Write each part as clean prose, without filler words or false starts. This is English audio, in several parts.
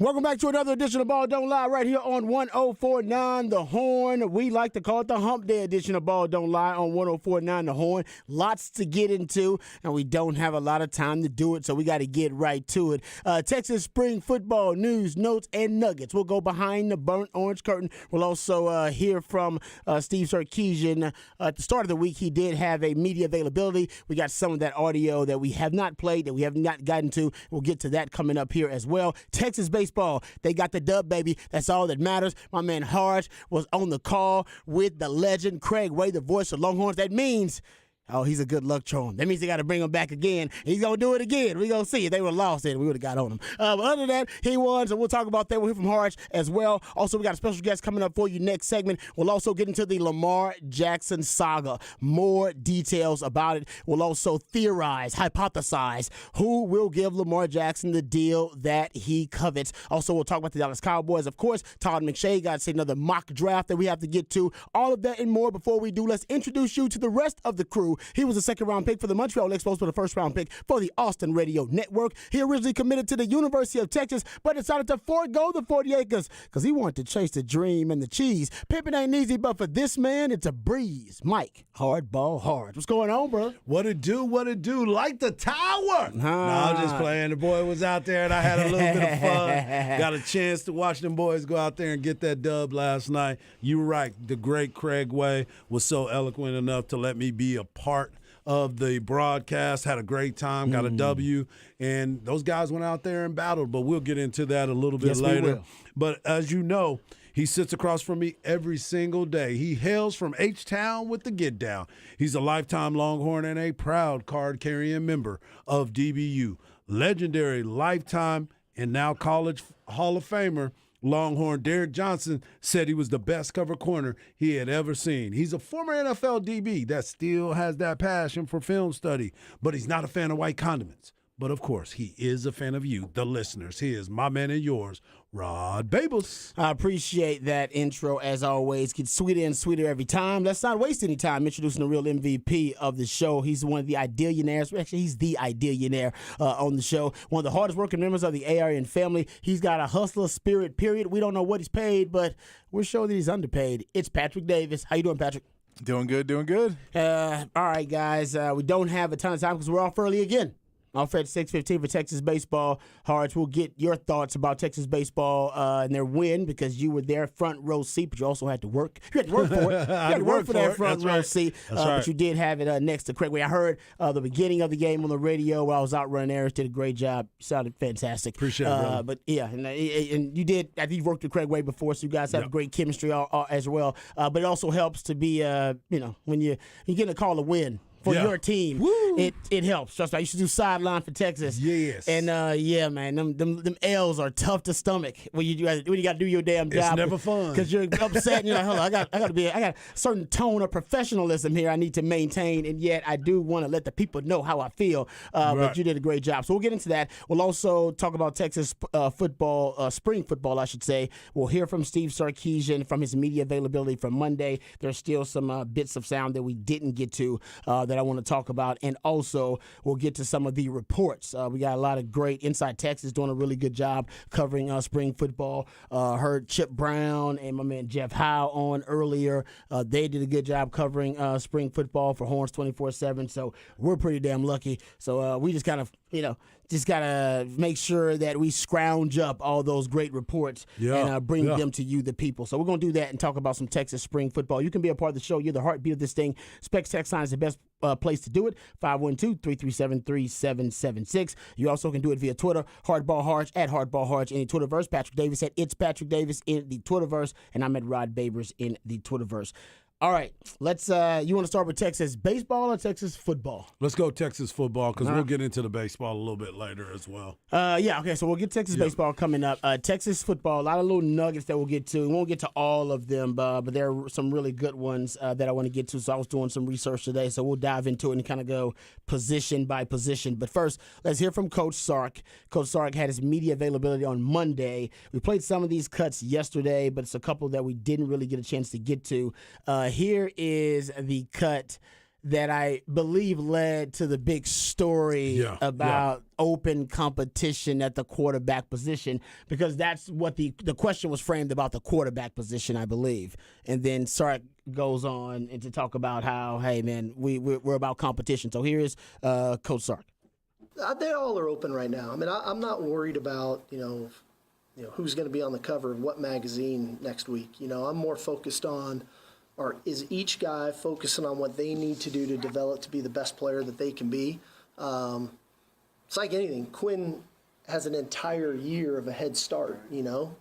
Welcome back to another edition of Ball Don't Lie right here on 104.9 The Horn. We like to call it the Hump Day edition of Ball Don't Lie on 104.9 The Horn. Lots to get into, and we don't have a lot of time to do it, so we got to get right to it. Texas spring football news, notes, and nuggets. We'll go behind the burnt orange curtain. We'll also hear from Steve Sarkisian. At the start of the week, he did have a media availability. We got some of that audio that we have not played, that we have not gotten to. We'll get to that coming up here as well. Texas baseball, they got the dub, baby. That's all that matters. My man Harge was on the call with the legend Craig Way, the voice of Longhorns. That means, oh, he's a good luck charm. That means they got to bring him back again. He's going to do it again. We're going to see. If they would have lost it, we would have got on him. But other than that, he won, so we'll talk about that. We'll hear from Harge as well. Also, we got a special guest coming up for you next segment. We'll also get into the Lamar Jackson saga. More details about it. We'll also theorize, hypothesize who will give Lamar Jackson the deal that he covets. Also, we'll talk about the Dallas Cowboys. Of course, Todd McShay got to say another mock draft that we have to get to. All of that and more. Before we do, let's introduce you to the rest of the crew. He was a second-round pick for the Montreal Expos, but a first-round pick for the Austin Radio Network. He originally committed to the University of Texas, but decided to forego the 40 acres because he wanted to chase the dream and the cheese. Pimping ain't easy, but for this man, it's a breeze. Mike, Hardball Harge. What's going on, bro? What it do? Like the tower. No, I'm just playing. The boy was out there, and I had a little bit of fun. Got a chance to watch them boys go out there and get that dub last night. You were right. The great Craig Way was so eloquent enough to let me be a part of the broadcast. Had a great time, got a W, and those guys went out there and battled, but we'll get into that a little bit later. We will. But as you know, he sits across from me every single day. He hails from H-Town with the Get Down. He's a lifetime Longhorn and a proud card-carrying member of DBU. Legendary lifetime and now college Hall of Famer Longhorn Derek Johnson said he was the best cover corner he had ever seen. He's a former NFL DB that still has that passion for film study, but he's not a fan of white condiments. But, of course, he is a fan of you, the listeners. He is my man and yours, Rod Babels. I appreciate that intro, as always. Gets sweeter and sweeter every time. Let's not waste any time introducing the real MVP of the show. He's one of the idealionaires. Actually, he's the idealionaire on the show. One of the hardest working members of the Arian family. He's got a hustler spirit, period. We don't know what he's paid, but we're sure that he's underpaid. It's Patrick Davis. How you doing, Patrick? Doing good. All right, guys. We don't have a ton of time because we're off early again. Off at 6:15 for Texas baseball. Harge, we'll get your thoughts about Texas baseball and their win because you were there front row seat, but you also had to work. You had to work for it. You had to work for that front row seat. But you did have it next to Craig Way. I heard the beginning of the game on the radio while I was out running errands. Did a great job. Sounded fantastic. Appreciate it, brother. But yeah, and you did. I think you've worked with Craig Way before, so you guys have great chemistry as well. But it also helps to be, when you get a call to win for your team, it helps. Trust me, I used to do sideline for Texas. Yes. And man, them L's are tough to stomach when you got to do your damn job. It's never fun because you're upset and you're like, hold on, I got a certain tone of professionalism here I need to maintain, and yet I do want to let the people know how I feel. But you did a great job. So we'll get into that. We'll also talk about Texas football, spring football, I should say. We'll hear from Steve Sarkisian from his media availability from Monday. There's still some bits of sound that we didn't get to that I want to talk about, and also we'll get to some of the reports. We got a lot of great Inside Texas doing a really good job covering spring football. Heard Chip Brown and my man Jeff Howe on earlier. They did a good job covering spring football for Horns 24/7. So we're pretty damn lucky. So we just kind of just got to make sure that we scrounge up all those great reports and bring them to you, the people. So we're going to do that and talk about some Texas spring football. You can be a part of the show. You're the heartbeat of this thing. Specs Text Line is the best place to do it, 512-337-3776. You also can do it via Twitter, Hardball Harge, at Hardball Harge in the Twitterverse. Patrick Davis at It's Patrick Davis in the Twitterverse, and I'm at Rod Babers in the Twitterverse. All right, let's. You want to start with Texas baseball or Texas football? Let's go Texas football because we'll get into the baseball a little bit later as well. Okay, so we'll get Texas baseball coming up. Texas football, a lot of little nuggets that we'll get to. We won't get to all of them, but there are some really good ones that I want to get to. So I was doing some research today, so we'll dive into it and kind of go position by position. But first, let's hear from Coach Sark. Coach Sark had his media availability on Monday. We played some of these cuts yesterday, but it's a couple that we didn't really get a chance to get to. Here is the cut that I believe led to the big story about open competition at the quarterback position, because that's what the question was framed about, the quarterback position, I believe. And then Sark goes on and to talk about how, hey, man, we're about competition. So here is Coach Sark. They all are open right now. I mean, I'm not worried about, who's going to be on the cover of what magazine next week. I'm more focused on, or is each guy focusing on what they need to do to develop to be the best player that they can be? It's like anything. Quinn has an entire year of a head start,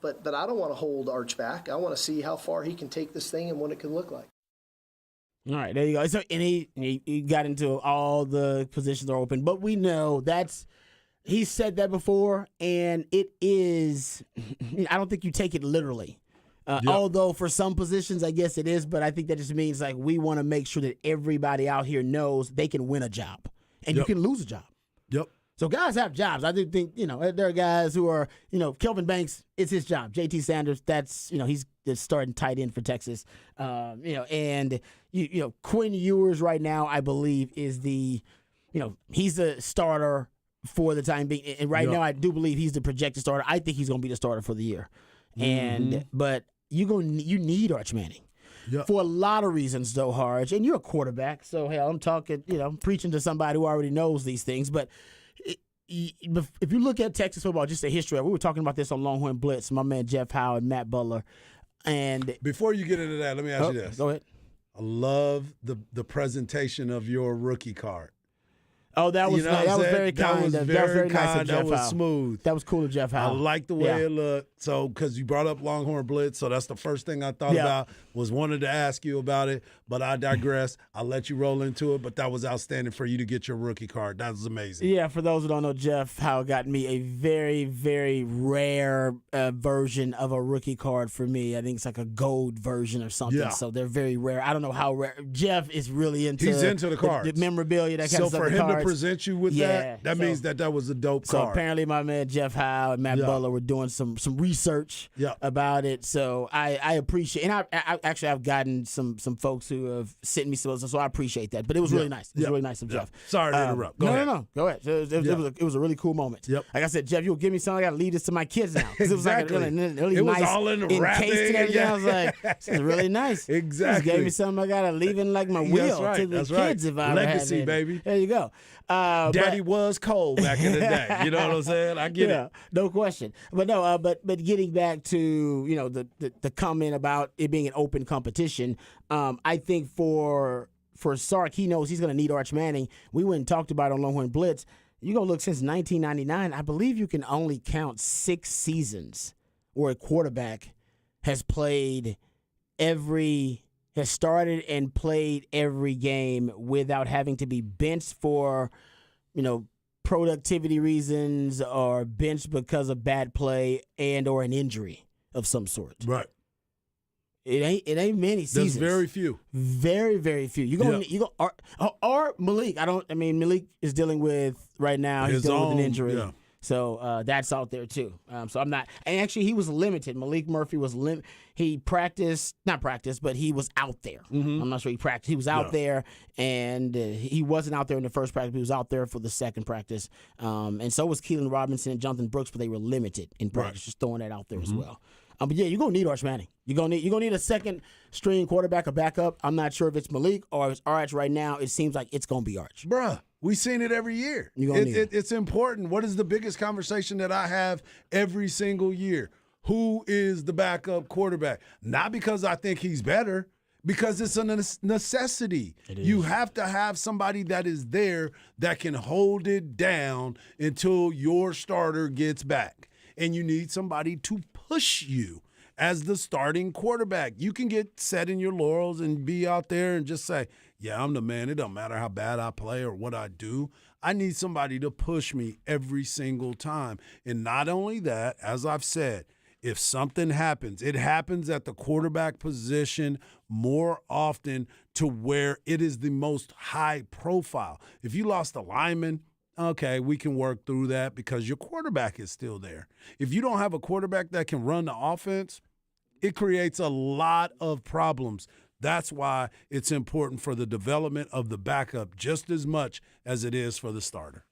but I don't want to hold Arch back. I want to see how far he can take this thing and what it can look like. All right, there you go. So, and he got into all the positions are open, but we know he said that before, and it is, I don't think you take it literally. Although for some positions, I guess it is, but I think that just means like we want to make sure that everybody out here knows they can win a job and you can lose a job. Yep. So guys have jobs. I do think, there are guys who are, Kelvin Banks, it's his job. JT Sanders, that's, he's the starting tight end for Texas. And Quinn Ewers right now, I believe, is he's the starter for the time being. And right now, I do believe he's the projected starter. I think he's going to be the starter for the year. But you need Arch Manning. Yep. For a lot of reasons, though, Harge. And you're a quarterback, so hell, I'm talking, I'm preaching to somebody who already knows these things. But if you look at Texas football, just the history of it, we were talking about this on Longhorn Blitz, my man Jeff Howe and Matt Butler. And before you get into that, let me ask you this. Go ahead. I love the presentation of your rookie card. Oh, that was very kind. That was very nice of Jeff Howe. That was smooth. That was cool of Jeff Howe. I like the way it looked. So, because you brought up Longhorn Blitz, so that's the first thing I thought about, wanted to ask you about it, but I digress. I'll let you roll into it, but that was outstanding for you to get your rookie card. That was amazing. Yeah, for those who don't know, Jeff Howe got me a very, very rare version of a rookie card for me. I think it's like a gold version or something, so they're very rare. I don't know how rare. Jeff is really into He's into the cards. The memorabilia, that kind of stuff. So for him to present you with that means that was a dope card. So apparently my man Jeff Howe and Matt Butler were doing some research about it. So I appreciate, and I've gotten some folks who have sent me some, so I appreciate that. But it was really nice. It was really nice of Jeff. Sorry to interrupt. Go ahead. No. Go ahead. It was a really cool moment. Yep. Like I said, Jeff, you'll give me something. I got to lead this to my kids now. It was like really it was nice, all in the wrapping. And everything. I was like, this is really nice. Exactly. Just gave me something I got to leave in like my will to the kids if I Legacy, have it. Baby. There you go. Daddy was cold back in the day. You know what I'm saying? I get it. No question. But no, but getting back to the comment about it being an open competition, I think for Sark, he knows he's going to need Arch Manning. We went and talked about it on Longhorn Blitz. You're going to look since 1999. I believe you can only count 6 seasons where a quarterback has started and played every game without having to be benched for, productivity reasons or benched because of bad play and or an injury of some sort. Right. It ain't many seasons. There's very few. Very, very few. Or Malik. Malik is dealing with right now. He's dealing with an injury. Yeah. So that's out there too. So I'm not. And actually, he was limited. Malik Murphy was limited. He not practiced, but he was out there. I'm not sure he practiced. He was out there, and he wasn't out there in the first practice. He was out there for the second practice. And so was Keelan Robinson and Jonathan Brooks, but they were limited in practice. Just throwing that out there as well. But yeah, you're gonna need Arch Manning. You're gonna need a second string quarterback or backup. I'm not sure if it's Malik or if it's Arch right now. It seems like it's gonna be Arch. Bruh. We've seen it every year. It's important. What is the biggest conversation that I have every single year? Who is the backup quarterback? Not because I think he's better, because it's a necessity. You have to have somebody that is there that can hold it down until your starter gets back. And you need somebody to push you as the starting quarterback. You can get set in your laurels and be out there and just say, yeah, I'm the man. It don't matter how bad I play or what I do. I need somebody to push me every single time. And not only that, as I've said, if something happens, it happens at the quarterback position more often to where it is the most high profile. If you lost a lineman, okay, we can work through that because your quarterback is still there. If you don't have a quarterback that can run the offense, it creates a lot of problems. That's why it's important for the development of the backup just as much as it is for the starter.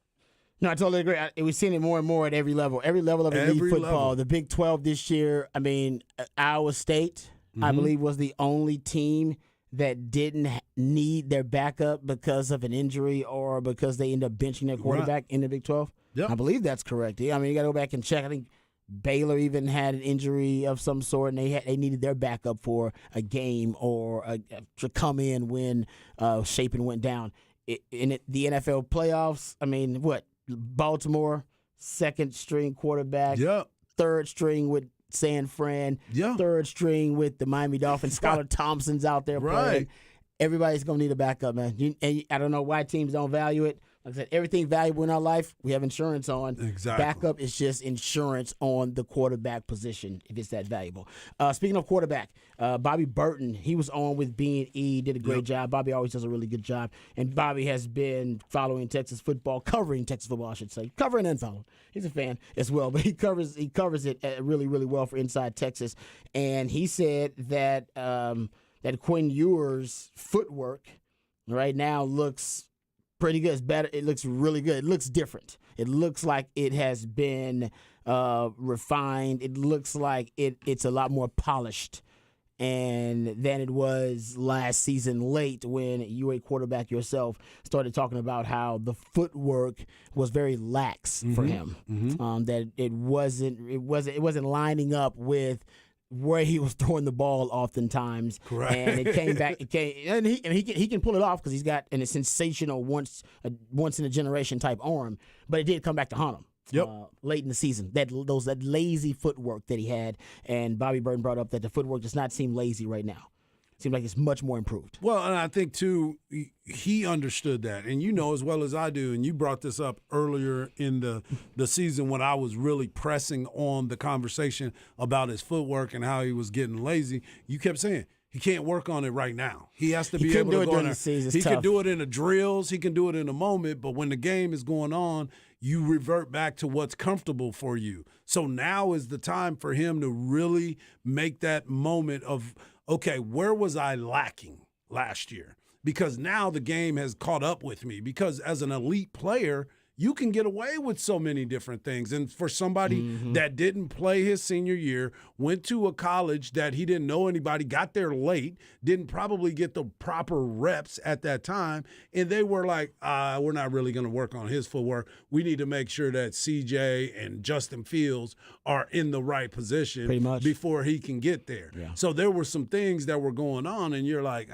No, I totally agree. We've seen it more and more at every level of elite football. Level. The Big 12 this year, I mean, Iowa State, I believe, was the only team that didn't need their backup because of an injury or because they end up benching their quarterback in the Big 12. Yep. I believe that's correct. I mean, you got to go back and check. I think Baylor even had an injury of some sort, and they needed their backup for a game or to come in when Shapen went down. The NFL playoffs, I mean, what? Baltimore, second string quarterback, third string with San Fran, third string with the Miami Dolphins. Skylar Thompson's out there playing. Everybody's going to need a backup, man. And I don't know why teams don't value it. Like I said, everything valuable in our life, we have insurance on. Exactly. Backup is just insurance on the quarterback position if it's that valuable. Speaking of quarterback, Bobby Burton, he was on with B&E, did a great job. Bobby always does a really good job. And Bobby has been following Texas football, covering Texas football, I should say. Covering and following. He's a fan as well, but he covers it really, really well for Inside Texas. And he said that that Quinn Ewers' footwork right now looks pretty good. It's better. It looks really good. It looks different. It looks like it has been refined. It looks like it's a lot more polished than it was last season late when you, a quarterback yourself, started talking about how the footwork was very lax for him. That it wasn't lining up with where he was throwing the ball oftentimes. Correct. And it came back. And he can pull it off because he's got a sensational once in a generation type arm. But it did come back to haunt him. Late in the season, that lazy footwork that he had, and Bobby Burton brought up that the footwork does not seem lazy right now. It seems like it's much more improved. Well, and I think too, he understood that, and you know as well as I do, and you brought this up earlier in the season when I was really pressing on the conversation about his footwork and how he was getting lazy. You kept saying he can't work on it right now. He has to be able to go in there. He can do it in the drills. He can do it in the moment. But when the game is going on, you revert back to what's comfortable for you. So now is the time for him to really make that moment of, okay, where was I lacking last year? Because now the game has caught up with me. Because as an elite player, you can get away with so many different things. And for somebody that didn't play his senior year, went to a college that he didn't know anybody, got there late, didn't probably get the proper reps at that time, and they were like, we're not really going to work on his footwork. We need to make sure that CJ and Justin Fields are in the right position before he can get there. Yeah. So there were some things that were going on, and you're like,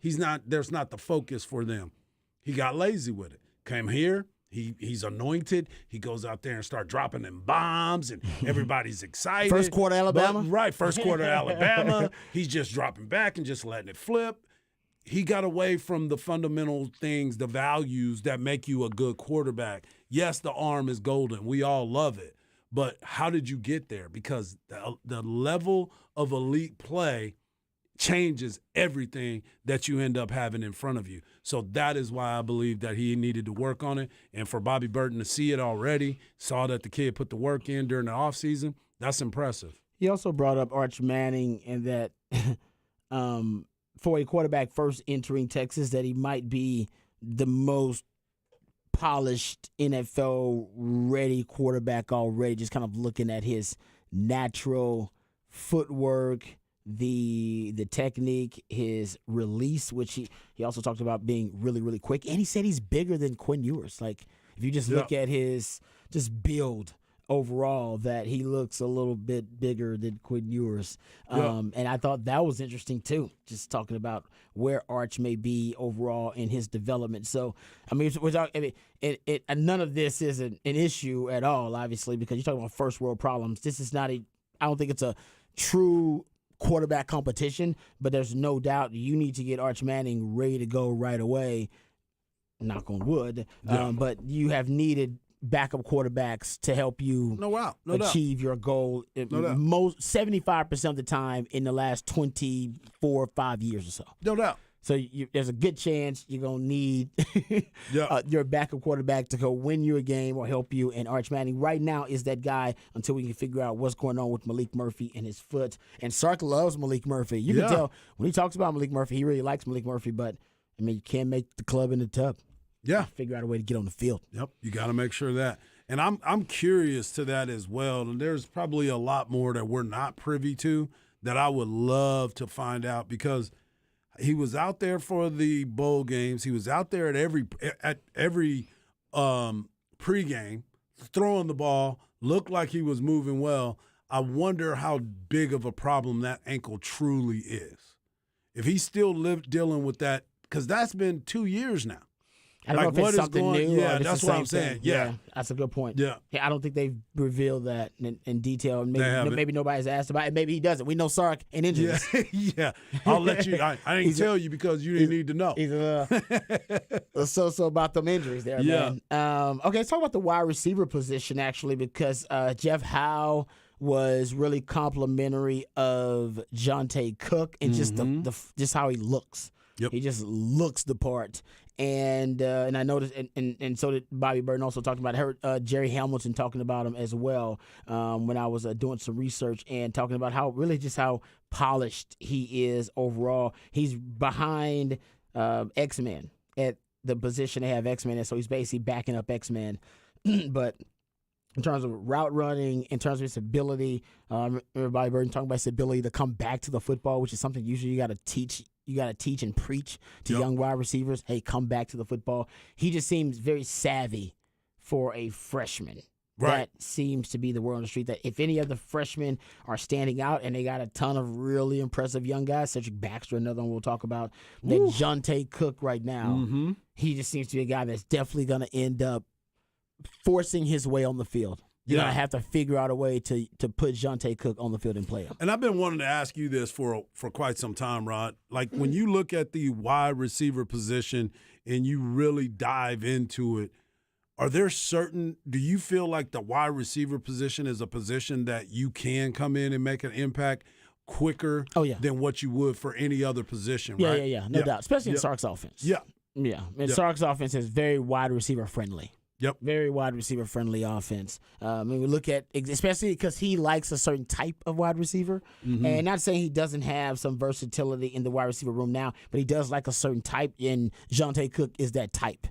there's not the focus for them. He got lazy with it. Came here. He's anointed. He goes out there and start dropping them bombs, and everybody's excited. First quarter Alabama? First quarter Alabama. He's just dropping back and just letting it flip. He got away from the fundamental things, the values that make you a good quarterback. Yes, the arm is golden. We all love it. But how did you get there? Because the level of elite play changes everything that you end up having in front of you. So that is why I believe that he needed to work on it. And for Bobby Burton to see it already, saw that the kid put the work in during the offseason, that's impressive. He also brought up Arch Manning and that for a quarterback first entering Texas, that he might be the most polished NFL-ready quarterback already, just kind of looking at his natural footwork, the technique, his release, which he also talked about being really, really quick. And he said he's bigger than Quinn Ewers. Like, if you just look at his just build overall, that he looks a little bit bigger than Quinn Ewers. And I thought that was interesting, too, just talking about where Arch may be overall in his development. So, I mean, we're talking, none of this is an issue at all, obviously, because you're talking about first world problems. This is not I don't think it's a true quarterback competition, but there's no doubt you need to get Arch Manning ready to go right away. Knock on wood. But you have needed backup quarterbacks to help you achieve your goal. Most 75% of the time in the last 24 or 5 years or so. No doubt. So there's a good chance you're going to need Yeah. your backup quarterback to go win you a game or help you. And Arch Manning right now is that guy until we can figure out what's going on with Malik Murphy and his foot. And Sark loves Malik Murphy. You can tell when he talks about Malik Murphy, he really likes Malik Murphy. But, I mean, you can't make the club in the tub. Yeah. Figure out a way to get on the field. Yep. You got to make sure that. And I'm curious to that as well. And there's probably a lot more that we're not privy to that I would love to find out because he was out there for the bowl games. He was out there at every pregame, throwing the ball, looked like he was moving well. I wonder how big of a problem that ankle truly is. If he's still dealing with that, because that's been 2 years now. I don't know if it's something new. Yeah, or that's what I'm saying. Yeah, that's a good point. Yeah, I don't think they've revealed that in detail. Maybe nobody's asked about it. Maybe he doesn't. We know Sark and injuries. Yeah. I'll let you. I didn't tell you because you didn't need to know. He's so about them injuries there, man. Okay, let's talk about the wide receiver position actually, because Jeff Howe was really complimentary of Jonte Cook and just just how he looks. Yep. He just looks the part. And I noticed, and so did Bobby Burton also talking about it. I heard Jerry Hamilton talking about him as well when I was doing some research and talking about how polished he is overall. He's behind X-Men at the position they have X-Men in, so he's basically backing up X-Men. But in terms of route running, in terms of his ability, Bobby Burton talking about his ability to come back to the football, which is something usually you got to teach. You got to teach and preach to young wide receivers. Hey, come back to the football. He just seems very savvy for a freshman. Right. That seems to be the word on the street. That if any of the freshmen are standing out, and they got a ton of really impressive young guys, Cedric Baxter, another one we'll talk about, that Jonte Cook right now, he just seems to be a guy that's definitely going to end up forcing his way on the field. You're going to have to figure out a way to put Jonte Cook on the field and play him. And I've been wanting to ask you this for quite some time, Rod. Like when you look at the wide receiver position and you really dive into it, do you feel like the wide receiver position is a position that you can come in and make an impact quicker than what you would for any other position, right? Yeah, no doubt, especially in Sark's offense. Yeah. And Sark's offense is very wide receiver friendly. Yep. Very wide receiver friendly offense. When we look at, especially because he likes a certain type of wide receiver, and not saying he doesn't have some versatility in the wide receiver room now, but he does like a certain type, and Jonte Cook is that type.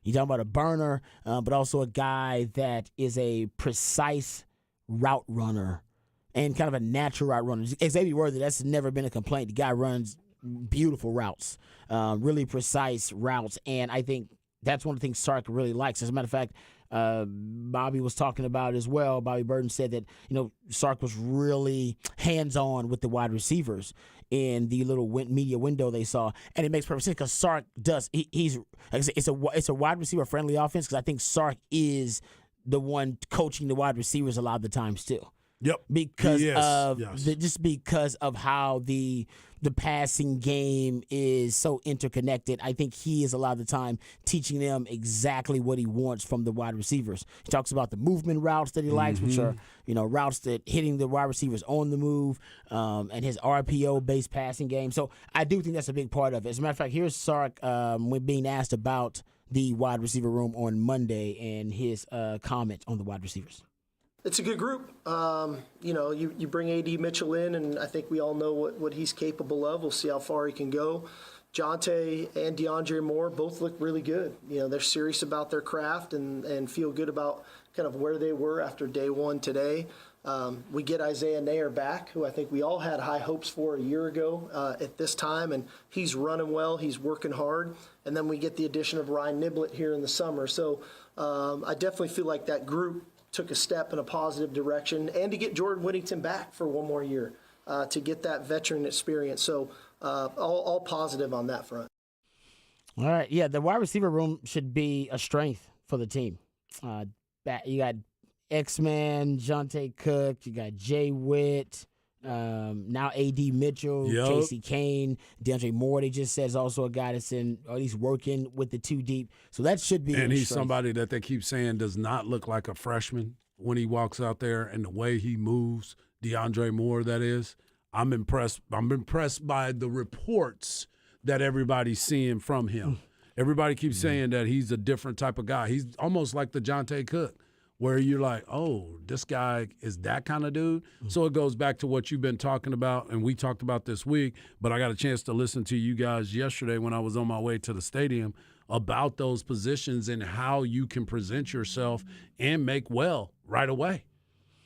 You're talking about a burner, but also a guy that is a precise route runner and kind of a natural route runner. Xavier Worthy, that's never been a complaint. The guy runs beautiful routes, really precise routes, and I think that's one of the things Sark really likes. As a matter of fact, Bobby was talking about as well. Bobby Burton said that, Sark was really hands-on with the wide receivers in the little media window they saw. And it makes perfect sense because Sark does. He's like I said, it's a wide receiver-friendly offense because I think Sark is the one coaching the wide receivers a lot of the time still. Yep. Because of how the passing game is so interconnected, I think he is a lot of the time teaching them exactly what he wants from the wide receivers. He talks about the movement routes that he likes, which are routes that hitting the wide receivers on the move, and his RPO-based passing game. So I do think that's a big part of it. As a matter of fact, here's Sark when being asked about the wide receiver room on Monday and his comment on the wide receivers. It's a good group. You bring A.D. Mitchell in, and I think we all know what he's capable of. We'll see how far he can go. Jonte and DeAndre Moore both look really good. They're serious about their craft and feel good about kind of where they were after day one today. We get Isaiah Nair back, who I think we all had high hopes for a year ago at this time, and he's running well. He's working hard. And then we get the addition of Ryan Niblett here in the summer. So I definitely feel like that group took a step in a positive direction, and to get Jordan Whittington back for one more year to get that veteran experience. So all positive on that front. All right. Yeah, the wide receiver room should be a strength for the team. You got X-Man, Jonte Cook, you got Jay Witt, now A.D. Mitchell, Casey Kane, DeAndre Moore, they just said is also a guy that's at least working with the two deep. So that should be. And he's somebody that they keep saying does not look like a freshman when he walks out there and the way he moves. DeAndre Moore, that is. I'm impressed. I'm impressed by the reports that everybody's seeing from him. Everybody keeps saying that he's a different type of guy. He's almost like the Jonte Cook, where you're like, oh, this guy is that kind of dude. So it goes back to what you've been talking about, and we talked about this week, but I got a chance to listen to you guys yesterday when I was on my way to the stadium about those positions and how you can present yourself and make well right away.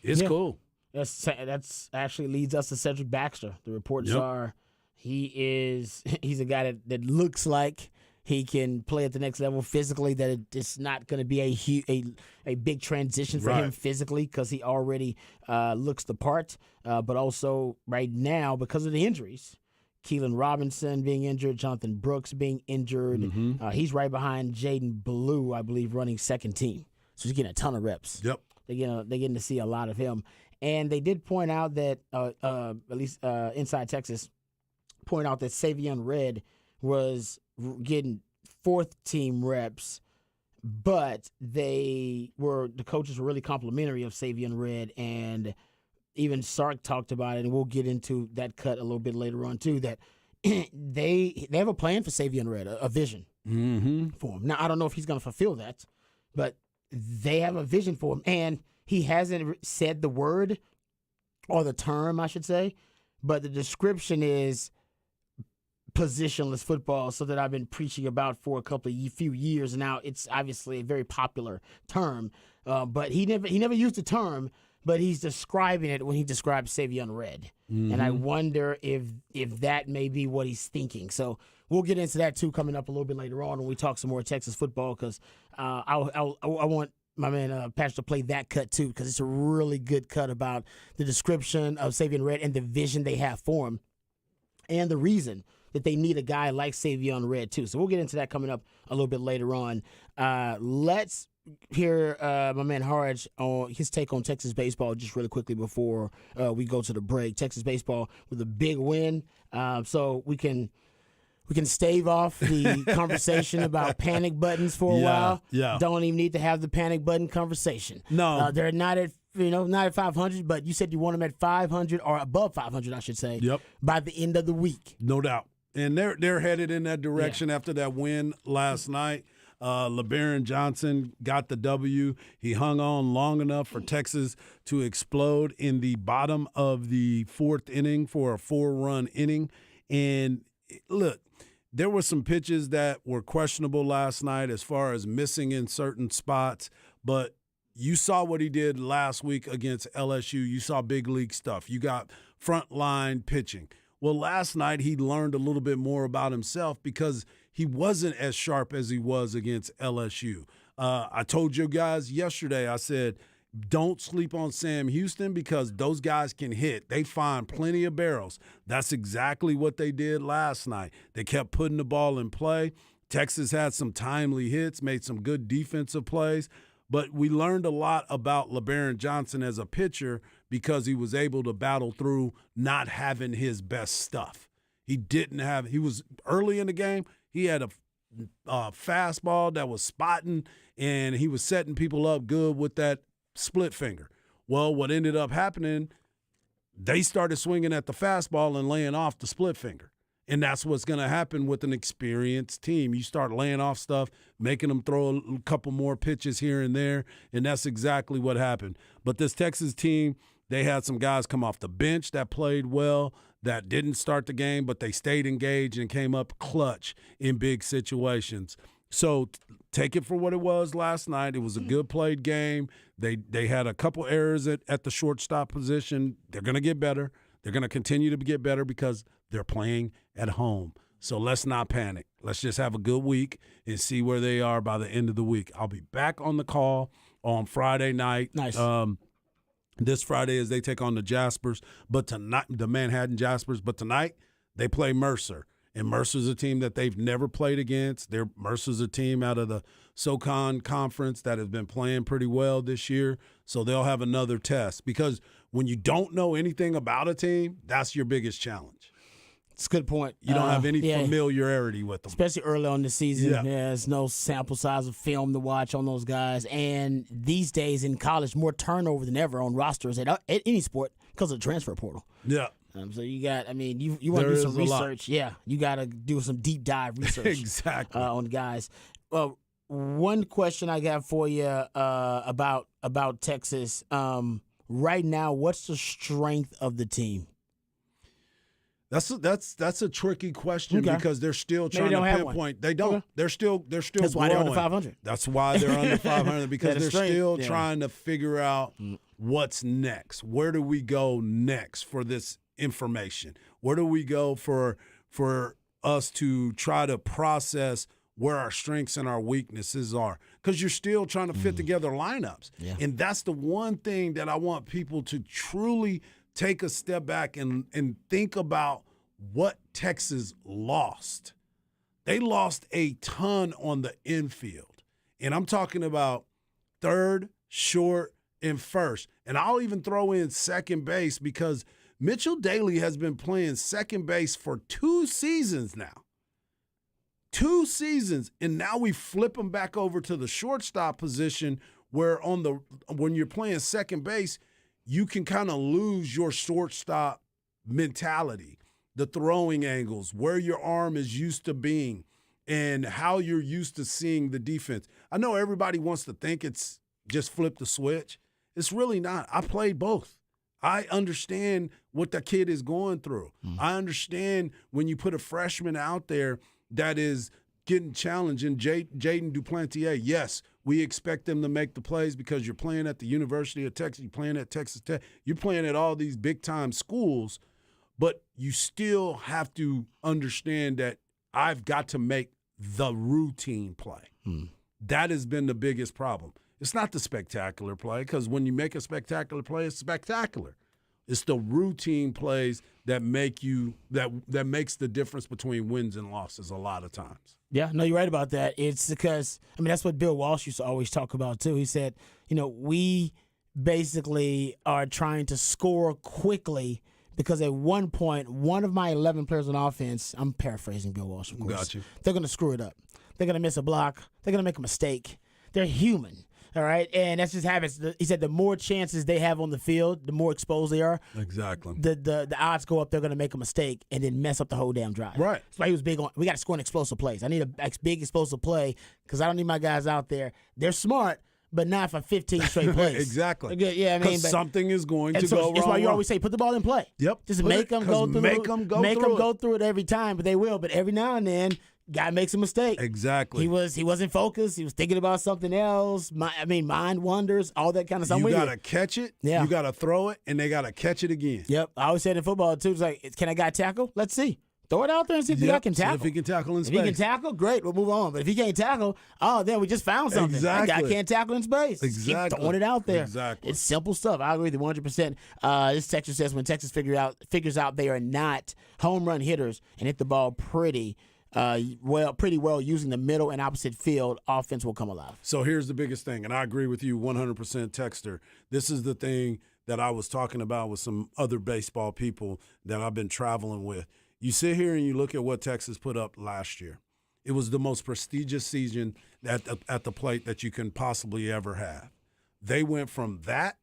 It's cool. That's actually leads us to Cedric Baxter. The reports are he's a guy that looks like he can play at the next level physically, that it's not going to be a big transition for him physically because he already looks the part. But also right now, because of the injuries, Keelan Robinson being injured, Jonathan Brooks being injured, he's right behind Jaden Blue, I believe, running second team. So he's getting a ton of reps. Yep. They're getting to see a lot of him. And they did point out that, at least Inside Texas, point out that Savion Red was getting fourth-team reps, but the coaches were really complimentary of Savion Red, and even Sark talked about it, and we'll get into that cut a little bit later on too, that they have a plan for Savion Red, a vision for him. Now, I don't know if he's going to fulfill that, but they have a vision for him, and he hasn't said the word or the term, I should say, but the description is positionless football, so that I've been preaching about for a few years now. It's obviously a very popular term, but he never used the term, but he's describing it when he describes Savion Red, and I wonder if that may be what he's thinking. So we'll get into that too coming up a little bit later on when we talk some more Texas football, because I want my man Patrick to play that cut too, because it's a really good cut about the description of Savion Red and the vision they have for him, and the reason that they need a guy like Savion Red too. So we'll get into that coming up a little bit later on. Let's hear my man Haraj on his take on Texas baseball just really quickly before we go to the break. Texas baseball with a big win, so we can stave off the conversation about panic buttons for a while. Yeah. Don't even need to have the panic button conversation. No. They're not at 500, but you said you want them at 500 or above 500, I should say. Yep. By the end of the week. No doubt. And they're headed in that direction after that win last night. LeBaron Johnson got the W. He hung on long enough for Texas to explode in the bottom of the fourth inning for a 4-run inning. And look, there were some pitches that were questionable last night as far as missing in certain spots, but you saw what he did last week against LSU. You saw big league stuff. You got frontline pitching. Well, last night he learned a little bit more about himself because he wasn't as sharp as he was against LSU. I told you guys yesterday, I said, don't sleep on Sam Houston because those guys can hit. They find plenty of barrels. That's exactly what they did last night. They kept putting the ball in play. Texas had some timely hits, made some good defensive plays. But we learned a lot about LeBaron Johnson as a pitcher because he was able to battle through not having his best stuff. He was early in the game, he had a fastball that was spotting, and he was setting people up good with that split finger. Well, what ended up happening, they started swinging at the fastball and laying off the split finger. And that's what's going to happen with an experienced team. You start laying off stuff, making them throw a couple more pitches here and there, and that's exactly what happened. But this Texas team, they had some guys come off the bench that played well, that didn't start the game, but they stayed engaged and came up clutch in big situations. So take it for what it was last night. It was a good played game. They had a couple errors at the shortstop position. They're going to get better. They're going to continue to get better because they're playing at home. So let's not panic. Let's just have a good week and see where they are by the end of the week. I'll be back on the call on Friday night. Nice. This Friday as they take on the Jaspers, but tonight, the Manhattan Jaspers. But tonight they play Mercer. And Mercer's a team that they've never played against. Mercer's a team out of the SoCon Conference that has been playing pretty well this year. So they'll have another test because when you don't know anything about a team, that's your biggest challenge. It's a good point. You don't have any familiarity with them. Especially early on in the season. Yeah. There's no sample size of film to watch on those guys. And these days in college, more turnover than ever on rosters at any sport because of the transfer portal. Yeah. So you got, I mean, you want to There do some is a lot. research. Yeah, you got to do some deep dive research Exactly. on guys. One question I got for you about Texas. Right now, what's the strength of the team? That's a tricky question Okay. because they're still trying they to don't have one. pinpoint. They don't. Okay. They're still That's growing. why they're under 500. That's why they're under 500 because That is they're straight. still Yeah. trying to figure out what's next. Where do we go next for this information? Where do we go for us to try to process where our strengths and our weaknesses are? Because you're still trying to fit together lineups. Yeah. And that's the one thing that I want people to truly take a step back and think about what Texas lost. They lost a ton on the infield. And I'm talking about third, short, and first. And I'll even throw in second base because Mitchell Daly has been playing second base for 2 seasons now. 2 seasons, and now we flip him back over to the shortstop position where when you're playing second base, you can kind of lose your shortstop mentality, the throwing angles, where your arm is used to being, and how you're used to seeing the defense. I know everybody wants to think it's just flip the switch. It's really not. I played both. I understand what the kid is going through. I understand when you put a freshman out there that is getting challenged, and Jaden Duplantier, yes, we expect them to make the plays because you're playing at the University of Texas, you're playing at Texas Tech, you're playing at all these big-time schools, but you still have to understand that I've got to make the routine play. That has been the biggest problem. It's not the spectacular play because when you make a spectacular play, it's spectacular. It's the routine plays that make you that makes the difference between wins and losses a lot of times. Yeah, no, you're right about that. It's because, I mean, that's what Bill Walsh used to always talk about, too. He said, we basically are trying to score quickly because at one point, one of my 11 players on offense, I'm paraphrasing Bill Walsh, of course. Got you. They're going to screw it up. They're going to miss a block. They're going to make a mistake. They're human. All right, and that's just habits. He said the more chances they have on the field, the more exposed they are. Exactly. The odds go up. They're going to make a mistake and then mess up the whole damn drive. Right. That's why he was big on. We got to score an explosive plays. I need a big explosive play because I don't need my guys out there. They're smart, but not for 15 straight plays. Exactly. Yeah, I mean, because something is going to and so go wrong. that's why you wrong. always say put the ball in play. Yep. Just Put make it- them 'cause go through. make 'em go make through them it. go through it every time, but they will. But every now and then, guy makes a mistake. Exactly. He wasn't focused. He was thinking about something else. Mind wanders, all that kind of stuff. You got to catch it. Yeah. You got to throw it, and they got to catch it again. Yep. I always said in football too. It's like, can a guy tackle? Let's see. Throw it out there and see if the guy can See tackle. if he can tackle in If space. he can tackle, great. We'll move on. But if he can't tackle, then we just found something. That guy Exactly. can't tackle in space. Just Exactly. keep throwing it out there. Exactly. It's simple stuff. I agree with you 100%. This texture says when Texas figures out they are not home run hitters and hit the ball pretty well using the middle and opposite field, offense will come alive. So here's the biggest thing, and I agree with you 100%, Texter. This is the thing that I was talking about with some other baseball people that I've been traveling with. You sit here and you look at what Texas put up last year. It was the most prestigious season at the plate that you can possibly ever have. They went from that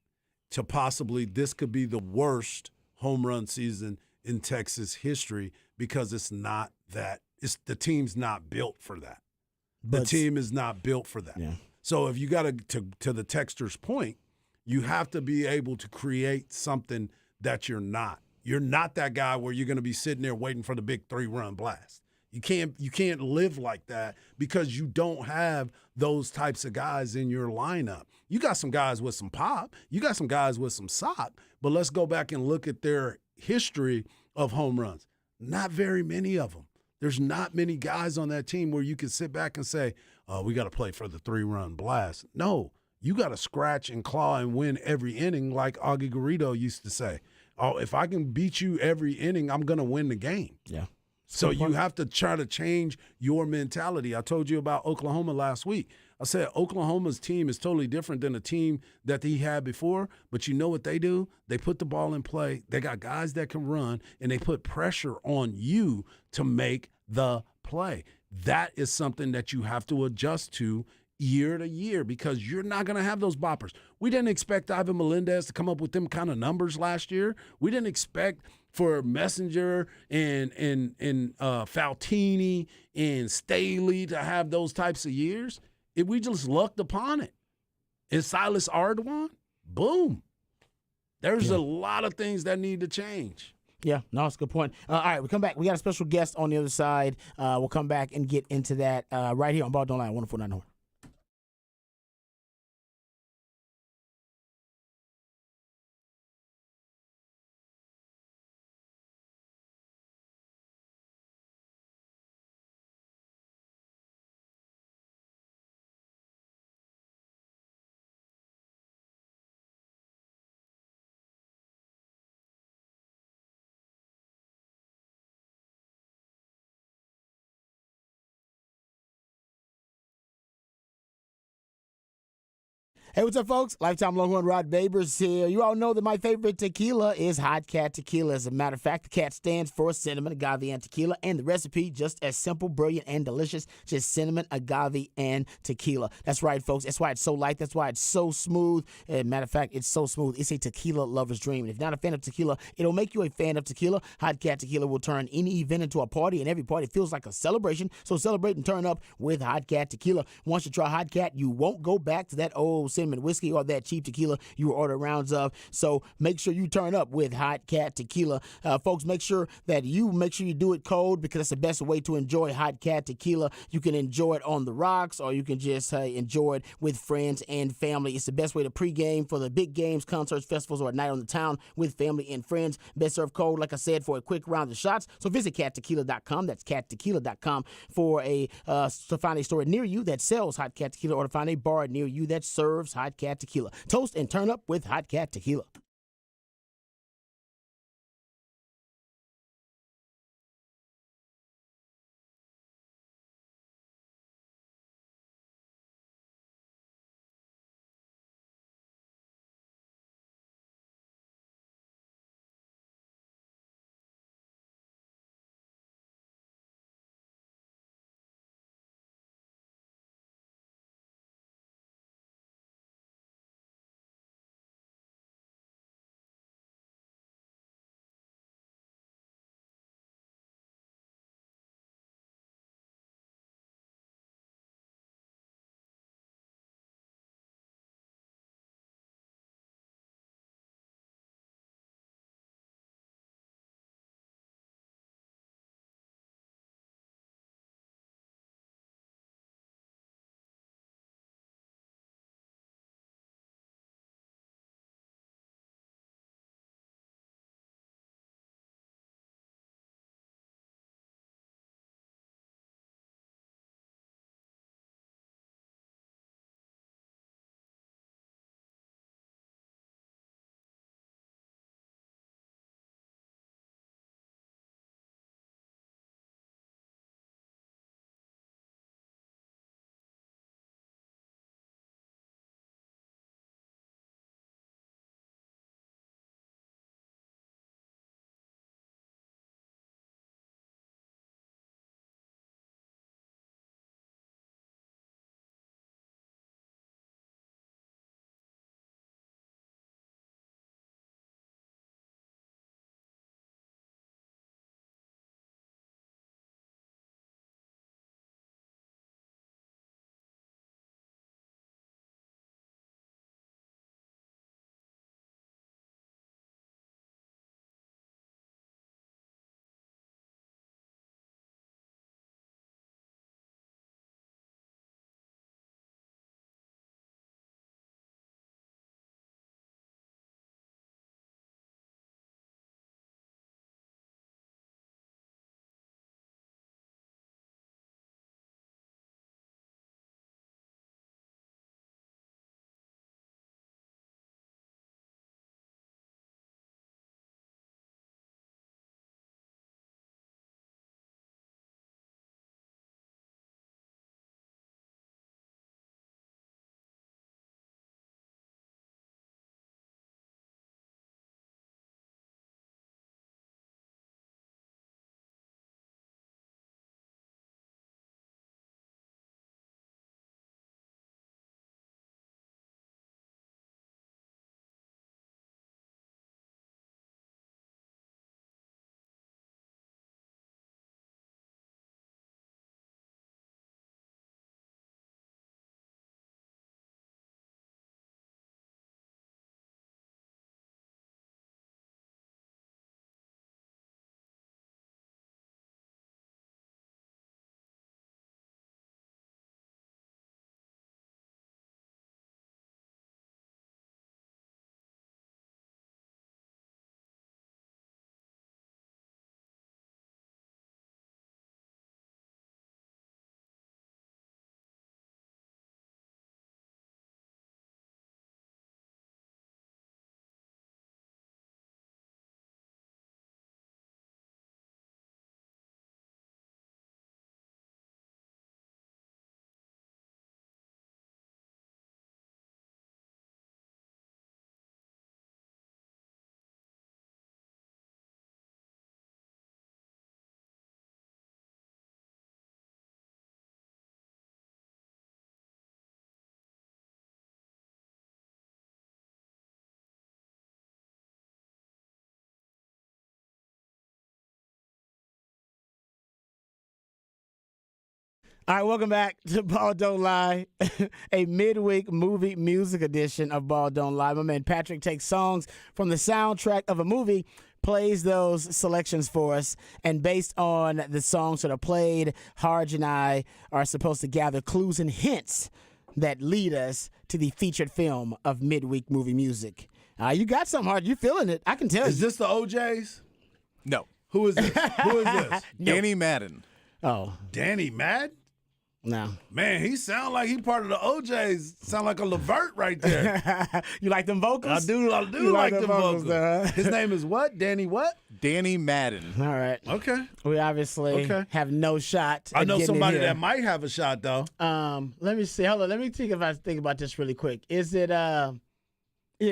to possibly this could be the worst home run season in Texas history because it's not that. The team's not built for that. The team is not built for that. Yeah. So if you got to the Texter's point, you have to be able to create something that you're not. You're not that guy where you're going to be sitting there waiting for the big 3-run blast. You can't live like that because you don't have those types of guys in your lineup. You got some guys with some pop. You got some guys with some sop. But let's go back and look at their history of home runs. Not very many of them. There's not many guys on that team where you can sit back and say, we got to play for the 3-run blast. No, you got to scratch and claw and win every inning like Augie Garrido used to say. Oh, if I can beat you every inning, I'm going to win the game. Yeah. So you have to try to change your mentality. I told you about Oklahoma last week. I said Oklahoma's team is totally different than the team that he had before, but you know what they do? They put the ball in play. They got guys that can run, and they put pressure on you to make the play. That is something that you have to adjust to year to year because you're not going to have those boppers. We didn't expect Ivan Melendez to come up with them kind of numbers last year. We didn't expect for Messenger and Faltini and Staley to have those types of years. If we just lucked upon it. And Silas Ardwan, boom. There's a lot of things that need to change. Yeah, no, it's a good point. All right, we come back. We got a special guest on the other side. We'll come back and get into that right here on Ball Don't Lie, 104.9 Horn. Hey, what's up, folks? Lifetime Longhorn Rod Babers here. You all know that my favorite tequila is Hot Cat Tequila. As a matter of fact, the cat stands for cinnamon, agave, and tequila, and the recipe just as simple, brilliant, and delicious. Just cinnamon, agave, and tequila. That's right, folks. That's why it's so light. That's why it's so smooth. Matter of fact, it's so smooth. It's a tequila lover's dream. And if you're not a fan of tequila, it'll make you a fan of tequila. Hot Cat Tequila will turn any event into a party, and every party feels like a celebration. So celebrate and turn up with Hot Cat Tequila. Once you try Hot Cat, you won't go back to that old cinnamon whiskey or that cheap tequila you order rounds of. So make sure you turn up with Hot Cat Tequila. Folks, make sure you do it cold, because that's the best way to enjoy Hot Cat Tequila. You can enjoy it on the rocks, or you can just enjoy it with friends and family. It's the best way to pregame for the big games, concerts, festivals, or a night on the town with family and friends. Best served cold, like I said, for a quick round of shots. So visit cattequila.com. That's cattequila.com to find a store near you that sells Hot Cat Tequila, or to find a bar near you that serves Hot Cat Tequila. Toast and turn up with Hot Cat Tequila. All right, welcome back to Ball Don't Lie, a midweek movie music edition of Ball Don't Lie. My man Patrick takes songs from the soundtrack of a movie, plays those selections for us, and based on the songs that are played, Harj and I are supposed to gather clues and hints that lead us to the featured film of midweek movie music. You got something, Harj. You feeling it. I can tell Is you. this the OJs? No. Who is this? Who is this? Danny Madden. Oh, Danny Madden? no. Man, he sound like he part of the OJs. Sound like a Levert right there. You like them vocals? I do You like them vocals. though, huh? His name is what? Danny what? Danny Madden. All right. Okay. We obviously Okay. have no shot. I at know getting in somebody here. that might have a shot though. Let me see. Hold on. Let me think if I think about this really quick. Is it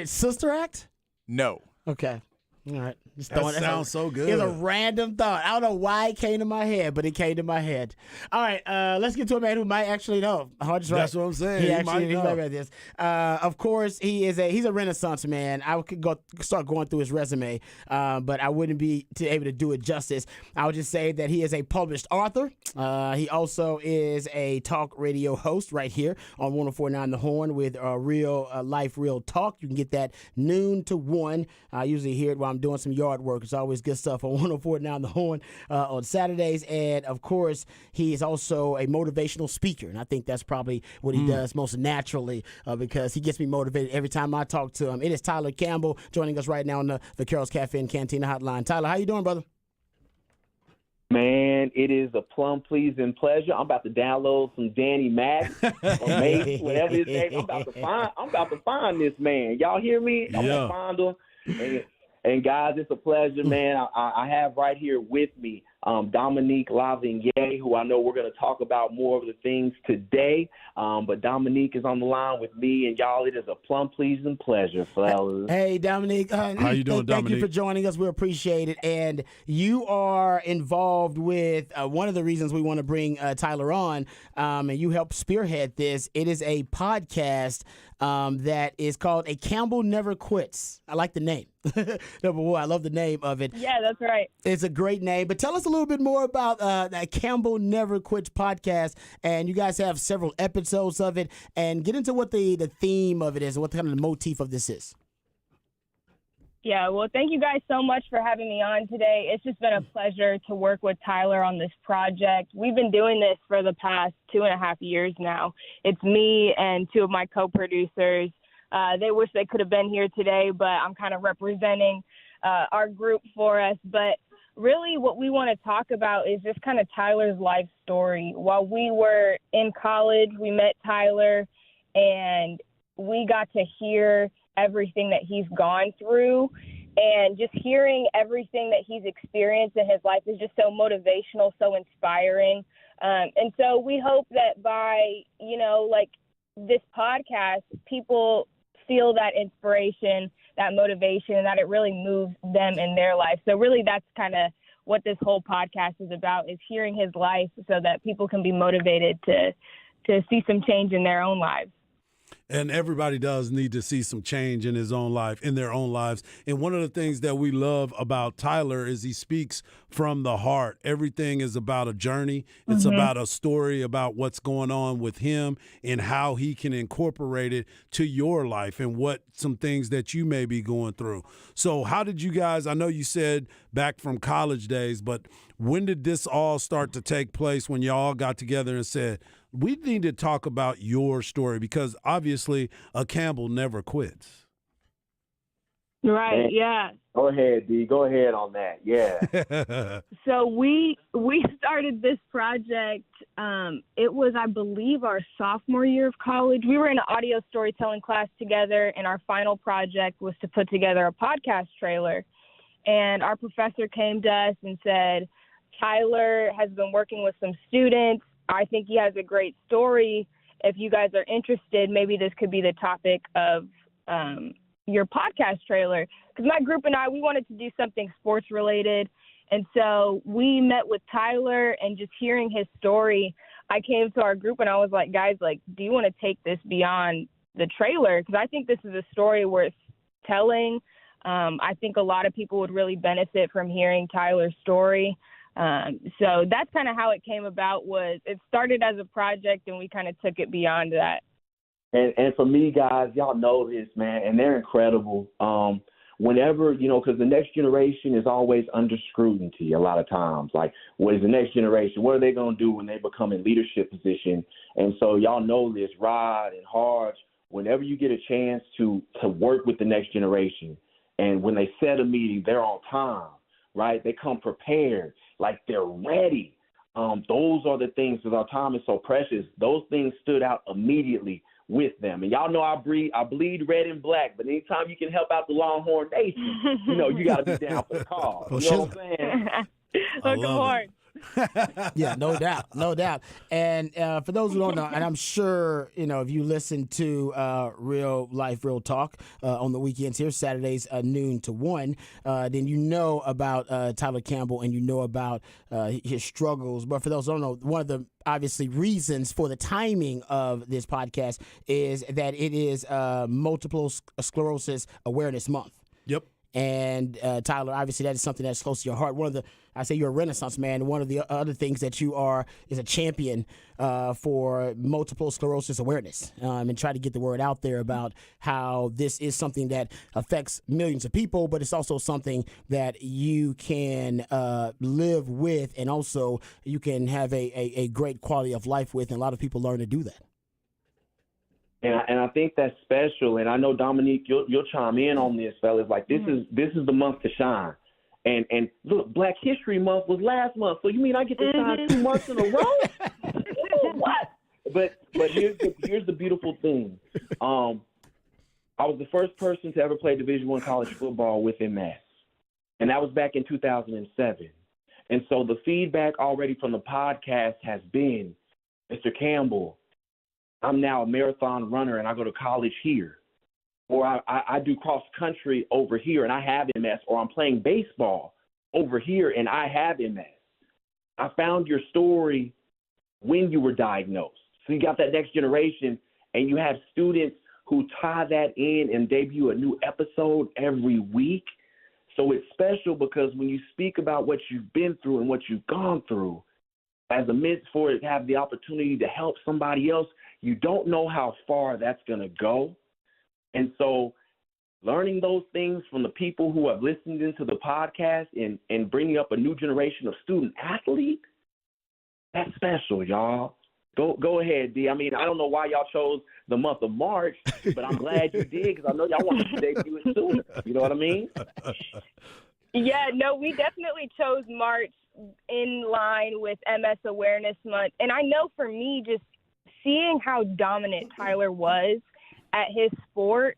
Sister Act? No. Okay. All right. Just That throwing- sounds so good. It's a random thought. I don't know why it came to my head, but it came to my head. All right. Let's get to a man who might actually know. Harj is right. That's what I'm saying. He He actually might he's know. right about this. Of course, he's a Renaissance man. I could start going through his resume, but I wouldn't be able to do it justice. I would just say that he is a published author. He also is a talk radio host right here on 104.9 The Horn with Real Life, Real Talk. You can get that noon to 1. I usually hear it while I'm doing some yard work. It's always good stuff on 104.9 The Horn on Saturdays. And, of course, he is also a motivational speaker. And I think that's probably what he does most naturally because he gets me motivated every time I talk to him. It is Tyler Campbell joining us right now on the Carol's Cafe and Cantina Hotline. Tyler, how you doing, brother? Man, it is a plum pleasing pleasure. I'm about to download some Danny Madden or Mace, whatever his name. I'm about to find this man. Y'all hear me? I'm Yeah. gonna find him. And guys, it's a pleasure, man. I have right here with me Dominique Lavigny, who I know we're going to talk about more of the things today. But Dominique is on the line with me, and y'all, it is a plum pleasing pleasure, fellas. Hey, Dominique. How you doing, Thank you Dominique? for joining us. We appreciate it. And you are involved with one of the reasons we want to bring Tyler on, and you help spearhead this. It is a podcast that is called A Campbell Never Quits. I like the name. Number one, I love the name of it. Yeah, that's right. It's a great name. But tell us a little bit more about that Campbell Never Quits podcast. And you guys have several episodes of it. And get into what the theme of it is and what kind of the motif of this is. Yeah, well, thank you guys so much for having me on today. It's just been a pleasure to work with Tyler on this project. We've been doing this for the past 2.5 years now. It's me and two of my co-producers. They wish they could have been here today, but I'm kind of representing our group for us. But really what we want to talk about is just kind of Tyler's life story. While we were in college, we met Tyler, and we got to hear everything that he's gone through, and just hearing everything that he's experienced in his life is just so motivational, so inspiring. And so we hope that by, like this podcast, people feel that inspiration, that motivation, and that it really moves them in their life. So really that's kind of what this whole podcast is about, is hearing his life so that people can be motivated to see some change in their own lives. And everybody does need to see some change in his own life, in their own lives. And one of the things that we love about Tyler is he speaks from the heart. Everything is about a journey. It's about a story about what's going on with him and how he can incorporate it to your life and what some things that you may be going through. So how did you guys, I know you said back from college days, but when did this all start to take place when y'all got together and said, we need to talk about your story, because obviously a Campbell never quits. Right, yeah. Go ahead, D. Go ahead on that. Yeah. So we started this project. It was, I believe, our sophomore year of college. We were in an audio storytelling class together, and our final project was to put together a podcast trailer. And our professor came to us and said, Tyler has been working with some students. I think he has a great story. If you guys are interested, maybe this could be the topic of your podcast trailer. Because my group and I, we wanted to do something sports related. And so we met with Tyler, and just hearing his story, I came to our group and I was like, guys, do you want to take this beyond the trailer? Because I think this is a story worth telling. I think a lot of people would really benefit from hearing Tyler's story. So that's kind of how it came about. Was it started as a project and we kind of took it beyond that. And for me, guys, y'all know this, man, and they're incredible. Whenever, because the next generation is always under scrutiny a lot of times. Like, what is the next generation? What are they going to do when they become in leadership position? And so y'all know this, Rod and Harge, whenever you get a chance to work with the next generation, and when they set a meeting, they're on time, right? They come prepared, like they're ready. Those are the things, because our time is so precious. Those things stood out immediately with them. And y'all know I bleed red and black, but anytime you can help out the Longhorn Nation, you got to be down for the cause. You know what I'm saying? Looking forward. Yeah, no doubt. And for those who don't know, and I'm sure, if you listen to Real Life, Real Talk on the weekends here, Saturdays noon to 1, then you know about Tyler Campbell and you know about his struggles. But for those who don't know, one of the obviously reasons for the timing of this podcast is that it is Multiple Sclerosis Awareness Month. Yep. And Tyler, obviously that is something that's close to your heart. I say you're a Renaissance man. One of the other things that you are is a champion for multiple sclerosis awareness, and try to get the word out there about how this is something that affects millions of people, but it's also something that you can live with, and also you can have a great quality of life with, and a lot of people learn to do that. And I think that's special. And I know, Dominique, you'll chime in on this, fellas. Like, this is the month to shine. And look, Black History Month was last month. So you mean I get to shine 2 months in a row? What? But here's the beautiful thing. I was the first person to ever play Division I college football with MS. And that was back in 2007. And so the feedback already from the podcast has been, Mr. Campbell, I'm now a marathon runner and I go to college here. Or I do cross country over here and I have MS. Or I'm playing baseball over here and I have MS. I found your story when you were diagnosed. So you got that next generation and you have students who tie that in and debut a new episode every week. So it's special because when you speak about what you've been through and what you've gone through, as a midst for it to have the opportunity to help somebody else, you don't know how far that's going to go. And so learning those things from the people who have listened into the podcast and bringing up a new generation of student athletes, that's special, y'all. Go ahead, D. I mean, I don't know why y'all chose the month of March, but I'm glad you did because I know y'all wanted to debut it sooner. You know what I mean? Yeah, no, we definitely chose March in line with MS Awareness Month. And I know for me, just seeing how dominant Tyler was at his sport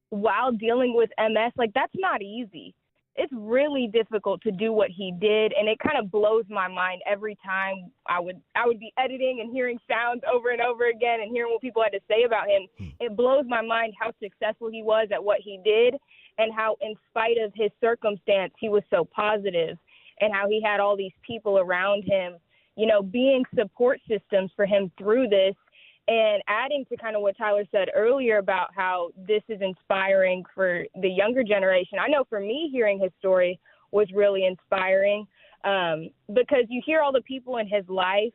while dealing with MS, like, that's not easy. It's really difficult to do what he did, and it kind of blows my mind every time I would be editing and hearing sounds over and over again and hearing what people had to say about him. It blows my mind how successful he was at what he did and how, in spite of his circumstance, he was so positive, and how he had all these people around him, being support systems for him through this. And adding to kind of what Tyler said earlier about how this is inspiring for the younger generation, I know for me, hearing his story was really inspiring because you hear all the people in his life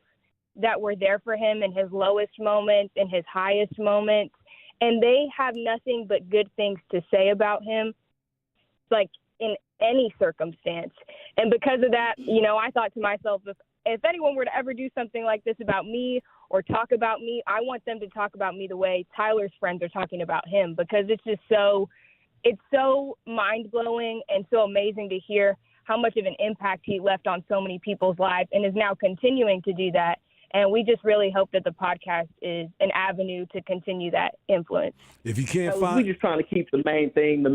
that were there for him in his lowest moments, in his highest moments, and they have nothing but good things to say about him, like in any circumstance. And because of that, I thought to myself, if anyone were to ever do something like this about me or talk about me, I want them to talk about me the way Tyler's friends are talking about him, because it's just it's so mind-blowing and so amazing to hear how much of an impact he left on so many people's lives and is now continuing to do that. And we just really hope that the podcast is an avenue to continue that influence. If you can't We're find, just trying to keep the main thing.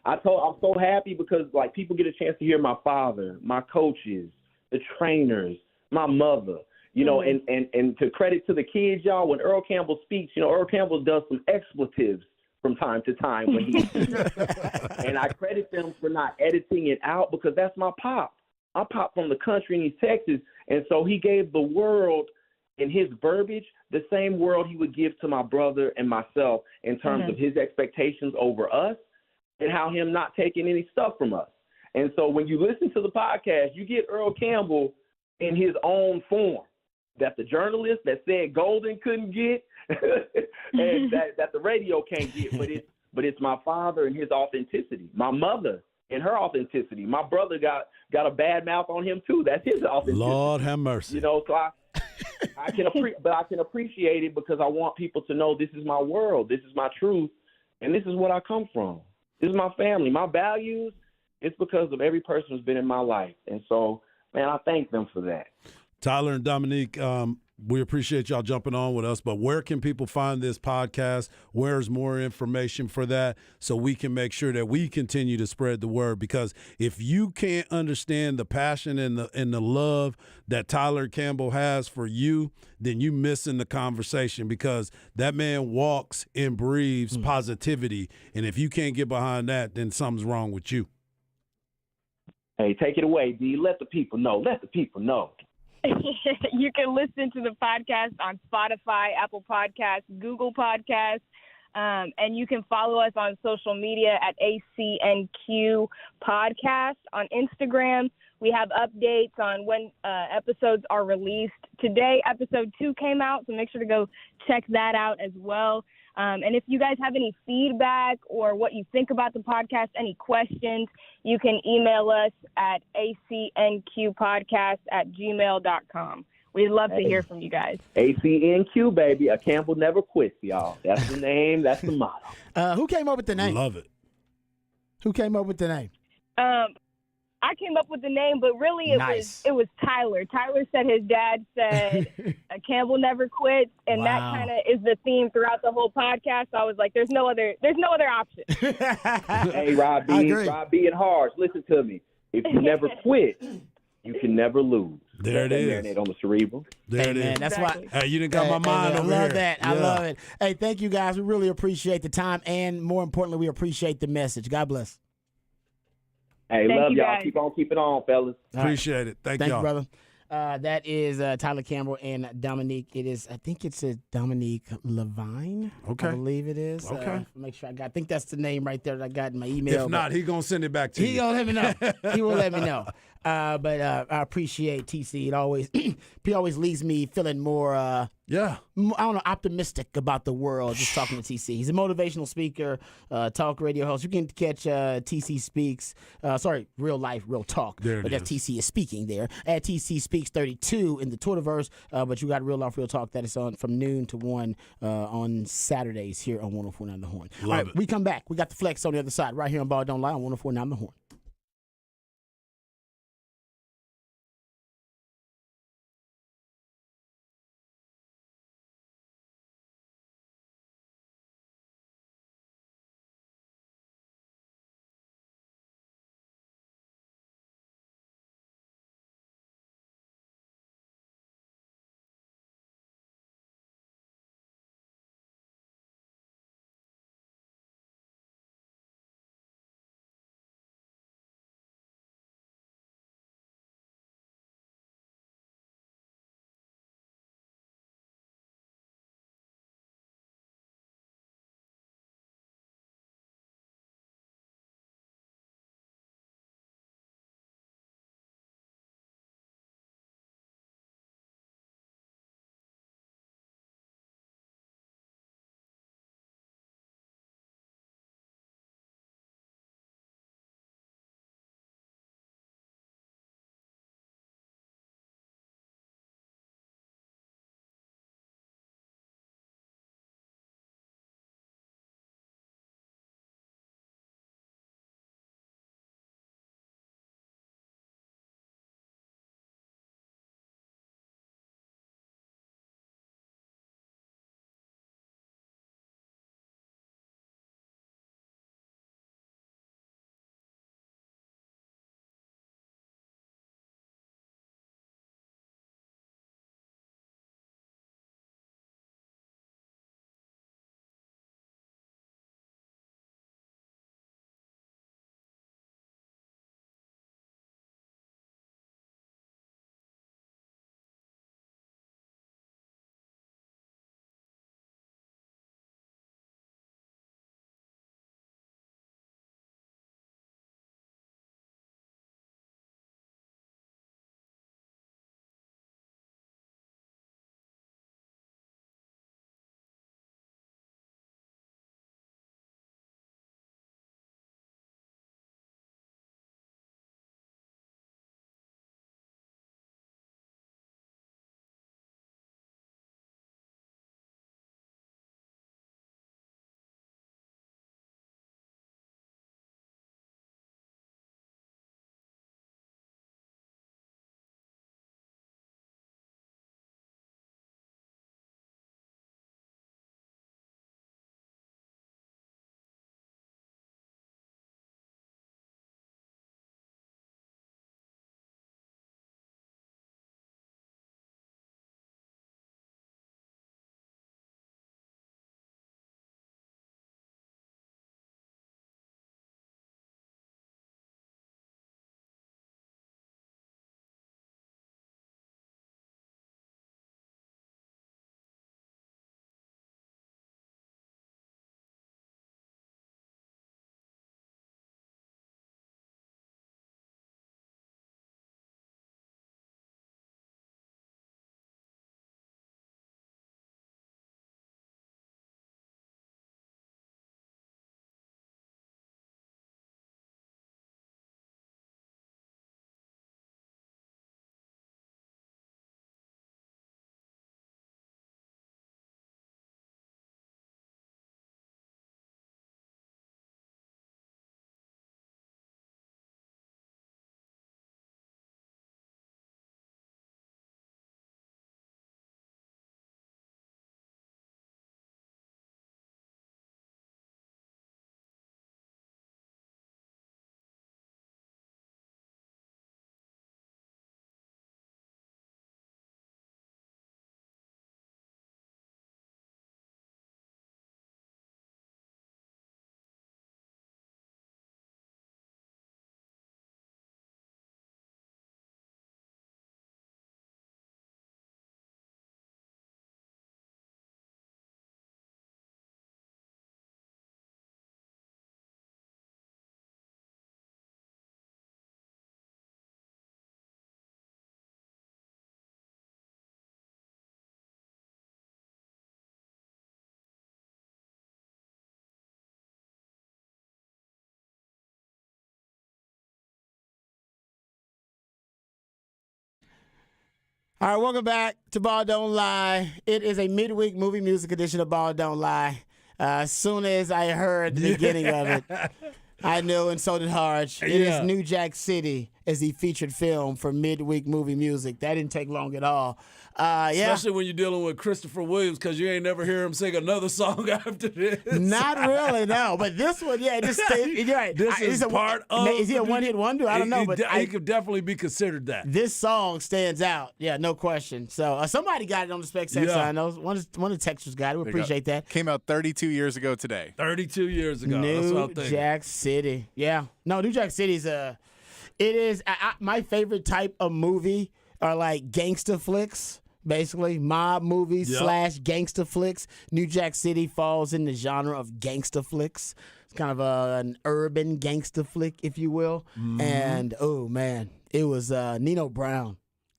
I'm so happy because, like, people get a chance to hear my father, my coaches, the trainers, my mother, and to credit to the kids, y'all, when Earl Campbell speaks, Earl Campbell does some expletives from time to time when he and I credit them for not editing it out because that's my pop. I pop from the country in East Texas, and so he gave the world in his verbiage the same world he would give to my brother and myself in terms of his expectations over us and how him not taking any stuff from us. And so when you listen to the podcast, you get Earl Campbell in his own form that the journalist that said Golden couldn't get and that the radio can't get. But it's my father and his authenticity. My mother and her authenticity. My brother got a bad mouth on him too. That's his authenticity. Lord have mercy. You know, so I can appreciate it because I want people to know this is my world, this is my truth, and this is what I come from. This is my family, my values. It's because of every person who's been in my life, and so, man, I thank them for that. Tyler and Dominique, we appreciate y'all jumping on with us, but where can people find this podcast? Where's more information for that so we can make sure that we continue to spread the word? Because if you can't understand the passion and the love that Tyler Campbell has for you, then you missing the conversation, because that man walks and breathes positivity. And if you can't get behind that, then something's wrong with you. Hey, take it away, D. Let the people know. Let the people know. You can listen to the podcast on Spotify, Apple Podcasts, Google Podcasts, and you can follow us on social media at ACNQ Podcast on Instagram. We have updates on when episodes are released. Today, episode 2 came out, so make sure to go check that out as well. And if you guys have any feedback or what you think about the podcast, any questions, you can email us at acnqpodcast@gmail.com. We'd love to hear from you guys. ACNQ, baby. A Campbell never quits, y'all. That's the name. That's the motto. Who came up with the name? Love it. Who came up with the name? I came up with the name, but really it was Tyler. Tyler said his dad said Campbell never quits, and that kind of is the theme throughout the whole podcast. So I was like, there's no other option. Hey, Rob B and Harsh, listen to me. If you never quit, you can never lose. There it is. Marinate on the cerebral. There it is. Man, that's Exactly. why. Hey, you done got my mind over I love here. that. I love it. Hey, thank you guys. We really appreciate the time, and more importantly, we appreciate the message. God bless. Hey, Thank love you, y'all. guys. Keep on keeping on, fellas. Appreciate it. Thank Thank y'all. you, brother. That is Tyler Campbell and Dominique. I think it's a Dominique Levine. Okay. I believe it is. Okay. Make sure I think that's the name right there that I got in my email. If not, he gonna send it back to He you. gonna let me know. He will let me know. But I appreciate TC. It always he always leaves me feeling more Yeah. I don't know, optimistic about the world just talking to TC. He's a motivational speaker, talk radio host. You can catch TC Speaks, Real Life, Real Talk. There it but that is. TC is speaking there. At TC Speaks 32 in the Twitterverse. But you got Real Life, Real Talk. That is on from noon to 1 on Saturdays here on 104.9 The Horn. All right, it. we come back. We got the flex on the other side right here on Ball Don't Lie on 104.9 The Horn. All right, welcome back to Ball Don't Lie. It is a midweek movie music edition of Ball Don't Lie. As soon as I heard the beginning of it, I knew, and so did Harge. It is New Jack City as the featured film for midweek movie music. That didn't take long at all. Especially when you're dealing with Christopher Williams, because you ain't never hear him sing another song after this. Not really, no. But this one, yeah, it just you're right. This is part of. Is he a one-hit wonder? I don't know, but he could definitely be considered that. This song stands out. Yeah, no question. So somebody got it on the spec section. I know one of the texters got it. We appreciate that. Came out 32 years ago today. 32 years ago. That's what I'm New thinking. Jack City. Yeah. No, New Jack City's it is my favorite type of movie are like gangster flicks, basically mob movies / gangster flicks. New Jack City falls in the genre of gangster flicks. It's kind of an urban gangster flick, if you will. And oh man, it was Nino Brown.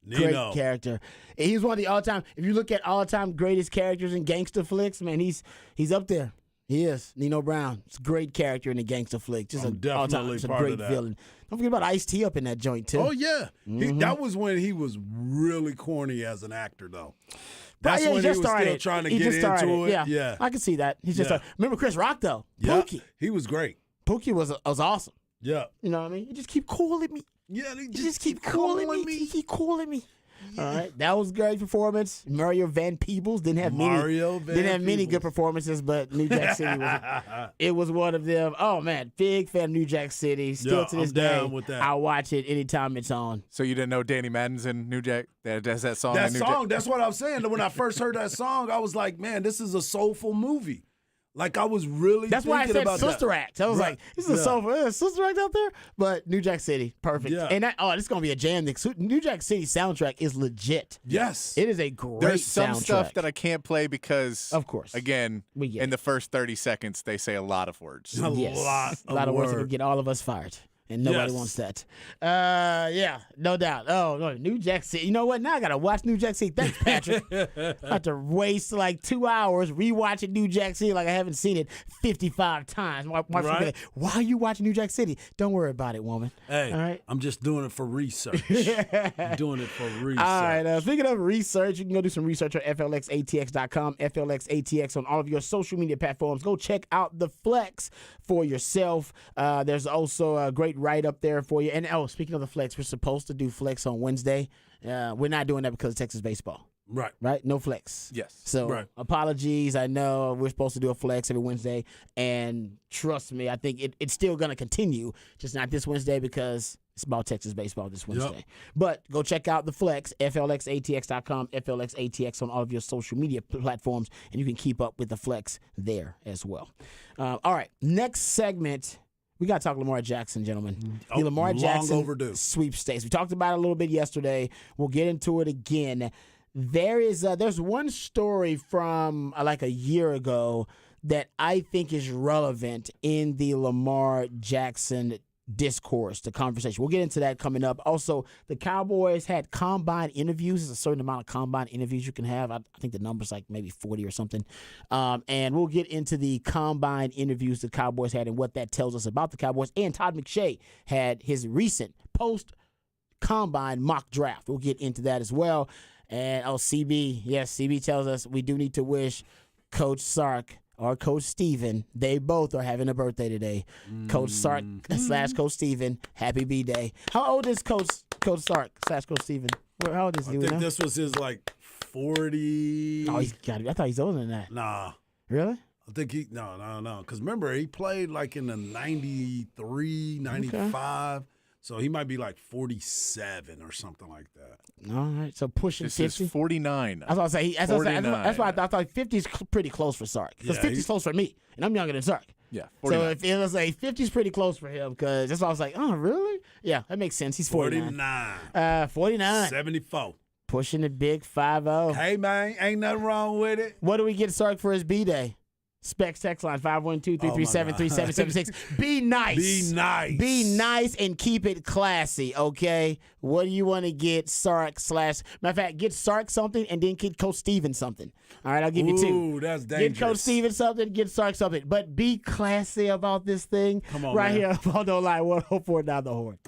Great character. He's one of the all-time. If you look at all-time greatest characters in gangster flicks, man, he's up there. He is Nino Brown. It's a great character in a gangster flick. Just I'm definitely it's a part great of that. villain. Don't forget about Ice-T up in that joint too. Oh yeah, that was when he was really corny as an actor, though. But That's yeah, when he he just was started. still trying to He get just started. into it. Yeah, I can see that. He just started. Remember Chris Rock though? Yeah. Pookie. He was great. Pookie was awesome. Yeah. You know what I mean? You just keep calling me. Yeah, they You just keep calling me. You keep calling me. All right, that was a great performance. Mario Van Peebles didn't have many good performances, but New Jack City was one of them. Oh man, big fan of New Jack City. Still to this I'm day, down with that. I'll watch it anytime it's on. So you didn't know Danny Madden's in New Jack? That's that song. That in New song, Jack? that's what I'm saying. When I first heard that song, I was like, man, this is a soulful movie. Like, I was really That's why I thinking said about Sister that. Act. I was like, this is a soulful Sister Act out there, but New Jack City, perfect. Yeah. And this is gonna be a jam. The New Jack City soundtrack is legit. Yes. It is a great There's some soundtrack. stuff that I can't play because, Of course. again, We get in it. the first 30 seconds, they say a lot of words. A Yes. lot of words that words. could get all of us fired. And nobody Yes. wants that. Yeah, no doubt. Oh, no, New Jack City. You know what? Now I got to watch New Jack City. Thanks, Patrick. I have to waste like 2 hours rewatching New Jack City like I haven't seen it 55 times. My friend be Right. like, why are you watching New Jack City? Don't worry about it, woman. Hey, All right. I'm just doing it for research. I'm doing it for research. All right. Speaking of research, you can go do some research at FLXATX.com, FLXATX on all of your social media platforms. Go check out the Flex for yourself. There's also a great write-up there for you. And, speaking of the Flex, we're supposed to do Flex on Wednesday. We're not doing that because of Texas baseball. Right. Right? No flex. Yes. So Right. apologies. I know we're supposed to do a flex every Wednesday. And trust me, I think it's still going to continue, just not this Wednesday because it's about Texas baseball this Wednesday. But go check out the flex, FLXATX.com, FLXATX on all of your social media platforms, and you can keep up with the flex there as well. All right. Next segment. We got to talk Lamar Jackson, gentlemen. The Lamar long Jackson overdue. sweepstakes. We talked about it a little bit yesterday. We'll get into it again. There's one story from like a year ago that I think is relevant in the Lamar Jackson discourse, the conversation. We'll get into that coming up. Also, the Cowboys had combine interviews. There's a certain amount of combine interviews you can have. I think the number's like maybe 40 or something. And we'll get into the combine interviews the Cowboys had and what that tells us about the Cowboys. And Todd McShay had his recent post-combine mock draft. We'll get into that as well. And CB, yes, CB tells us we do need to wish Coach Sark or Coach Steven, they both are having a birthday today. Coach Sark / Coach Steven, happy B-Day. How old is Coach Sark / Coach Steven? How old is he? I think this was his like 40. Oh, he's got to be. I thought he's older than that. Nah. Really? I think no. Because remember, he played like in the 93, 95. So he might be like 47 or something like that. All right. So pushing This 50. is 49. That's what I say. That's 49. why I thought 50 is pretty close for Sark. Because Yeah, 50 is close for me, and I'm younger than Sark. Yeah, So 49. if it was like 50 is pretty close for him, because that's why I was like, oh, really? Yeah, that makes sense. He's 49. 49. 74. Pushing the big 5-0. Hey, man, ain't nothing wrong with it. What do we get Sark for his B-Day? Specs text line 512-337-3776. Be nice. Be nice. Be nice and keep it classy, okay? What do you want to get Sark / matter of fact, get Sark something and then get Coach Steven something. All right, I'll give you two. Ooh, that's dangerous. Get Coach Steven something, get Sark something. But be classy about this thing. Come on, right man. here on Ball Don't Lie 104 down the horn.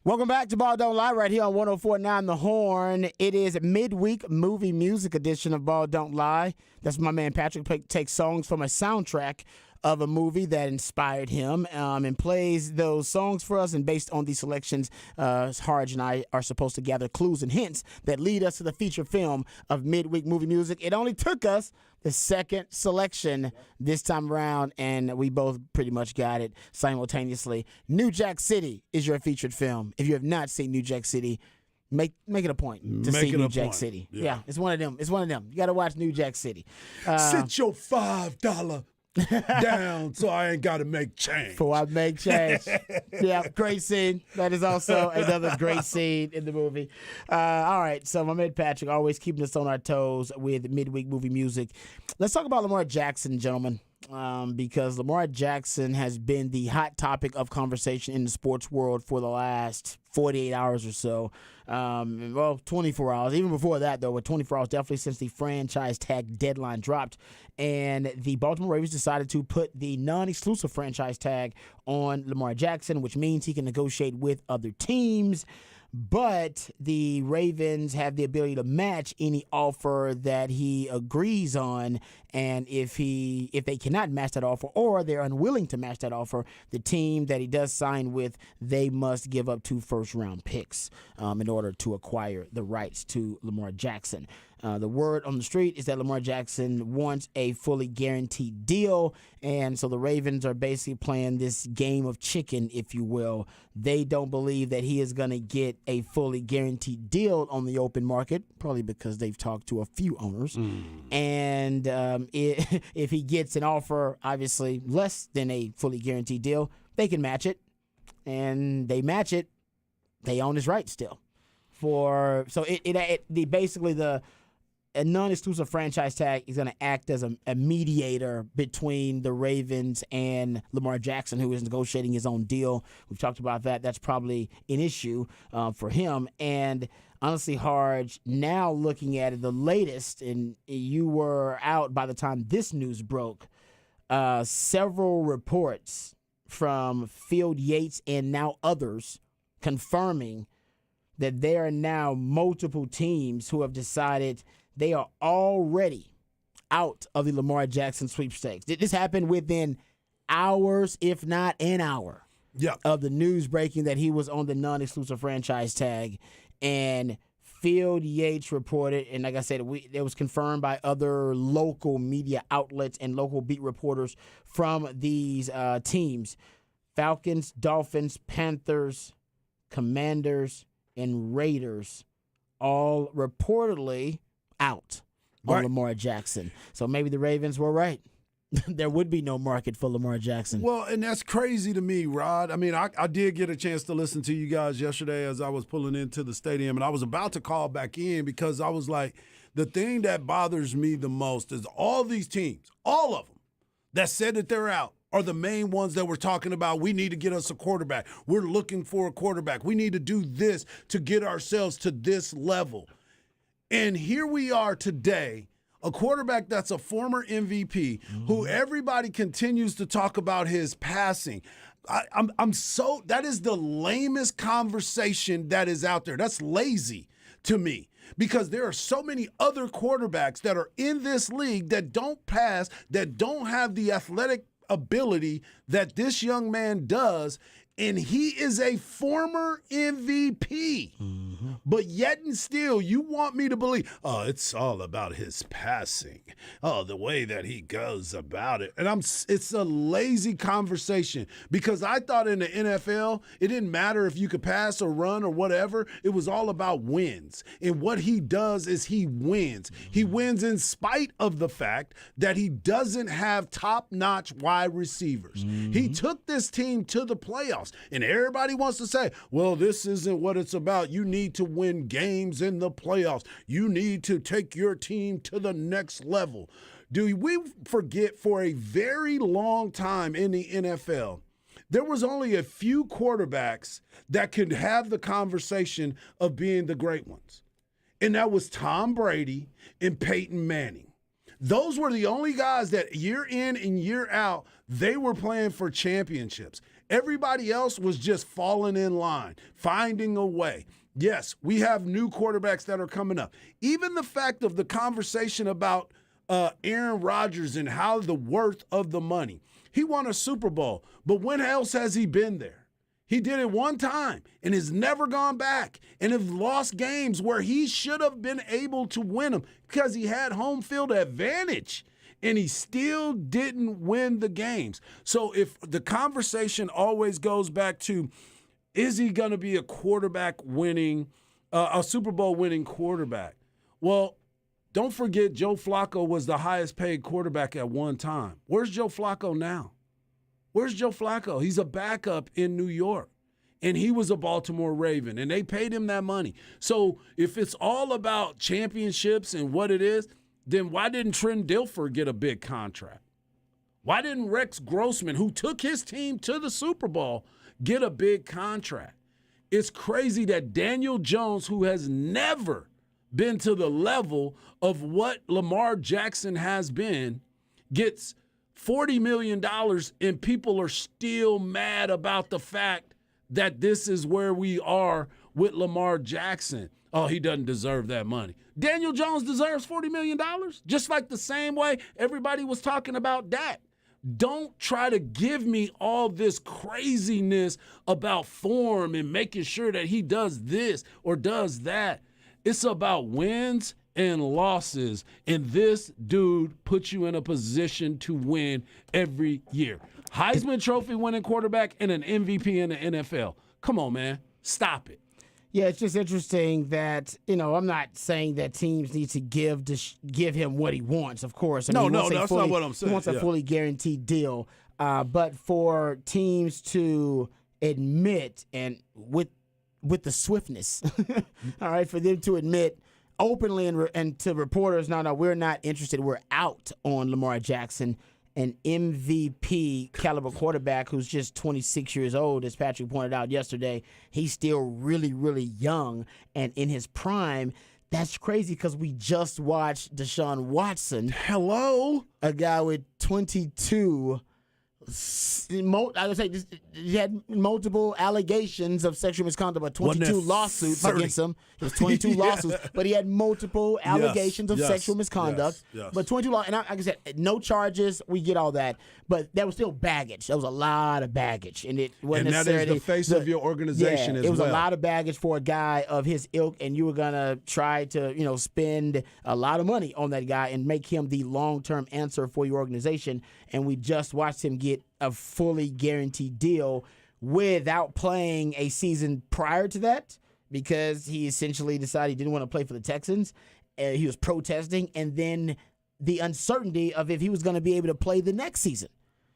Welcome back to Ball Don't Lie right here on 104.9 The Horn. It is midweek movie music edition of Ball Don't Lie. That's my man Patrick takes songs from a soundtrack of a movie that inspired him and plays those songs for us. And based on these selections, Harj and I are supposed to gather clues and hints that lead us to the feature film of midweek movie music. It only took us the second selection this time around, and we both pretty much got it simultaneously. New Jack City is your featured film. If you have not seen New Jack City, make it a point to see New Jack City. Yeah, it's one of them. It's one of them. You got to watch New Jack City. Sit your $5 down so I ain't got to make change. Before I make change. Yeah, great scene. That is also another great scene in the movie. All right, so my man Patrick always keeping us on our toes with midweek movie music. Let's talk about Lamar Jackson, gentlemen, because Lamar Jackson has been the hot topic of conversation in the sports world for the last 48 hours or so. 24 hours. Even before that, though, with 24 hours, definitely since the franchise tag deadline dropped. And the Baltimore Ravens decided to put the non-exclusive franchise tag on Lamar Jackson, which means he can negotiate with other teams. But the Ravens have the ability to match any offer that he agrees on, and if they cannot match that offer or they're unwilling to match that offer, the team that he does sign with, they must give up 2 first-round picks in order to acquire the rights to Lamar Jackson. The word on the street is that Lamar Jackson wants a fully guaranteed deal, and so the Ravens are basically playing this game of chicken, if you will. They don't believe that he is going to get a fully guaranteed deal on the open market, probably because they've talked to a few owners. And if he gets an offer, obviously less than a fully guaranteed deal, they can match it, and they match it, they own his rights still. A non-exclusive franchise tag is going to act as a mediator between the Ravens and Lamar Jackson, who is negotiating his own deal. We've talked about that. That's probably an issue for him. And honestly, Harj, now looking at it, the latest, and you were out by the time this news broke, several reports from Field Yates and now others confirming that there are now multiple teams who have decided they are already out of the Lamar Jackson sweepstakes. This happened within hours, if not an hour, of the news breaking that he was on the non-exclusive franchise tag. And Field Yates reported, and like I said, it was confirmed by other local media outlets and local beat reporters from these teams: Falcons, Dolphins, Panthers, Commanders, and Raiders, all reportedly out on Lamar Jackson. So maybe the Ravens were right. There would be no market for Lamar Jackson. Well, and that's crazy to me, Rod. I mean, I did get a chance to listen to you guys yesterday as I was pulling into the stadium, and I was about to call back in because I was like, the thing that bothers me the most is all these teams, all of them, that said that they're out, are the main ones that we're talking about. We need to get us a quarterback. We're looking for a quarterback. We need to do this to get ourselves to this level. And here we are today, a quarterback that's a former MVP, who everybody continues to talk about his passing. That is the lamest conversation that is out there. That's lazy to me, because there are so many other quarterbacks that are in this league that don't pass, that don't have the athletic ability that this young man does, and he is a former MVP. But yet and still, you want me to believe, it's all about his passing. The way that he goes about it. And it's a lazy conversation, because I thought in the NFL, it didn't matter if you could pass or run or whatever. It was all about wins. And what he does is he wins. He wins in spite of the fact that he doesn't have top-notch wide receivers. He took this team to the playoffs. And everybody wants to say, well, this isn't what it's about. You need to win games in the playoffs. You need to take your team to the next level. Do we forget, for a very long time in the NFL, there was only a few quarterbacks that could have the conversation of being the great ones. And that was Tom Brady and Peyton Manning. Those were the only guys that year in and year out, they were playing for championships. Everybody else was just falling in line, finding a way. Yes, we have new quarterbacks that are coming up. Even the fact of the conversation about Aaron Rodgers and how the worth of the money. He won a Super Bowl, but when else has he been there? He did it one time and has never gone back and have lost games where he should have been able to win them because he had home field advantage and he still didn't win the games. So if the conversation always goes back to, is he going to be a Super Bowl winning quarterback? Well, don't forget Joe Flacco was the highest paid quarterback at one time. Where's Joe Flacco now? Where's Joe Flacco? He's a backup in New York, and he was a Baltimore Raven, and they paid him that money. So if it's all about championships and what it is, then why didn't Trent Dilfer get a big contract? Why didn't Rex Grossman, who took his team to the Super Bowl, get a big contract? It's crazy that Daniel Jones, who has never been to the level of what Lamar Jackson has been, gets $40 million, and people are still mad about the fact that this is where we are with Lamar Jackson. Oh, he doesn't deserve that money. Daniel Jones deserves $40 million, just like the same way everybody was talking about Dak. Don't try to give me all this craziness about form and making sure that he does this or does that. It's about wins and losses, and this dude puts you in a position to win every year. Heisman Trophy winning quarterback and an MVP in the NFL. Come on, man. Stop it. Yeah, it's just interesting that, I'm not saying that teams need to give him what he wants, of course. That's not what I'm saying. He wants a fully guaranteed deal. But for teams to admit, and with the swiftness, all right, for them to admit openly and to reporters, no, we're not interested. We're out on Lamar Jackson, an MVP caliber quarterback who's just 26 years old, as Patrick pointed out yesterday. He's still really, really young and in his prime. That's crazy because we just watched Deshaun Watson. Hello? A guy with 22. I would say he had multiple allegations of sexual misconduct, but 22 lawsuits against him. It was 22 lawsuits, but he had multiple allegations of sexual misconduct. But 22 and like I said, no charges. We get all that, but there was still baggage. There was a lot of baggage, and it wasn't necessarily that is the face of your organization. It was a lot of baggage for a guy of his ilk, and you were gonna try to spend a lot of money on that guy and make him the long-term answer for your organization. And we just watched him get a fully guaranteed deal without playing a season prior to that because he essentially decided he didn't want to play for the Texans. He was protesting, and then the uncertainty of if he was going to be able to play the next season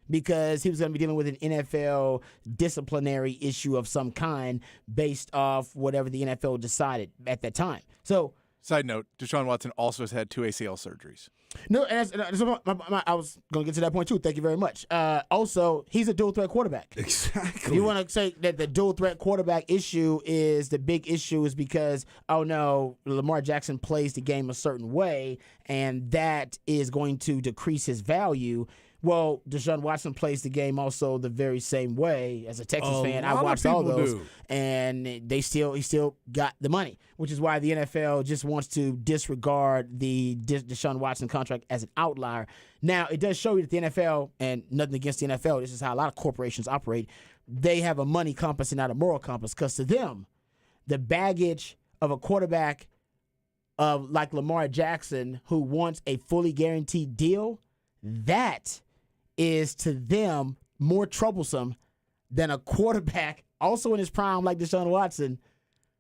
because he was going to be dealing with an NFL disciplinary issue of some kind based off whatever the NFL decided at that time. So, side note, Deshaun Watson also has had 2 ACL surgeries. No, and I was going to get to that point too. Thank you very much. Also, he's a dual threat quarterback. Exactly. If you want to say that the dual threat quarterback issue is the big issue is because, Lamar Jackson plays the game a certain way, and that is going to decrease his value. Well, Deshaun Watson plays the game also the very same way. As a Texas fan, I watched all those, and he still got the money, which is why the NFL just wants to disregard the Deshaun Watson contract as an outlier. Now, it does show you that the NFL, and nothing against the NFL, this is how a lot of corporations operate, they have a money compass and not a moral compass, because to them, the baggage of a quarterback of like Lamar Jackson who wants a fully guaranteed deal, that is to them more troublesome than a quarterback also in his prime like Deshaun Watson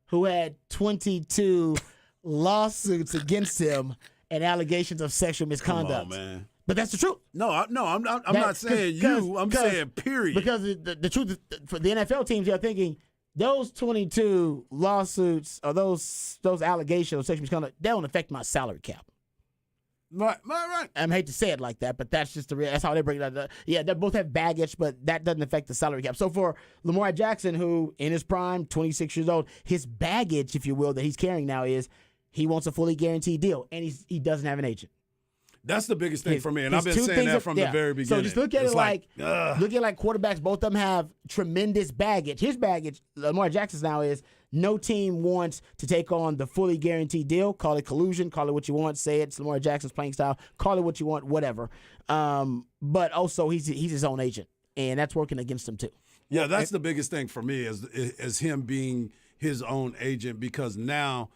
who had 22 lawsuits against him and allegations of sexual misconduct. Come on, man. But that's the truth. I'm not saying you. I'm saying period. Because the truth for the NFL teams, they're thinking those 22 lawsuits or those allegations of sexual misconduct, they don't affect my salary cap. Right. I hate to say it like that, but that's just that's how they break it down. Yeah, they both have baggage, but that doesn't affect the salary cap. So for Lamar Jackson, who in his prime, 26 years old, his baggage, if you will, that he's carrying now is he wants a fully guaranteed deal, and he doesn't have an agent. That's the biggest thing for me, and I've his been two saying things that are- from yeah. the very beginning. So just look at It's it look at like quarterbacks. Both of them have tremendous baggage. His baggage, Lamar Jackson's now is no team wants to take on the fully guaranteed deal. Call it collusion. Call it what you want. Say it's Lamar Jackson's playing style. Call it what you want. Whatever. But also he's his own agent, and that's working against him too. Yeah, that's the biggest thing for me is him being his own agent, because now,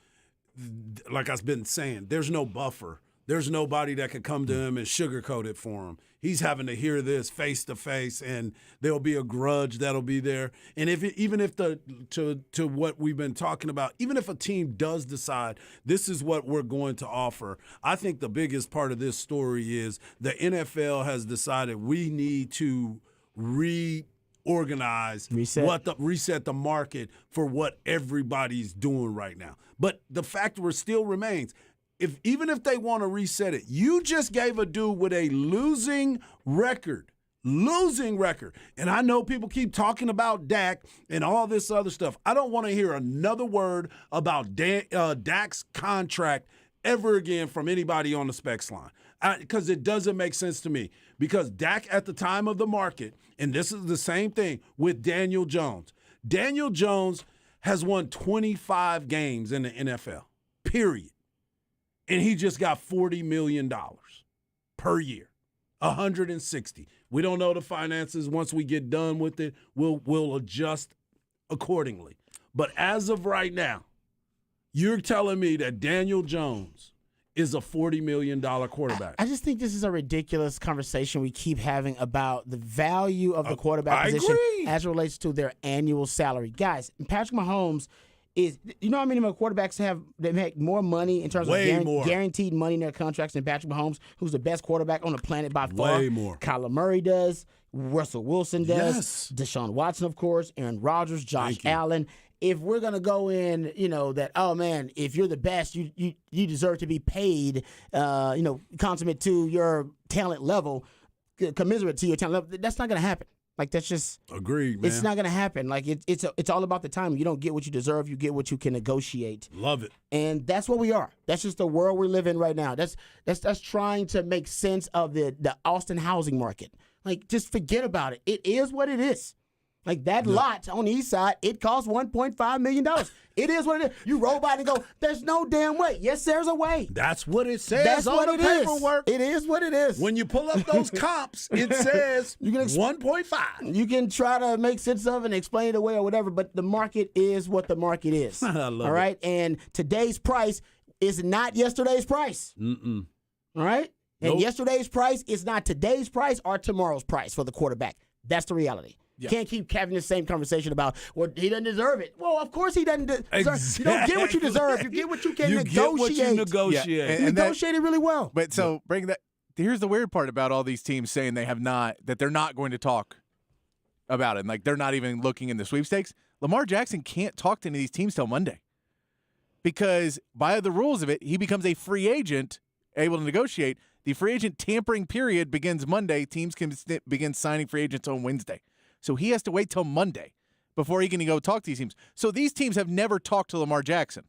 like I've been saying, there's no buffer. There's nobody that could come to him and sugarcoat it for him. He's having to hear this face to face, and there'll be a grudge that'll be there. And even if to what we've been talking about, even if a team does decide this is what we're going to offer, I think the biggest part of this story is the NFL has decided we need to reorganize, reset the market for what everybody's doing right now. But the fact still remains, even if they want to reset it, you just gave a dude with a losing record. And I know people keep talking about Dak and all this other stuff. I don't want to hear another word about Dak's contract ever again from anybody on the Specs line, because it doesn't make sense to me. Because Dak at the time of the market, and this is the same thing with Daniel Jones. Daniel Jones has won 25 games in the NFL, period. And he just got $40 million per year, 160. We don't know the finances. Once we get done with it, we'll adjust accordingly. But as of right now, you're telling me that Daniel Jones is a $40 million quarterback. I just think this is a ridiculous conversation we keep having about the value of the quarterback position agree. as it relates to their annual salary. Guys, Patrick Mahomes is, you know how many quarterbacks they make more money in terms Way of more. guaranteed money in their contracts than Patrick Mahomes, who's the best quarterback on the planet by far. Way more. Kyler Murray does, Russell Wilson does, Yes. Deshaun Watson, of course, Aaron Rodgers, Josh Thank you. Allen. If we're gonna go in, that, oh man, if you're the best, you deserve to be paid, consummate to your talent level, commiserate to your talent level. That's not gonna happen. Like, that's just Agreed, man. It's not gonna happen. Like, it's all about the time. You don't get what you deserve. You get what you can negotiate. Love it. And that's what we are. That's just the world we live in right now. That's trying to make sense of the Austin housing market. Like, just forget about it. It is what it is. Like, that lot on the east side, it costs $1.5 million. It is what it is. You roll by and go, there's no damn way. Yes, there's a way. That's what it says That's on what the it is. paperwork. It is what it is. When you pull up those comps, it says 1.5. You can try to make sense of it and explain it away or whatever, but the market is what the market is. I love all right? And today's price is not yesterday's price. Mm-mm. All right? And Nope. yesterday's price is not today's price or tomorrow's price for the quarterback. That's the reality. Yeah. Can't keep having the same conversation about, well, he doesn't deserve it. Well, of course he doesn't deserve. You don't get what you deserve. You get what you can You negotiate. get what you negotiate. Yeah, You and that- negotiated really well. But so bring that. Here's the weird part about all these teams saying that they're not going to talk about it. And, like, they're not even looking in the sweepstakes. Lamar Jackson can't talk to any of these teams till Monday, because by the rules of it, he becomes a free agent able to negotiate. The free agent tampering period begins Monday. Teams can begin signing free agents on Wednesday. So he has to wait till Monday before he can go talk to these teams. So these teams have never talked to Lamar Jackson.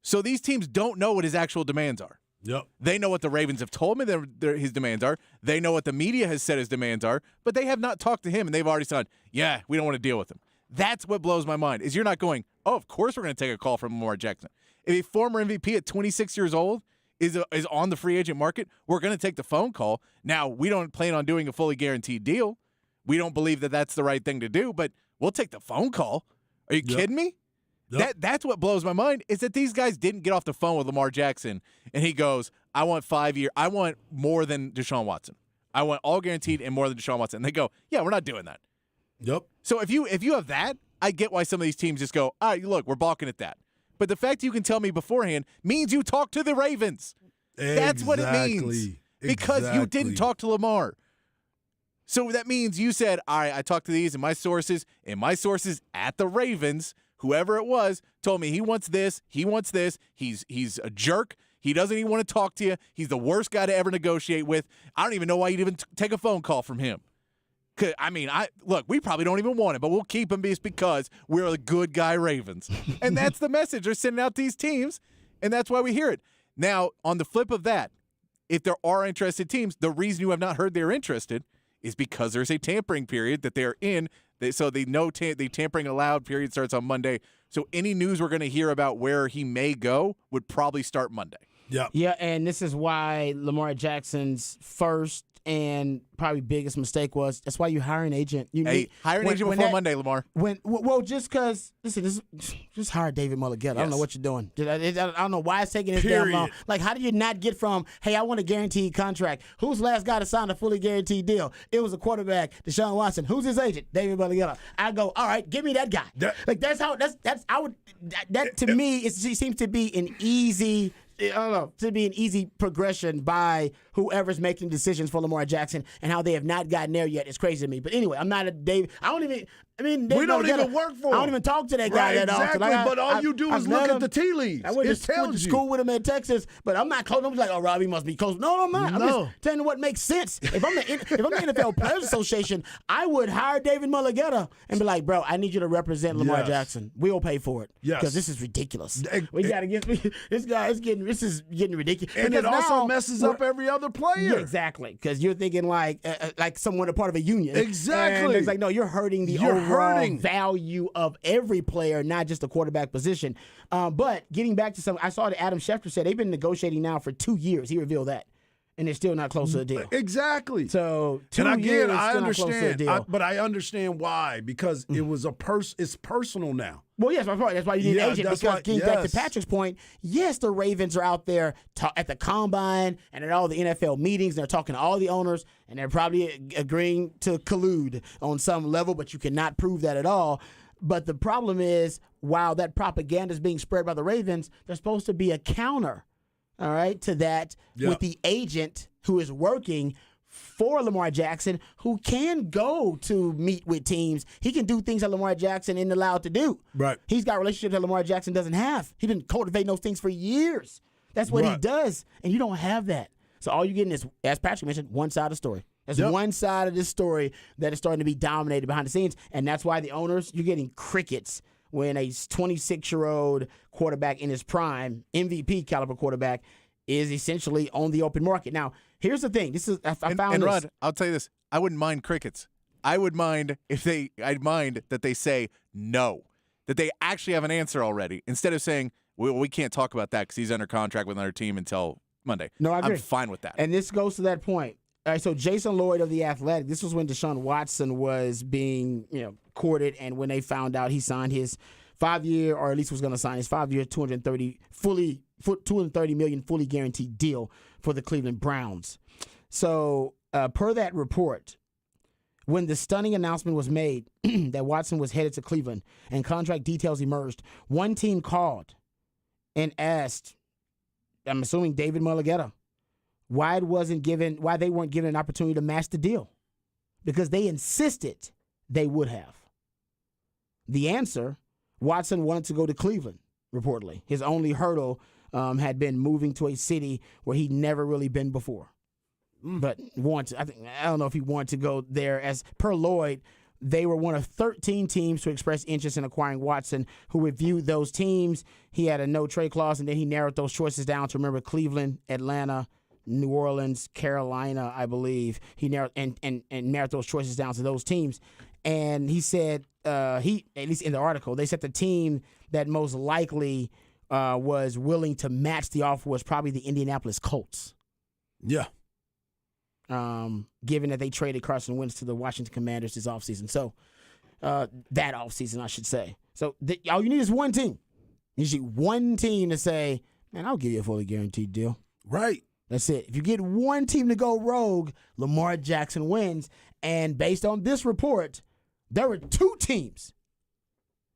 So these teams don't know what his actual demands are. Yep. They know what the Ravens have told me his demands are. They know what the media has said his demands are, but they have not talked to him, and they've already said, yeah, we don't want to deal with him. That's what blows my mind, is you're not going, oh, of course we're going to take a call from Lamar Jackson. If a former MVP at 26 years old is on the free agent market, we're going to take the phone call. Now, we don't plan on doing a fully guaranteed deal. We don't believe that that's the right thing to do, but we'll take the phone call. Are you kidding me? Yep. That's what blows my mind, is that these guys didn't get off the phone with Lamar Jackson and he goes, I want 5 years. I want more than Deshaun Watson. I want all guaranteed and more than Deshaun Watson. And they go, yeah, we're not doing that. Yep. So if you have that, I get why some of these teams just go, all right, look, we're balking at that. But the fact you can tell me beforehand means you talk to the Ravens. That's what it means. Because you didn't talk to Lamar. So that means you said, all right, I talked to these and my sources at the Ravens, whoever it was, told me he wants this, he's a jerk, he doesn't even want to talk to you, he's the worst guy to ever negotiate with. I don't even know why you'd even take a phone call from him. Look, we probably don't even want him, but we'll keep him just because we're the good guy Ravens. And that's the message they're sending out to these teams, and that's why we hear it. Now, on the flip of that, if there are interested teams, the reason you have not heard they're interested is because there's a tampering period that they're in. So they know the tampering allowed period starts on Monday. So any news we're going to hear about where he may go would probably start Monday. Yeah. Yeah, and this is why Lamar Jackson's first and probably biggest mistake was that's why you hire an agent. Hire an agent before Monday, Lamar. Just because, listen, just hire David Mulligetta. Yes. I don't know what you're doing. I don't know why it's taking this damn long. Like, how did you not get from, hey, I want a guaranteed contract? Who's the last guy to sign a fully guaranteed deal? It was a quarterback, Deshaun Watson. Who's his agent? David Mulligetta. I go, all right, give me that guy. That to me, it seems to be an easy. I don't know, to be an easy progression by whoever's making decisions for Lamar Jackson, and how they have not gotten there yet is crazy to me. But anyway, I'm not a Dave. We don't even work for him. I don't even talk to that guy that often. But all you do is look at the tea leaves. I went to school with him in Texas, but I'm not close. I'm like, oh, Robbie must be close. No, I'm not. I'm just telling you what makes sense. If I'm the NFL Players Association, I would hire David Mulligetta and be like, bro, I need you to represent Lamar Jackson. We'll pay for it. Yes. Because this is ridiculous. We got to get this guy. This is getting ridiculous. And it also messes up every other player. Yeah, exactly. Because you're thinking like someone a part of a union. Exactly. And it's like, no, you're hurting the overall value of every player, not just the quarterback position. But getting back to I saw that Adam Schefter said they've been negotiating now for 2 years. He revealed that. And they're still not close to a deal. Exactly. So 2 and again, years, I still not close to a deal. but I understand why, because it was it's personal now. Well, yes, that's why you need an agent. Because getting back to Patrick's point, yes, the Ravens are out there at the combine and at all the NFL meetings. And they're talking to all the owners, and they're probably agreeing to collude on some level, but you cannot prove that at all. But the problem is, while that propaganda is being spread by the Ravens, there's supposed to be a counter, all right, to that with the agent who is working for Lamar Jackson, who can go to meet with teams. He can do things that Lamar Jackson isn't allowed to do. Right. He's got relationships that Lamar Jackson doesn't have. He's been cultivating those things for years. That's what he does, and you don't have that. So all you're getting is, as Patrick mentioned, one side of the story. There's one side of this story that is starting to be dominated behind the scenes, and that's why the owners, you're getting crickets when a 26-year-old quarterback in his prime, MVP caliber quarterback, is essentially on the open market. Now, here's the thing. Rod, I'll tell you this. I wouldn't mind crickets. I'd mind that they say no, that they actually have an answer already, instead of saying, we can't talk about that because he's under contract with another team until Monday. No, I agree. I'm fine with that. And this goes to that point. All right, so Jason Lloyd of The Athletic, this was when Deshaun Watson was being courted, and when they found out he signed his 5-year, or at least was going to sign his 5-year, $230 million fully guaranteed deal for the Cleveland Browns. So per that report, when the stunning announcement was made that Watson was headed to Cleveland and contract details emerged, one team called and asked, I'm assuming David Mulligetta, why they weren't given an opportunity to match the deal, because they insisted they would have. The answer, Watson wanted to go to Cleveland, reportedly. His only hurdle had been moving to a city where he'd never really been before. But I don't know if he wanted to go there. As per Lloyd, they were one of 13 teams to express interest in acquiring Watson, who reviewed those teams. He had a no-trade clause, and then he narrowed those choices down to, remember, Cleveland, Atlanta, New Orleans, Carolina, I believe. He narrowed and narrowed those choices down to those teams. And he said, at least in the article, they said the team that most likely was willing to match the offer was probably the Indianapolis Colts. Yeah. Given that they traded Carson Wentz to the Washington Commanders this offseason. So, that offseason, I should say. So, all you need is one team. You need one team to say, man, I'll give you a fully guaranteed deal. Right. That's it. If you get one team to go rogue, Lamar Jackson wins. And based on this report, there were 2 teams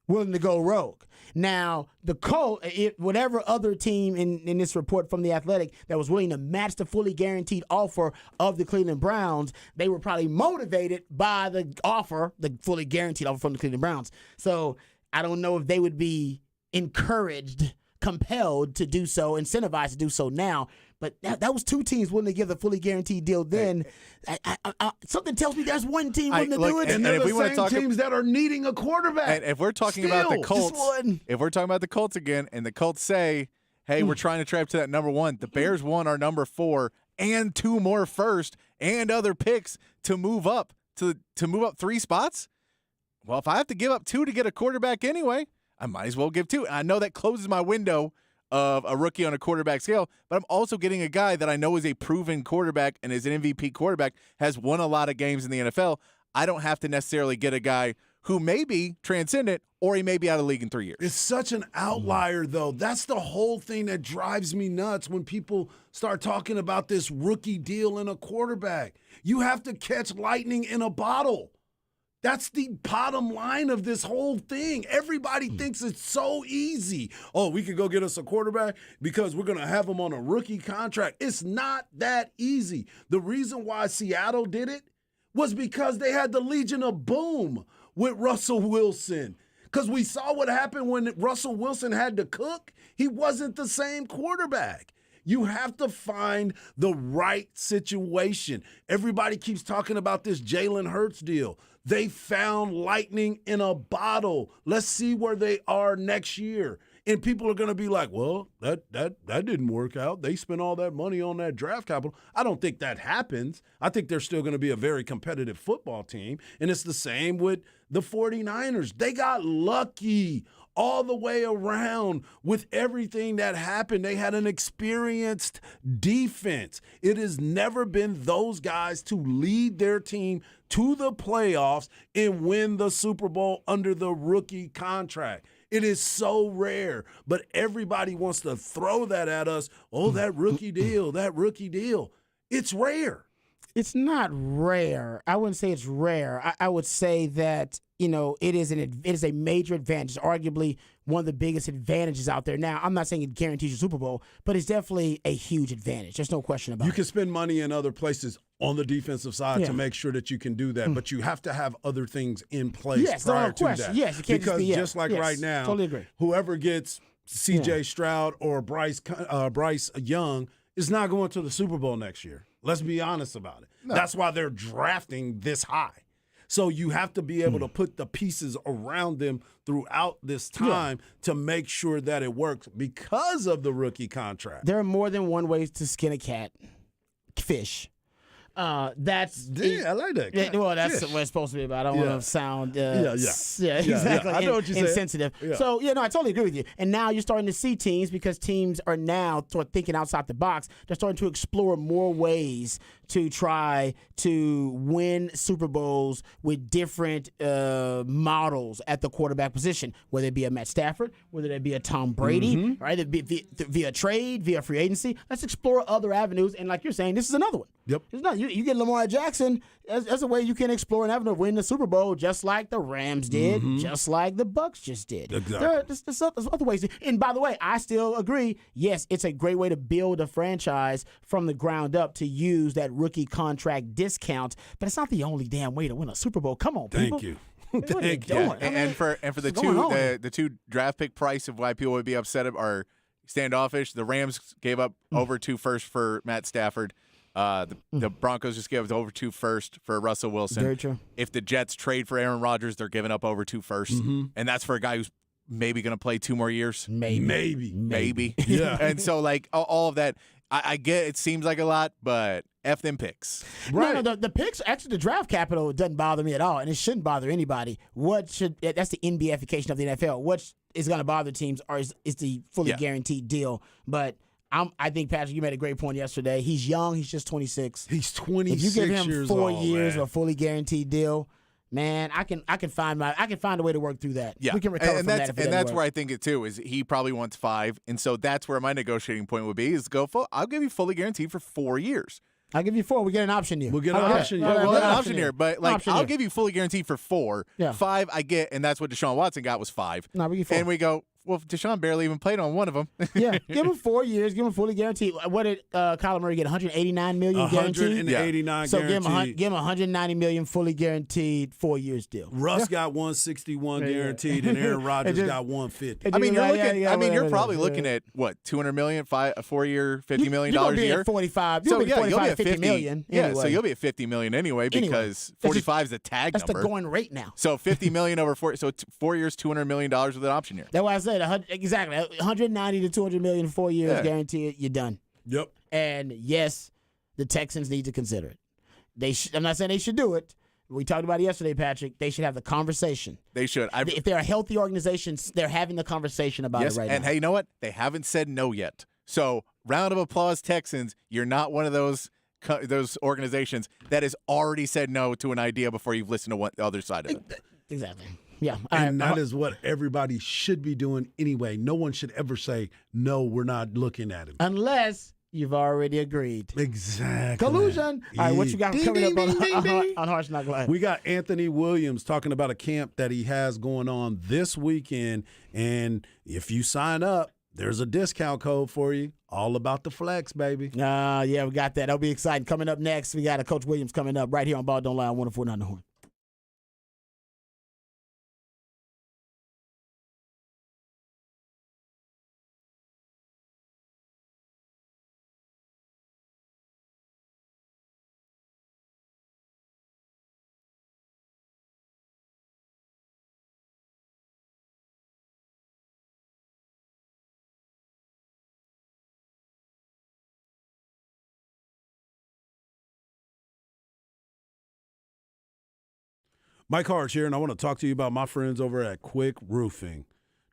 willing to go rogue. Now, the Colts, whatever other team in this report from The Athletic that was willing to match the fully guaranteed offer of the Cleveland Browns, they were probably motivated by the offer, the fully guaranteed offer from the Cleveland Browns. So I don't know if they would be encouraged, compelled to do so, incentivized to do so now. But that was 2 teams willing to give the fully guaranteed deal then. Something tells me there's one team willing to do it. And they're the same teams that are needing a quarterback. And if we're talking about the Colts again, and the Colts say, hey, we're trying to trap to that number 1, the Bears want our number 4, and 2 more first and other picks to move up to move up 3 spots. Well, if I have to give up 2 to get a quarterback anyway, I might as well give 2. And I know that closes my window of a rookie on a quarterback scale, but I'm also getting a guy that I know is a proven quarterback and is an MVP quarterback, has won a lot of games in the NFL. I don't have to necessarily get a guy who may be transcendent or he may be out of the league in 3 years. It's such an outlier, though. That's the whole thing that drives me nuts when people start talking about this rookie deal in a quarterback. You have to catch lightning in a bottle. That's the bottom line of this whole thing. Everybody thinks it's so easy. Oh, we could go get us a quarterback because we're going to have him on a rookie contract. It's not that easy. The reason why Seattle did it was because they had the Legion of Boom with Russell Wilson. Because we saw what happened when Russell Wilson had to cook. He wasn't the same quarterback. You have to find the right situation. Everybody keeps talking about this Jalen Hurts deal. They found lightning in a bottle. Let's see where they are next year. And people are going to be like, well, that didn't work out. They spent all that money on that draft capital. I don't think that happens. I think they're still going to be a very competitive football team. And it's the same with the 49ers. They got lucky all the way around with everything that happened. They had an experienced defense. It has never been those guys to lead their team to the playoffs and win the Super Bowl under the rookie contract. It is so rare, but everybody wants to throw that at us. Oh, that rookie deal, that rookie deal. It's rare. It's not rare. I wouldn't say it's rare. I would say that, it is a major advantage, arguably one of the biggest advantages out there. Now, I'm not saying it guarantees you Super Bowl, but it's definitely a huge advantage. There's no question about it. You can spend money in other places on the defensive side to make sure that you can do that, but you have to have other things in place prior to that. Yes, you can't because just like right now, totally agree. Whoever gets C.J. Stroud or Bryce Young is not going to the Super Bowl next year. Let's be honest about it. No. That's why they're drafting this high. So you have to be able to put the pieces around them throughout this time to make sure that it works because of the rookie contract. There are more than one way to skin a cat. Fish. I like that. Well, that's what it's supposed to be about. I don't want to sound exactly. I know what you're saying. Insensitive. Yeah. So I totally agree with you. And now you're starting to see teams, because teams are now sort of thinking outside the box. They're starting to explore more ways to try to win Super Bowls with different models at the quarterback position, whether it be a Matt Stafford, whether it be a Tom Brady, right? It'd be via trade, via free agency. Let's explore other avenues. And like you're saying, this is another one. Yep. It's not, you get Lamar Jackson as a way you can explore an avenue of winning the Super Bowl, just like the Rams did, just like the Bucks just did. Exactly. There's other ways. And by the way, I still agree. Yes, it's a great way to build a franchise from the ground up to use that rookie contract discount, but it's not the only damn way to win a Super Bowl. Come on, people. Thank you. Thank you. And for the two draft pick price of why people would be upset or standoffish, the Rams gave up over 2 firsts for Matt Stafford. The Broncos just gave up over 2 firsts for Russell Wilson. Very true. If the Jets trade for Aaron Rodgers, they're giving up over 2 firsts. And that's for a guy who's maybe going to play 2 more years. Maybe. Yeah. And so, like, all of that, I get it seems like a lot, but F them picks. Right. No, the picks, actually, the draft capital doesn't bother me at all, and it shouldn't bother anybody. That's the NBAification of the NFL. What is going to bother teams is the fully guaranteed deal. But I think, Patrick, you made a great point yesterday. He's young. He's just 26. He's 26 years old. If you give him 4 years man. of a fully guaranteed deal, man, I can find a way to work through that. Yeah, we can recover from that. And that's where I think it too is. He probably wants 5, and so that's where my negotiating point would be: is go full. I'll give you fully guaranteed for 4 years. I'll give you 4. We get an option here. We'll get an option. We'll get an option here, but I'll give you fully guaranteed for 4. Yeah. 5 I get, and that's what Deshaun Watson got was 5. No, we get 4. And we go, well, Deshaun barely even played on one of them. Yeah, give him 4 years. Give him fully guaranteed. What did Kyler Murray get? 189 million guaranteed. 189 So guaranteed. give him 190 million fully guaranteed 4 years deal. Russ got 161 guaranteed, and Aaron Rodgers got 150. I mean, you're probably looking at what, 200 million, 4-year, $50 million a year. 45. So you'll be at 50 million. Yeah, anyway. so you'll be at 50 million anyway because 45 is the tag that's number. That's the going rate now. So 50 million over 4. So 4 years, $200 million with an option year. That's why I said exactly 190 to 200 million 4 years guaranteed. You're done. Yep. And yes, the Texans need to consider it. I'm not saying they should do it. We talked about it yesterday, Patrick. They should have the conversation. They should. If they're a healthy organization, they're having the conversation about it right now. And hey, you know what? They haven't said no yet. So, round of applause, Texans. You're not one of those organizations that has already said no to an idea before you've listened to the other side of it. Exactly. Yeah. And that is what everybody should be doing anyway. No one should ever say, no, we're not looking at him. Unless you've already agreed. Exactly. Collusion. All right, what you got coming up on Harsh Knock Live? We got Anthony Williams talking about a camp that he has going on this weekend. And if you sign up, there's a discount code for you. All about the flex, baby. Yeah, we got that. That'll be exciting. Coming up next, we got a Coach Williams coming up right here on Ball Don't Lie on 104.9 The Horn. Mike Harsh here, and I want to talk to you about my friends over at Quick Roofing.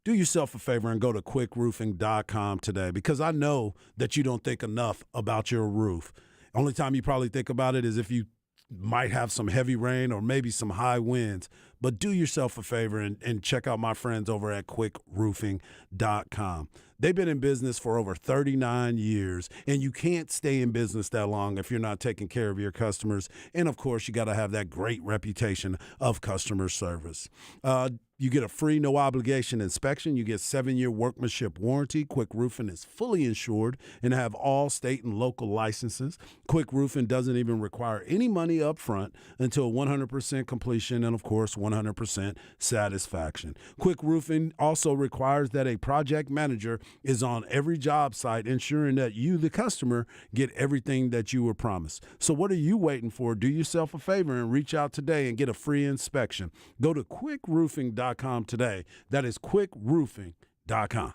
Do yourself a favor and go to quickroofing.com today, because I know that you don't think enough about your roof. Only time you probably think about it is if you might have some heavy rain or maybe some high winds. But do yourself a favor and check out my friends over at quickroofing.com. They've been in business for over 39 years, and you can't stay in business that long if you're not taking care of your customers. And, of course, you got to have that great reputation of customer service. You get a free, no-obligation inspection. You get 7-year workmanship warranty. Quick Roofing is fully insured and have all state and local licenses. Quick Roofing doesn't even require any money up front until 100% completion and, of course, 100% satisfaction. Quick Roofing also requires that a project manager is on every job site, ensuring that you, the customer, get everything that you were promised. So what are you waiting for? Do yourself a favor and reach out today and get a free inspection. Go to quickroofing.com today. That is quickroofing.com.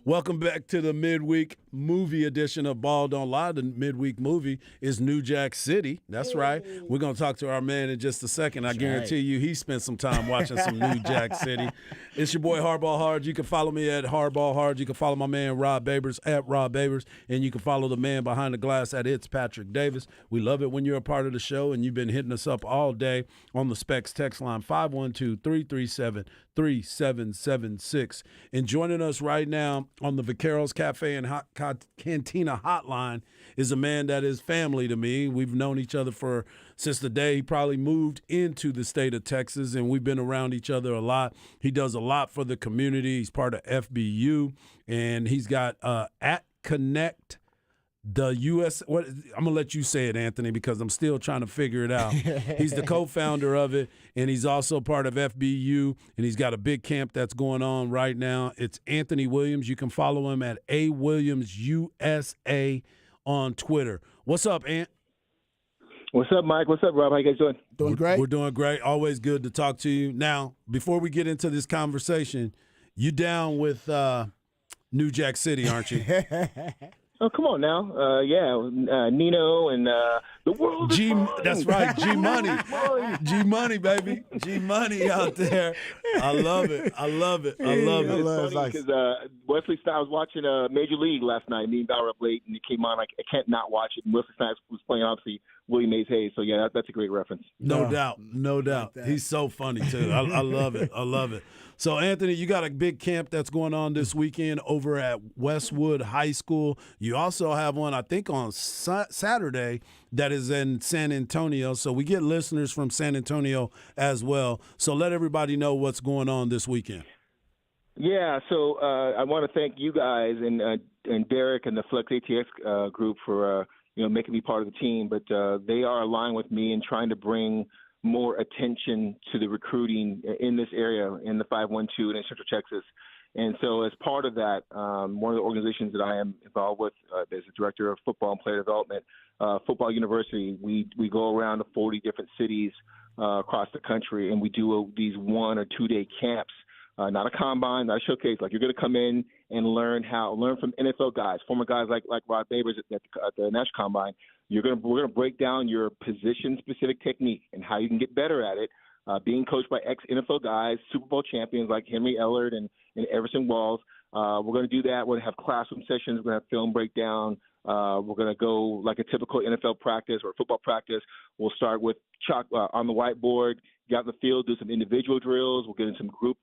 Welcome back to the midweek movie edition of Ball Don't Lie. The midweek movie is New Jack City. That's right. We're going to talk to our man in just a second. I guarantee you he spent some time watching some New Jack City. It's your boy Hardball Hard. You can follow me at Hardball Hard. You can follow my man Rob Babers at Rob Babers. And you can follow the man behind the glass at It's Patrick Davis. We love it when you're a part of the show and you've been hitting us up all day on the Specs text line 512-337-3776. And joining us right now on the Vaqueros Cafe and Cantina hotline is a man that is family to me. We've known each other since the day he probably moved into the state of Texas, and we've been around each other a lot. He does a lot for the community. He's part of FBU, and he's got at Connect the U.S. What I'm gonna let you say it, Anthony, because I'm still trying to figure it out. He's the co-founder of it, and he's also part of FBU, and he's got a big camp that's going on right now. It's Anthony Williams. You can follow him at AWilliamsUSA on Twitter. What's up, Ant? What's up, Mike? What's up, Rob? How you guys doing? Doing great. We're doing great. Always good to talk to you. Now, before we get into this conversation, you down with New Jack City, aren't you? Oh, come on now. Nino and the world G. is mine. That's right, G Money. G Money, baby. G Money out there. I love it. I love it. I love it. It's funny because Wesley Snipes, I was watching Major League last night. Me and Val were up late, and it came on. I can't not watch it. And Wesley Snipes was playing, obviously, Willie Mays Hayes. So, yeah, that's a great reference. No doubt. No doubt. He's so funny, too. I love it. I love it. So, Anthony, you got a big camp that's going on this weekend over at Westwood High School. You also have one, I think, on Saturday that is in San Antonio. So we get listeners from San Antonio as well. So let everybody know what's going on this weekend. Yeah, so I want to thank you guys and Derek and the Flex ATX group for making me part of the team. But they are aligned with me in trying to bring more attention to the recruiting in this area, in the 512 and in Central Texas. And so as part of that, one of the organizations that I am involved with as the director of football and player development, Football University, we go around to 40 different cities across the country, and we do these 1 or 2 day camps. Not a combine, not a showcase. Like, you're going to come in and learn from NFL guys, former guys like Rod Babers at the National Combine. We're going to break down your position-specific technique and how you can get better at it. Being coached by ex-NFL guys, Super Bowl champions like Henry Ellard and Everson Walls. We're going to do that. We're going to have classroom sessions. We're going to have film breakdown. We're going to go like a typical NFL practice or football practice. We'll start with chalk on the whiteboard, get out in the field, do some individual drills. We'll get in some group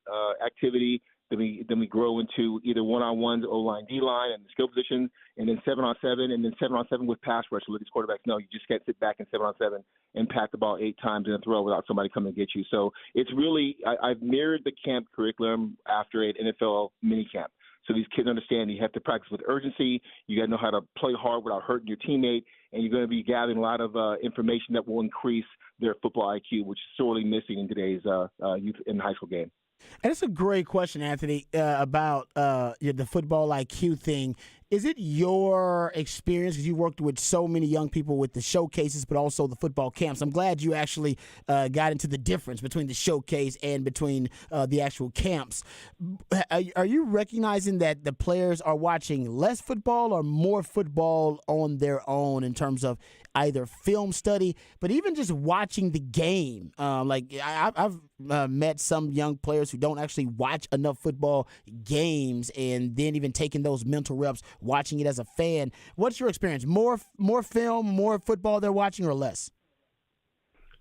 activity. Then we grow into either one-on-ones, O-line, D-line, and the skill position, and then 7-on-7, and then 7-on-7 with pass rush. So let these quarterbacks know you just can't sit back in 7-on-7 and pack the ball 8 times in a throw without somebody coming to get you. So it's really I've mirrored the camp curriculum after an NFL mini camp. So these kids understand you have to practice with urgency. You got to know how to play hard without hurting your teammate, and you're going to be gathering a lot of information that will increase their football IQ, which is sorely missing in today's youth and high school game. And it's a great question, Anthony, about the football IQ thing. Is it your experience, because you worked with so many young people with the showcases, but also the football camps? I'm glad you actually got into the difference between the showcase and between the actual camps. Are you recognizing that the players are watching less football or more football on their own in terms of either film study, but even just watching the game? I've met some young players who don't actually watch enough football games, and then even taking those mental reps, watching it as a fan. What's your experience? More film, more football they're watching, or less?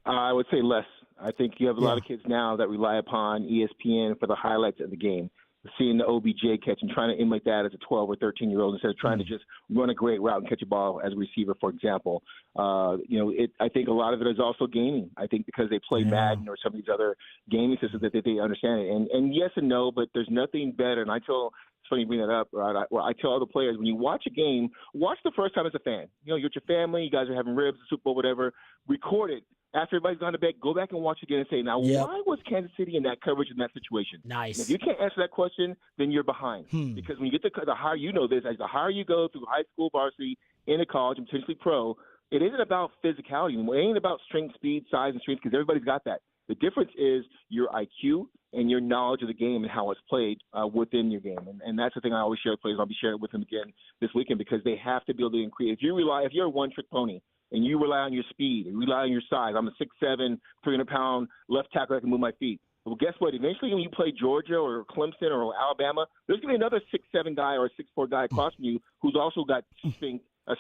I would say less. I think you have a lot of kids now that rely upon ESPN for the highlights of the game. Seeing the OBJ catch and trying to emulate that as a 12 or 13-year-old instead of trying to just run a great route and catch a ball as a receiver, for example. I think a lot of it is also gaming. I think because they play Madden or some of these other gaming systems that they understand it. And yes and no, but there's nothing better. And it's funny you bring that up. Right? I tell all the players, when you watch a game, watch the first time as a fan. You're with your family, you guys are having ribs, Super Bowl, whatever. Record it. After everybody's gone to bed, go back and watch again and say, now, why was Kansas City in that coverage in that situation? Nice. And if you can't answer that question, then you're behind. Because when you get the higher you know this, as the higher you go through high school, varsity, into college, and potentially pro, it isn't about physicality. It ain't about strength, speed, size, and strength, because everybody's got that. The difference is your IQ, and your knowledge of the game and how it's played within your game. And that's the thing I always share with players. I'll be sharing it with them again this weekend because they have to be able to create. If you're a one-trick pony and you rely on your speed, you rely on your size. I'm a 6'7", 300-pound left tackle that can move my feet. Well, guess what? Eventually, when you play Georgia or Clemson or Alabama, there's going to be another 6'7" guy or a 6'4" guy across from you who's also got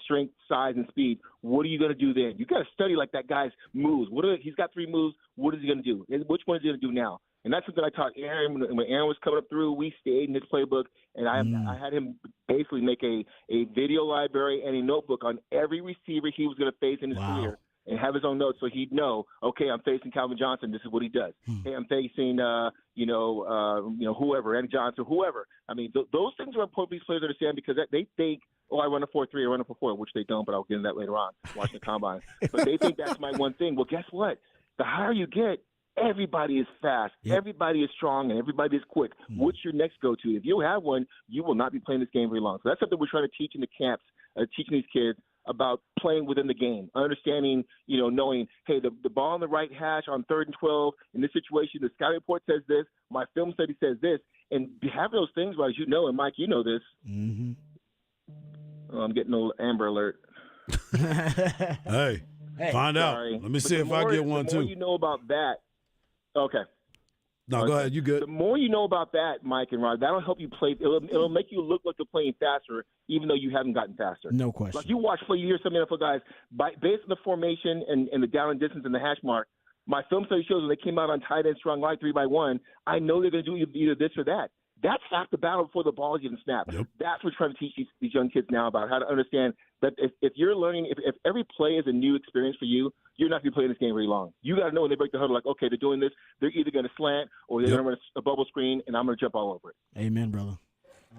strength, size, and speed. What are you going to do then? You got to study like that guy's moves. He's got 3 moves. What is he going to do? Which one is he going to do now? And that's something I taught Aaron when Aaron was coming up through. We stayed in his playbook, and I had him basically make a video library and a notebook on every receiver he was going to face in his career. And have his own notes so he'd know, okay, I'm facing Calvin Johnson. This is what he does. Hey, I'm facing, whoever, Andy Johnson, whoever. I mean, those things are important for these players to understand because they think, oh, I run a 4.3, I run a 4.4, which they don't, but I'll get into that later on, watching the combine. But they think that's my one thing. Well, guess what? The higher you get, everybody is fast, everybody is strong, and everybody is quick. What's your next go-to? If you have one, you will not be playing this game very long. So that's something we're trying to teach in the camps, teaching these kids about playing within the game, understanding, knowing, hey, the ball on the right hash on 3rd and 12, in this situation, the scouting report says this, my film study says this, and having those things, well, as you know, and Mike, you know this. Mm-hmm. Oh, I'm getting a little Amber Alert. Hey, find out. Let me see if I get one, too. The more you know about that, okay. No, go ahead. You good. The more you know about that, Mike and Rod, that'll help you play. It'll make you look like you're playing faster, even though you haven't gotten faster. No question. Like you hear some NFL guys, based on the formation and the down and distance and the hash mark, my film study shows when they came out on tight end strong line 3-by-1, I know they're going to do either this or that. That's half the battle before the ball is even snapped. Yep. That's what we're trying to teach these young kids now about how to understand that if you're learning, if every play is a new experience for you, you're not going to be playing this game very long. You got to know when they break the huddle, like, okay, they're doing this. They're either going to slant or they're going to run a bubble screen, and I'm going to jump all over it. Amen, brother.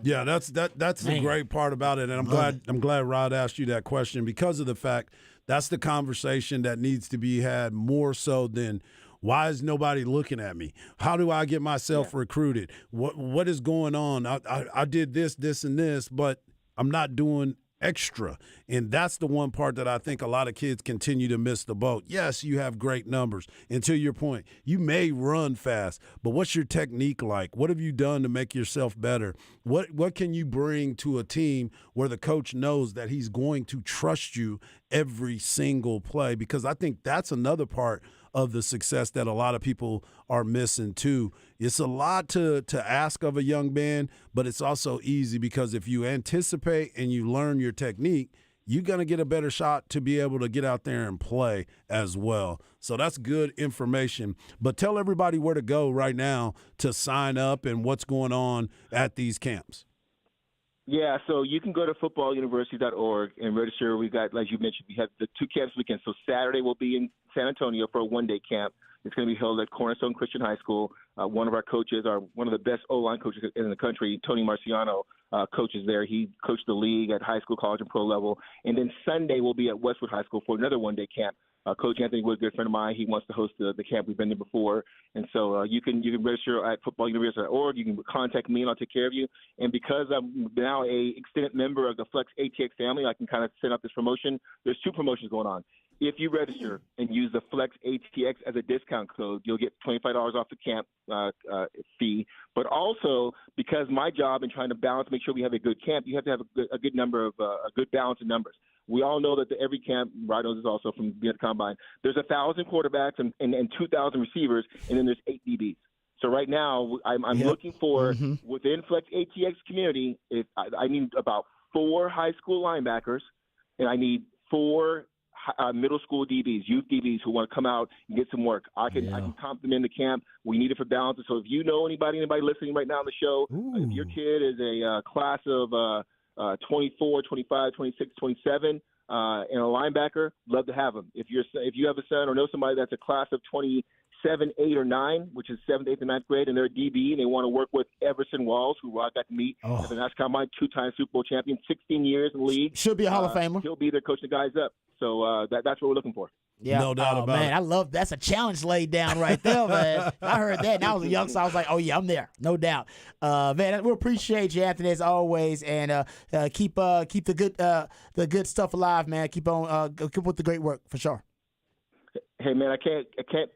Yeah, that's the great part about it, and I'm glad Rod asked you that question because of the fact that's the conversation that needs to be had more so than why is nobody looking at me? How do I get myself recruited? What is going on? I did this, and this, but I'm not doing extra. And that's the one part that I think a lot of kids continue to miss the boat. Yes, you have great numbers. And to your point, you may run fast, but what's your technique like? What have you done to make yourself better? What can you bring to a team where the coach knows that he's going to trust you every single play? Because I think that's another part of the success that a lot of people are missing too. It's a lot to ask of a young man, but it's also easy because if you anticipate and you learn your technique, you're going to get a better shot to be able to get out there and play as well. So that's good information. But tell everybody where to go right now to sign up and what's going on at these camps. Yeah, so you can go to footballuniversity.org and register. We got, like you mentioned, we have the 2 camps weekend. So Saturday we'll be in San Antonio for a 1-day camp. It's going to be held at Cornerstone Christian High School. One of our coaches, one of the best O-line coaches in the country, Tony Marciano, coaches there. He coached the league at high school, college, and pro level. And then Sunday we'll be at Westwood High School for another 1-day camp. Coach Anthony Wood, a good friend of mine, he wants to host the camp. We've been there before. And so you can register at footballuniversity.org. You can contact me, and I'll take care of you. And because I'm now a extended member of the Flex ATX family, I can kind of set up this promotion. There's 2 promotions going on. If you register and use the Flex ATX as a discount code, you'll get $25 off the camp fee. But also, because my job in trying to balance, make sure we have a good camp, you have to have a good number of a good balance of numbers. We all know that every camp, Rod knows this also from being at the Combine, there's 1,000 quarterbacks and 2,000 receivers, and then there's 8 DBs. So right now, I'm looking for, within Flex ATX community, I need about 4 high school linebackers, and I need 4 middle school DBs, youth DBs who want to come out and get some work. I can comp them into camp. We need it for balance. So if you know anybody listening right now on the show, if your kid is a class of 24, 25, 26, 27, and a linebacker, love to have them. If you have a son or know somebody that's a class of 27, 8, or 9, which is 7th, 8th, and 9th grade, and they're a DB, and they want to work with Everson Walls, who I got to meet as an National Combine, 2-time Super Bowl champion, 16 years in the league. Should be a Hall of Famer. He'll be there coaching the guys up. So that's what we're looking for. Yeah, no doubt about it. I love that's a challenge laid down right there, man. I heard that, and I was a youngster. I was like, oh yeah, I'm there, no doubt. Man, we appreciate you, Anthony, as always, and keep the good stuff alive, man. Keep on keep with the great work for sure. Hey, Hey man, I can't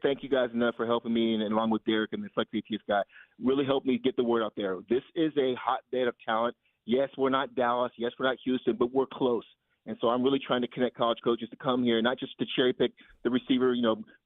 thank you guys enough for helping me, and along with Derek and the Flex ATS guy, really helped me get the word out there. This is a hotbed of talent. Yes, we're not Dallas. Yes, we're not Houston, but we're close. And so I'm really trying to connect college coaches to come here, not just to cherry pick the receiver,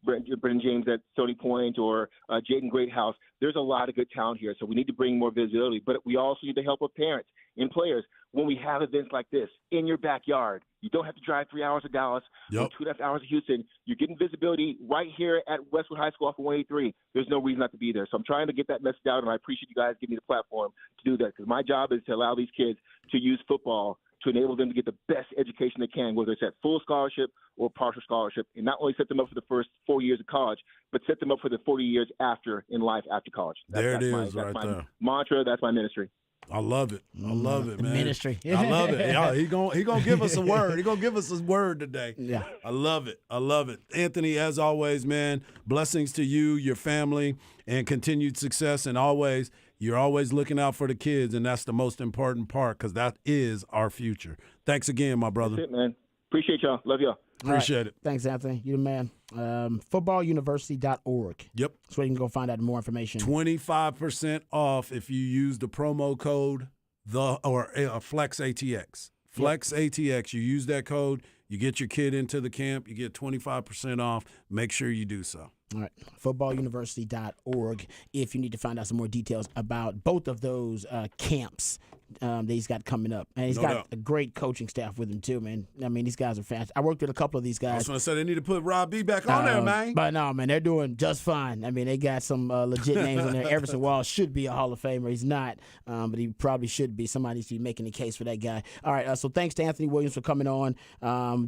Brendan James at Stony Point or Jaden Greathouse. There's a lot of good talent here, so we need to bring more visibility. But we also need to help our parents and players when we have events like this in your backyard. You don't have to drive 3 hours to Dallas or 2.5 hours to Houston. You're getting visibility right here at Westwood High School off of 183. There's no reason not to be there. So I'm trying to get that message out, and I appreciate you guys giving me the platform to do that, because my job is to allow these kids to use football to enable them to get the best education they can, whether it's at full scholarship or partial scholarship, and not only set them up for the first 4 years of college, but set them up for the 40 years after in life after college. That's my mantra. That's my ministry. I love it. I love it, man. Ministry. I love it. Yeah, he gonna give us a word. He gonna give us a word today. Yeah. I love it. I love it. Anthony, as always, man, blessings to you, your family, and continued success. And always, you're always looking out for the kids, and that's the most important part, because that is our future. Thanks again, my brother. That's it, man. Appreciate y'all. Love y'all. Appreciate it. Thanks, Anthony. You're the man. Footballuniversity.org. Yep. That's where you can go find out more information. 25% off if you use the promo code Flex ATX. Flex ATX. You use that code, you get your kid into the camp, you get 25% off. Make sure you do so. All right, footballuniversity.org if you need to find out some more details about both of those camps that he's got coming up. And he's got a great coaching staff with him, too, man. I mean, these guys are fast. I worked with a couple of these guys. I was going to say they need to put Rob B back on there, man. But no, man, they're doing just fine. I mean, they got some legit names on there. Everson Walls should be a Hall of Famer. He's not, but he probably should be. Somebody needs to be making a case for that guy. All right, so thanks to Anthony Williams for coming on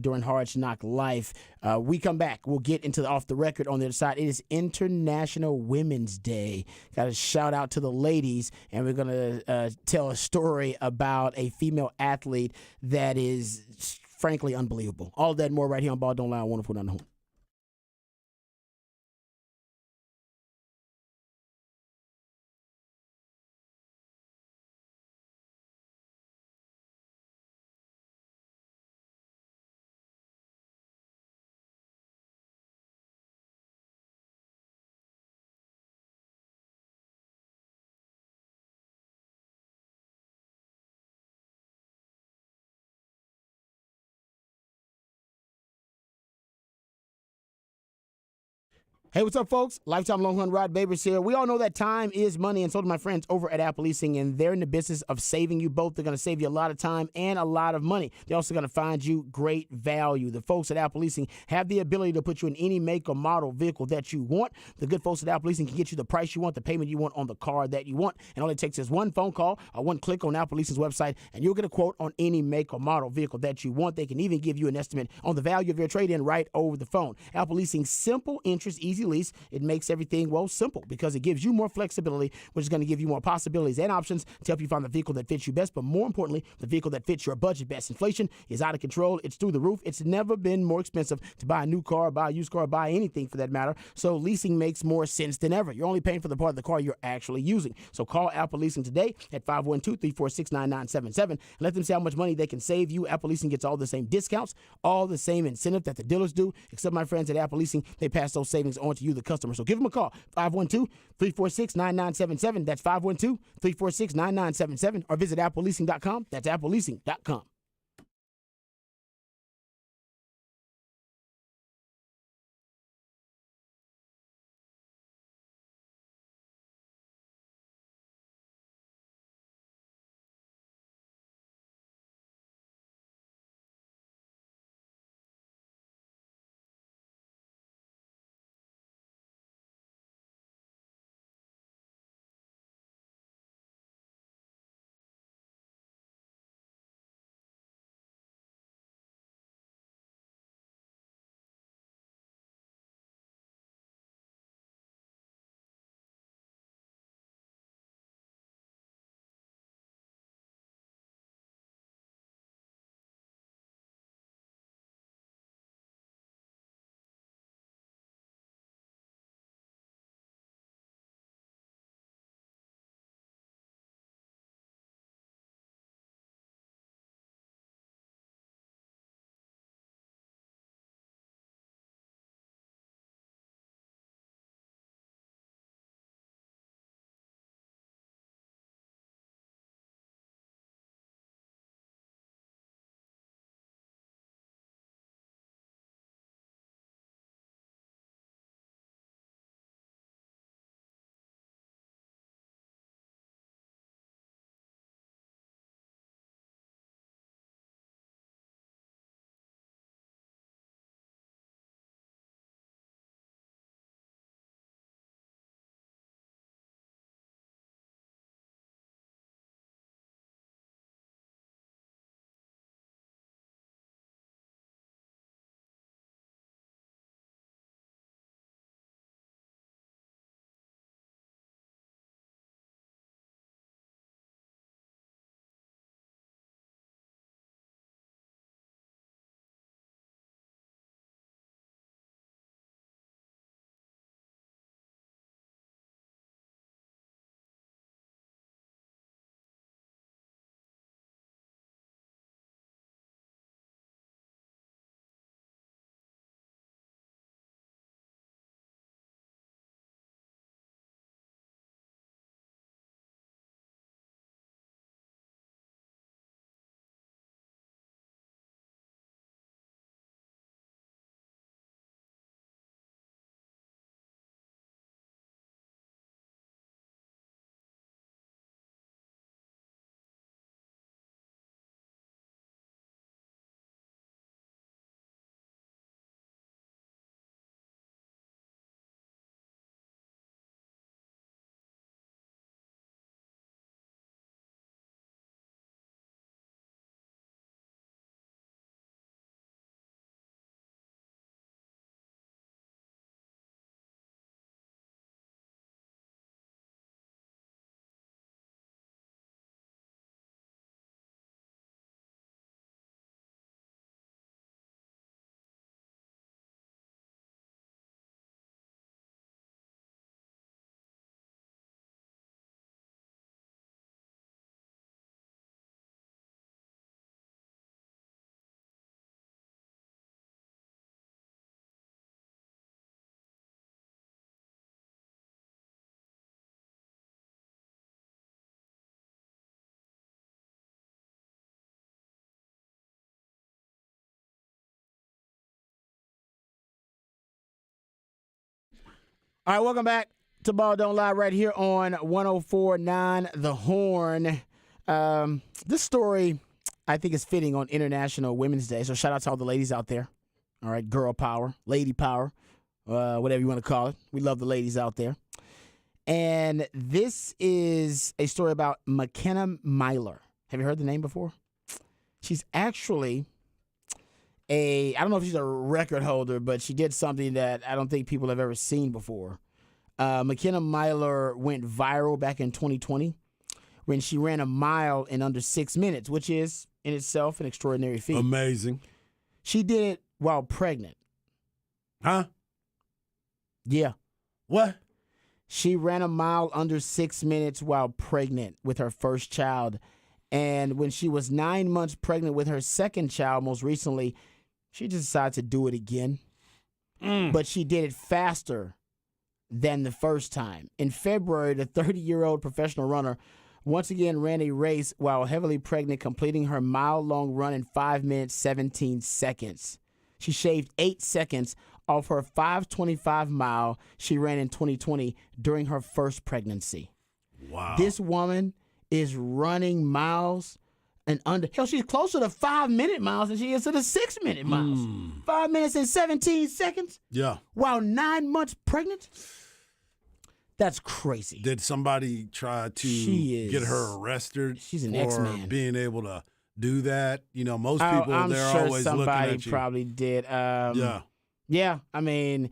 during Hard Knock Life. We come back. We'll get into the Off the Record on the other side. It is International Women's Day. Got a shout out to the ladies, and we're going to tell a story about a female athlete that is frankly unbelievable. All that and more right here on Ball Don't Lie on 104.9 The Horn. Hey, what's up, folks? Lifetime Longhorn Rod Babers here. We all know that time is money, and so do my friends over at Apple Leasing, and they're in the business of saving you both. They're going to save you a lot of time and a lot of money. They're also going to find you great value. The folks at Apple Leasing have the ability to put you in any make or model vehicle that you want. The good folks at Apple Leasing can get you the price you want, the payment you want on the car that you want, and all it takes is one phone call or one click on Apple Leasing's website, and you'll get a quote on any make or model vehicle that you want. They can even give you an estimate on the value of your trade-in right over the phone. Apple Leasing's simple interest, easy lease. It makes everything, simple, because it gives you more flexibility, which is going to give you more possibilities and options to help you find the vehicle that fits you best, but more importantly, the vehicle that fits your budget best. Inflation is out of control. It's through the roof. It's never been more expensive to buy a new car, buy a used car, buy anything for that matter. So leasing makes more sense than ever. You're only paying for the part of the car you're actually using. So call Apple Leasing today at 512-346-9977 and let them see how much money they can save you. Apple Leasing gets all the same discounts, all the same incentive that the dealers do, except my friends at Apple Leasing, they pass those savings on to you, the customer. So give them a call, 512-346-9977. That's 512-346-9977, or visit appleleasing.com. That's appleleasing.com. All right, welcome back to Ball Don't Lie right here on 104.9 The Horn. This story, I think, is fitting on International Women's Day. So shout out to all the ladies out there. All right, girl power, lady power, whatever you want to call it. We love the ladies out there. And this is a story about McKenna Myler. Have you heard the name before? She's actually I don't know if she's a record holder, but she did something that I don't think people have ever seen before. McKenna Myler went viral back in 2020 when she ran a mile in under 6 minutes, which is in itself an extraordinary feat. Amazing. She did it while pregnant. Huh? Yeah. What? She ran a mile under 6 minutes while pregnant with her first child. And when she was 9 months pregnant with her second child, most recently, she just decided to do it again. But she did it faster than the first time. In February, the 30-year-old professional runner once again ran a race while heavily pregnant, completing her mile-long run in 5 minutes, 17 seconds. She shaved 8 seconds off her 5:25 mile she ran in 2020 during her first pregnancy. Wow. This woman is running miles and under. Hell, she's closer to 5-minute miles than she is to the 6-minute miles. 5 minutes and 17 seconds? Yeah. While 9 months pregnant? That's crazy. Did somebody try to get her arrested She's an for X-Man. being able to do that? You know, most people, I'm they're sure always looking somebody at you. probably did. Yeah. Yeah, I mean,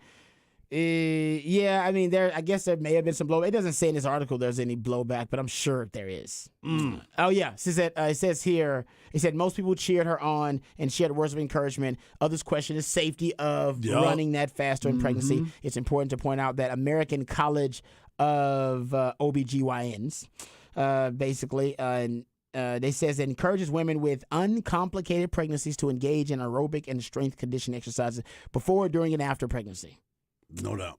I guess there may have been some blowback. It doesn't say in this article there's any blowback, but I'm sure there is. Oh, yeah. It says here, it said most people cheered her on and shared words of encouragement. Others questioned the safety of running that faster in pregnancy. It's important to point out that American College of OBGYNs, they says it encourages women with uncomplicated pregnancies to engage in aerobic and strength conditioning exercises before, during, and after pregnancy. No doubt.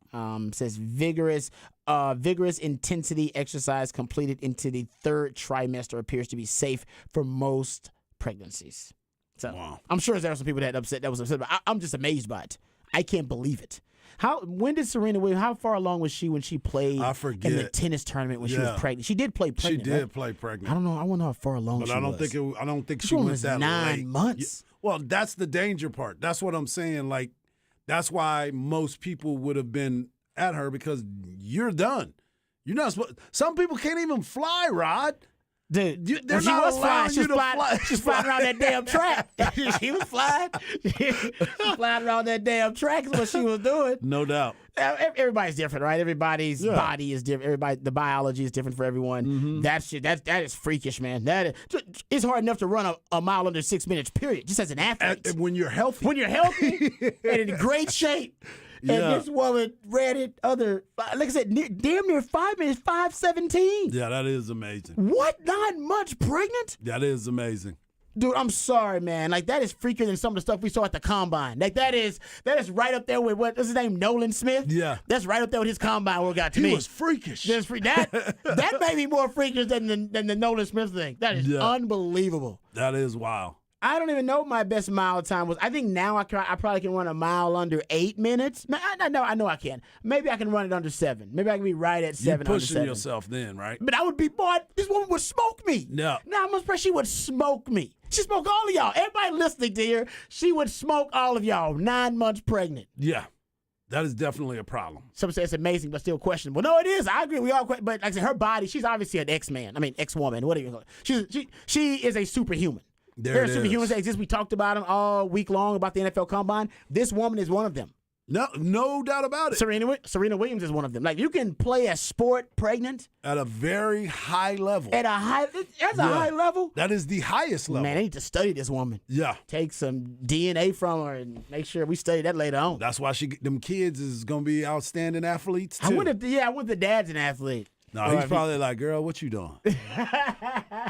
Says vigorous intensity exercise completed into the third trimester appears to be safe for most pregnancies. So wow. I'm sure there were some people that was upset, but I'm just amazed by it. I can't believe it. When did Serena Williams, how far along was she when she played in the tennis tournament when she was pregnant? She did play pregnant. She did right? play pregnant. I don't know. I wonder how far along but she was. I don't think This she woman went was that 9 late. months. Well, that's the danger part. That's what I'm saying. Like, that's why most people would have been at her, because you're done. You're not supposed. Some people can't even fly, Rod. Dude, they're not allowing you to fly. She's flying around that damn track. She was flying. Flying around that damn track is what she was doing. No doubt. Everybody's different, right? Everybody's body is different. The biology is different for everyone. That is freakish, man. It's hard enough to run a mile under 6 minutes, period, just as an athlete. When you're healthy. When you're healthy and in great shape. And this woman ran it like I said, damn near 5 minutes, 5:17. Yeah, that is amazing. What? 9 months pregnant? That is amazing. Dude, I'm sorry, man. Like, that is freakier than some of the stuff we saw at the combine. Like, that is right up there with what's his name, Nolan Smith. Yeah, that's right up there with his combine workout to me. He was freakish. That may be more freakish than the Nolan Smith thing. That is unbelievable. That is wild. I don't even know what my best mile time was. I think now I probably can run a mile under 8 minutes. I know I can. Maybe I can run it under 7. Maybe I can be right at 7. You're pushing under 7. yourself then, right? But I would be, boy, this woman would smoke me. No. Now, I'm afraid she would smoke me. She smoked all of y'all. Everybody listening to her, she would smoke all of y'all. 9 months pregnant. Yeah. That is definitely a problem. Some say it's amazing, but still questionable. No, it is. I agree. We all question. But like I said, her body, she's obviously an ex-woman, whatever you call it. She is a superhuman. There are superhumans that exist. We talked about them all week long about the NFL Combine. This woman is one of them. No doubt about it. Serena Williams is one of them. Like, you can play a sport pregnant at a very high level. That's a high level. That is the highest level. Man, I need to study this woman. Yeah. Take some DNA from her and make sure we study that later on. That's why them kids is gonna be outstanding athletes too. I wonder if the dad's an athlete. No, he's probably like, girl, what you doing?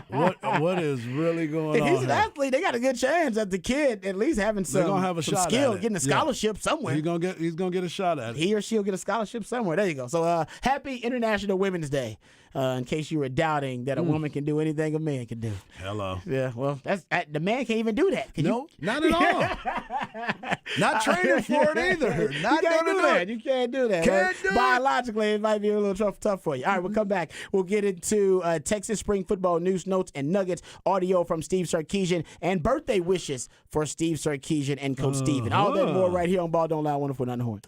what is really going on? If he's an athlete, they got a good chance at the kid at least having some skill, getting a scholarship somewhere. He's gonna get a shot at it. He or she'll get a scholarship somewhere. There you go. So happy International Women's Day. In case you were doubting that a woman can do anything a man can do. Hello. Yeah, well, the man can't even do that. Not at all. Not training for it either. Not you can't gonna do that. You can't do that. Can't do it. Biologically, it might be a little tough for you. All right, we'll come back. We'll get into Texas spring football news, notes, and nuggets, audio from Steve Sarkisian, and birthday wishes for Steve Sarkisian and Coach Steven. All that and more right here on Ball Don't Lie, 104.9 The Horn.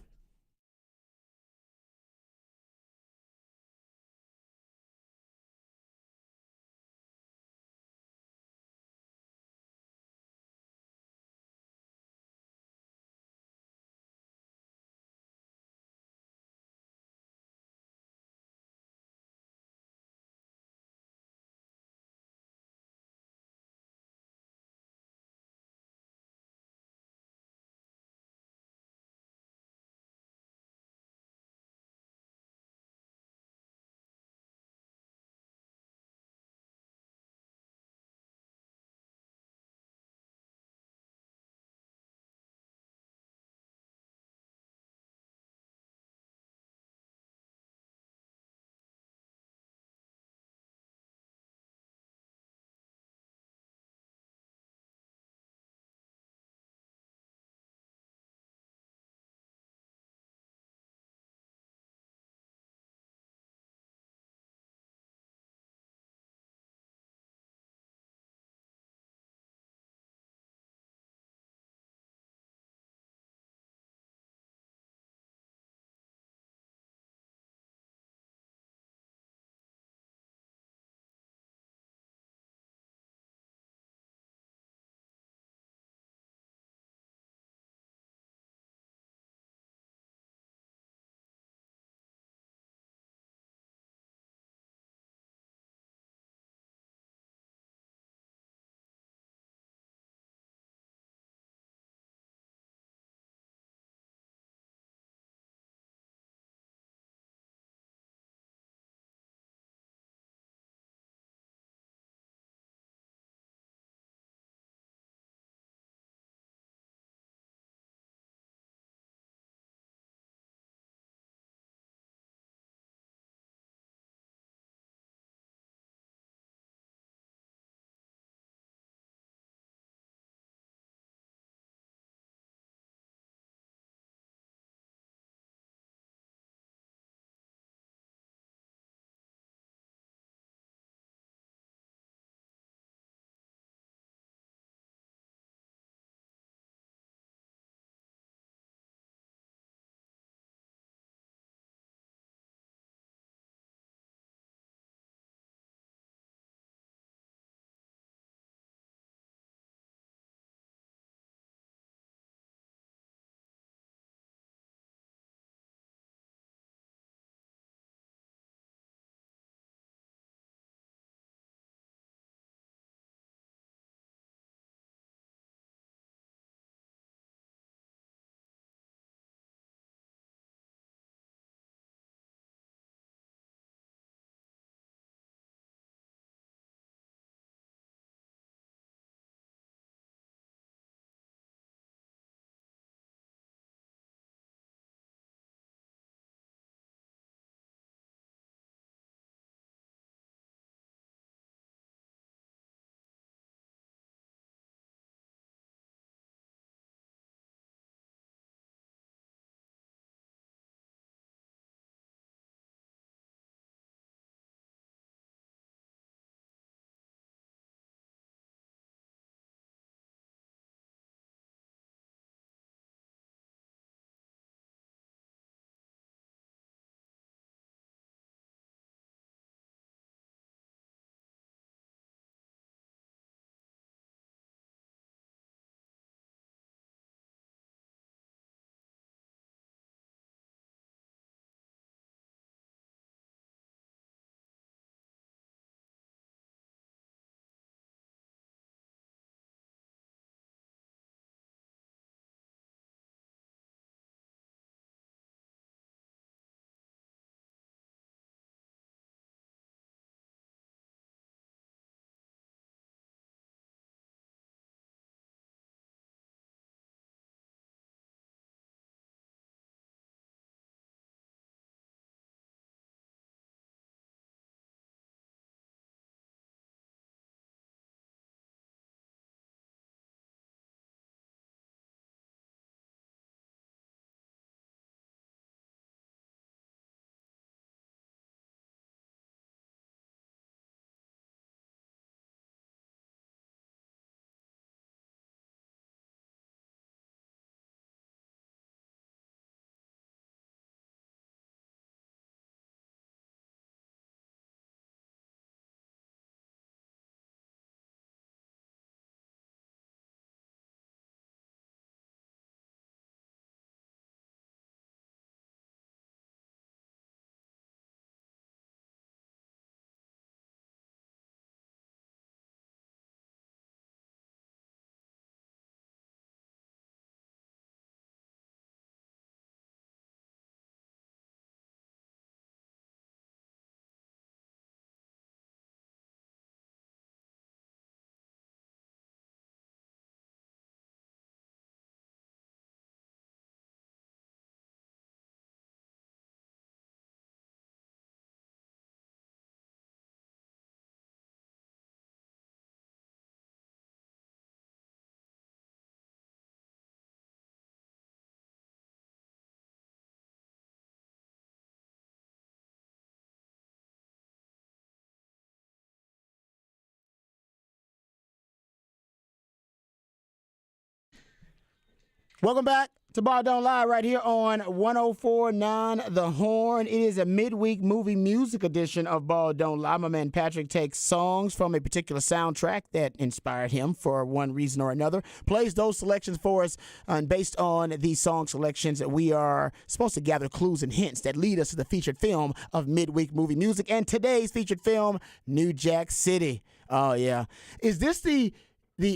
Welcome back to Ball Don't Lie right here on 104.9 The Horn. It is a midweek movie music edition of Ball Don't Lie. My man Patrick takes songs from a particular soundtrack that inspired him for one reason or another, plays those selections for us, and based on these song selections, we are supposed to gather clues and hints that lead us to the featured film of midweek movie music. And today's featured film, New Jack City. Oh, yeah. Is this the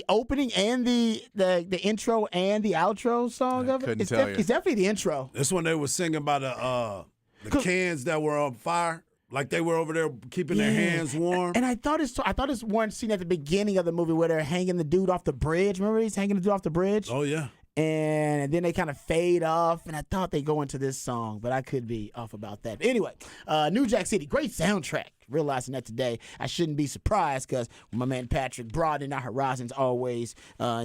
opening and the intro and the outro song of it? It's definitely the intro. This one they were singing about the cans that were on fire, like they were over there keeping their hands warm. And I thought it's one scene at the beginning of the movie where they're hanging the dude off the bridge. Remember he's hanging the dude off the bridge? Oh yeah. And then they kind of fade off, and I thought they go into this song, but I could be off about that. But anyway, New Jack City, great soundtrack. Realizing that today, I shouldn't be surprised because my man Patrick broadening our horizons always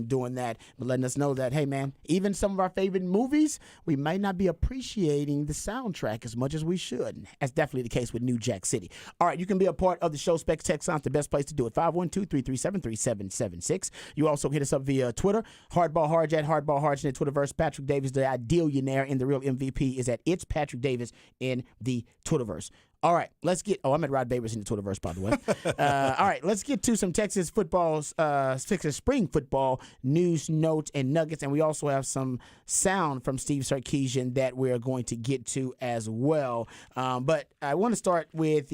doing that, but letting us know that, hey man, even some of our favorite movies, we might not be appreciating the soundtrack as much as we should. That's definitely the case with New Jack City. All right, you can be a part of the show. Specs Text Sound, the best place to do it. 512-337-3776. You also hit us up via Twitter. Hardball Harj at Hardball Harj in the Twitterverse. Patrick Davis, the ideal-yonaire, and the real MVP is at It's Patrick Davis in the Twitterverse. All right, let's get. Oh, I'm at Rod Babers in the Twitterverse, by the way. All right, let's get to some Texas spring football news, notes, and nuggets, and we also have some sound from Steve Sarkisian that we're going to get to as well. But I want to start with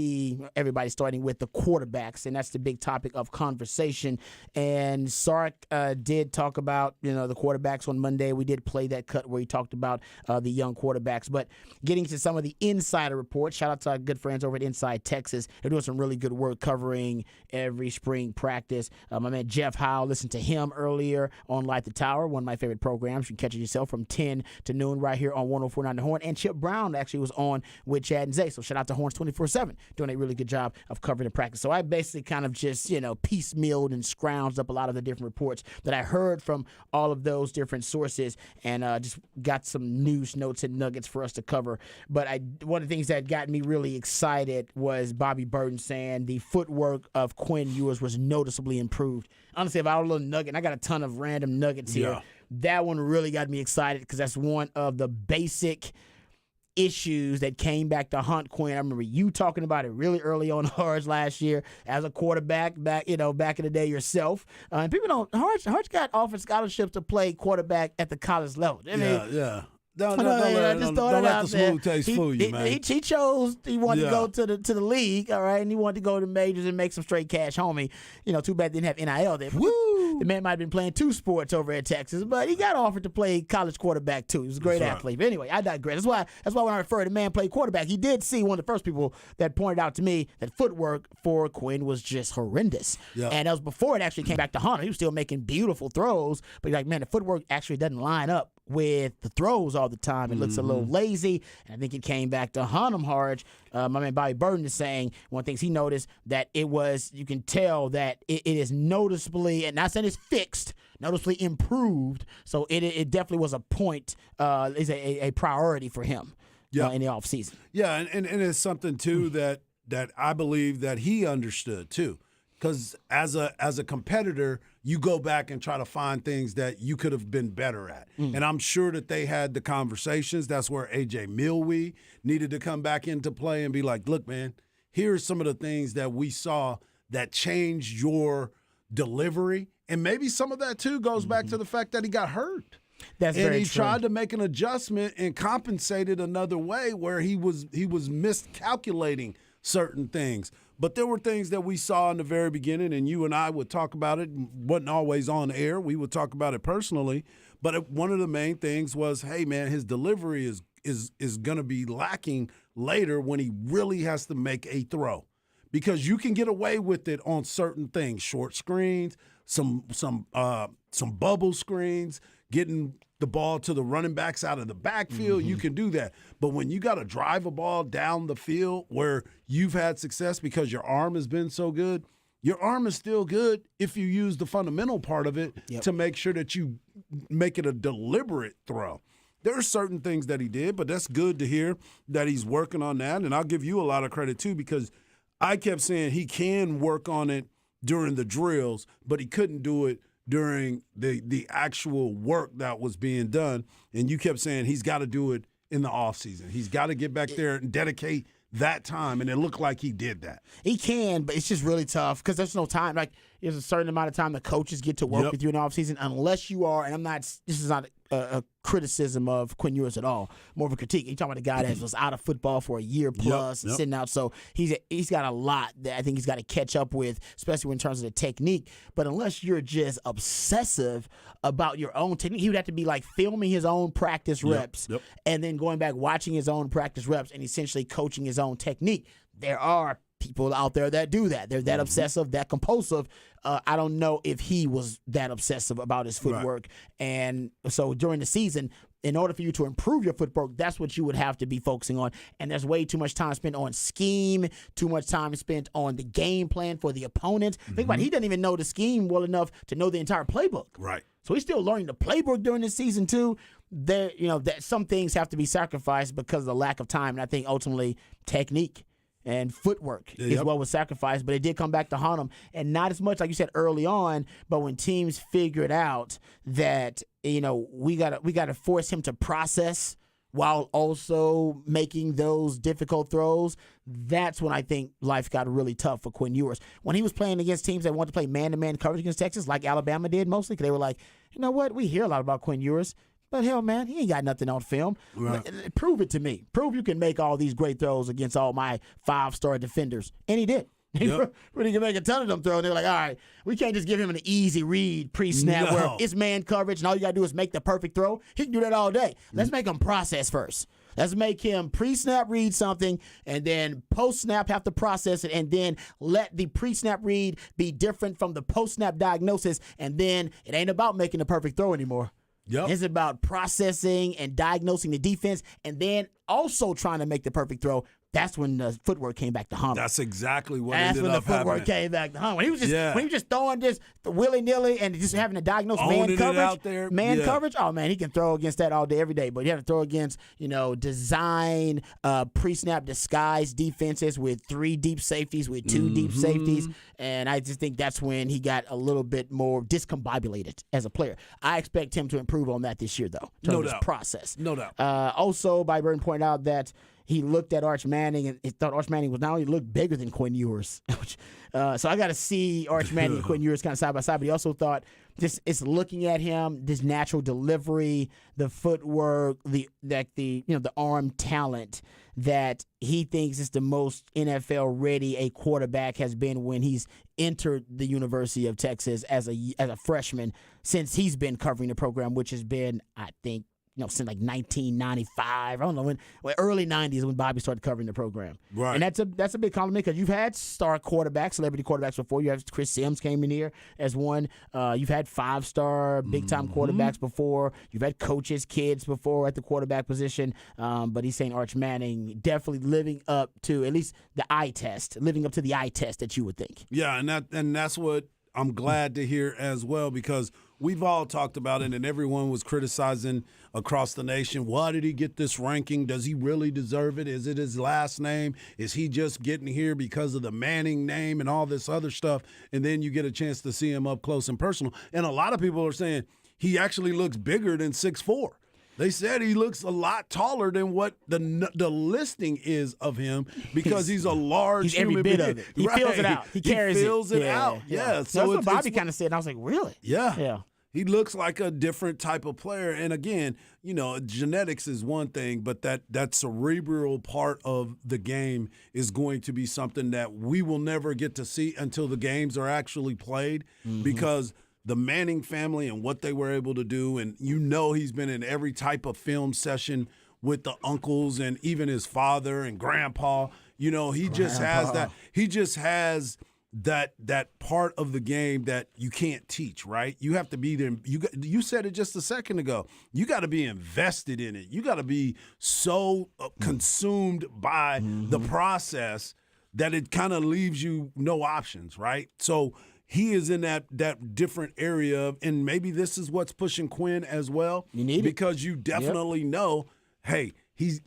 everybody starting with the quarterbacks, and that's the big topic of conversation. And Sark did talk about the quarterbacks on Monday. We did play that cut where he talked about the young quarterbacks, but getting to some of the insider reports. Shout out to our good friends over at Inside Texas. They're doing some really good work covering every spring practice. My man Jeff Howe, listened to him earlier on Light the Tower, one of my favorite programs. You can catch it yourself from 10 to noon right here on 104.9 The Horn. And Chip Brown actually was on with Chad and Zay. So shout out to Horns 24/7, doing a really good job of covering the practice. So I basically kind of just, piecemealed and scrounged up a lot of the different reports that I heard from all of those different sources and just got some news, notes, and nuggets for us to cover. But one of the things that got me really excited was Bobby Burton saying the footwork of Quinn Ewers was noticeably improved. Honestly, if I had a little nugget, and I got a ton of random nuggets here, that one really got me excited because that's one of the basic issues that came back to haunt Quinn. I remember you talking about it really early on Harj last year as a quarterback back in the day yourself. And people don't, Harj got offered scholarships to play quarterback at the college level. Yeah. Don't let the smooth taste fool you, man. He chose he wanted to go to the league, all right, and he wanted to go to majors and make some straight cash, homie. Too bad they didn't have NIL there. Woo! The man might have been playing two sports over at Texas, but he got offered to play college quarterback too. He was a great athlete. But anyway, I digress. That's why when I refer to man play quarterback, he did see one of the first people that pointed out to me that footwork for Quinn was just horrendous. Yeah. And that was before it actually came back to haunt him. He was still making beautiful throws, but he's like, man, the footwork actually doesn't line up with the throws all the time. It looks a little lazy, and I think it came back to haunt him hard. My man Bobby Burton is saying one of the things he noticed that you can tell that it is noticeably, and not saying it's fixed, noticeably improved. So it definitely was a point, is a priority for him in the offseason. Yeah, and it's something, too, that I believe that he understood, too. Because as a competitor, you go back and try to find things that you could have been better at. And I'm sure that they had the conversations. That's where A.J. Milwee needed to come back into play and be like, look, man, here's some of the things that we saw that changed your delivery. And maybe some of that, too, goes back to the fact that he got hurt. That's very true. And he tried to make an adjustment and compensated another way where he was miscalculating certain things. But there were things that we saw in the very beginning, and you and I would talk about it. Wasn't always on air. We would talk about it personally. But one of the main things was, hey, man, his delivery is going to be lacking later when he really has to make a throw. Because you can get away with it on certain things, short screens, some bubble screens, getting the ball to the running backs out of the backfield, you can do that. But when you got to drive a ball down the field where you've had success because your arm has been so good, your arm is still good if you use the fundamental part of it to make sure that you make it a deliberate throw. There are certain things that he did, but that's good to hear that he's working on that. And I'll give you a lot of credit, too, because I kept saying he can work on it during the drills, but he couldn't do it during the actual work that was being done. And you kept saying he's got to do it in the offseason. He's got to get back there and dedicate that time, and it looked like he did that. He can, but it's just really tough because there's no time. Like, there's a certain amount of time the coaches get to work with you in the offseason unless you are, and this is not a criticism of Quinn Ewers at all, more of a critique. You're talking about a guy that was out of football for a year plus and sitting out, so he's got a lot that I think he's got to catch up with, especially in terms of the technique. But unless you're just obsessive about your own technique, he would have to be like filming his own practice reps and then going back watching his own practice reps and essentially coaching his own technique. There are people out there that do that. They're that obsessive, that compulsive. I don't know if he was that obsessive about his footwork. And so during the season, in order for you to improve your footwork, that's what you would have to be focusing on. And there's way too much time spent on scheme, too much time spent on the game plan for the opponent. Think about it, he doesn't even know the scheme well enough to know the entire playbook. Right. So he's still learning the playbook during the season too. There, that some things have to be sacrificed because of the lack of time. And I think ultimately technique and footwork is what was sacrificed, but it did come back to haunt him. And not as much, like you said early on, but when teams figured out that, we gotta force him to process while also making those difficult throws, that's when I think life got really tough for Quinn Ewers. When he was playing against teams that wanted to play man-to-man coverage against Texas, like Alabama did mostly, because they were like, you know what, we hear a lot about Quinn Ewers. But hell, man, he ain't got nothing on film. Right. Prove it to me. Prove you can make all these great throws against all my 5-star defenders. And he did. He really can make a ton of them throws. And they're like, all right, we can't just give him an easy read pre-snap where it's man coverage and all you got to do is make the perfect throw. He can do that all day. Let's make him process first. Let's make him pre-snap read something and then post-snap have to process it and then let the pre-snap read be different from the post-snap diagnosis. And then it ain't about making the perfect throw anymore. It's about processing and diagnosing the defense and then also trying to make the perfect throw. That's when the footwork came back to home. That's exactly what That's ended when up the footwork happening. came back to home. When he was just throwing this willy-nilly and just having to diagnose man coverage. Out there. Coverage, oh man, he can throw against that all day, every day. But you have to throw against, design, pre-snap disguise defenses with 3 deep safeties, with 2 deep safeties. And I just think that's when he got a little bit more discombobulated as a player. I expect him to improve on that this year, though. In terms of his process. No doubt. Also, Byburn pointed out that he looked at Arch Manning and he thought Arch Manning was not only looked bigger than Quinn Ewers. So I got to see Arch Manning and Quinn Ewers kind of side by side. But he also thought it's looking at him, this natural delivery, the footwork, the arm talent that he thinks is the most NFL ready a quarterback has been when he's entered the University of Texas as a freshman since he's been covering the program, which has been, I think, since like 1995. I don't know when early 90s when Bobby started covering the program. Right. And that's a big compliment because you've had star quarterbacks, celebrity quarterbacks before. You have Chris Sims came in here as one. You've had 5-star big-time quarterbacks before. You've had coaches, kids before at the quarterback position. But he's saying Arch Manning definitely living up to at least the eye test that you would think. Yeah, and that's what I'm glad to hear as well, because we've all talked about it and everyone was criticizing across the nation. Why did he get this ranking? Does he really deserve it? Is it his last name? Is he just getting here because of the Manning name and all this other stuff? And then you get a chance to see him up close and personal. And a lot of people are saying he actually looks bigger than 6'4". They said he looks a lot taller than what the listing is of him because he's a large he's every human bit being. of it. He feels it out. He carries it out. Yeah. So that's what Bobby kind of said. And I was like, really? Yeah. He looks like a different type of player. And again, genetics is one thing, but that cerebral part of the game is going to be something that we will never get to see until the games are actually played because the Manning family and what they were able to do, and he's been in every type of film session with the uncles and even his father and grandpa. He just has that. He just has that part of the game that you can't teach, right? You have to be there. You said it just a second ago. You got to be invested in it. You got to be so consumed by the process that it kind of leaves you no options, right? So he is in that different area, and maybe this is what's pushing Quinn as well. You need because you definitely know, hey, he's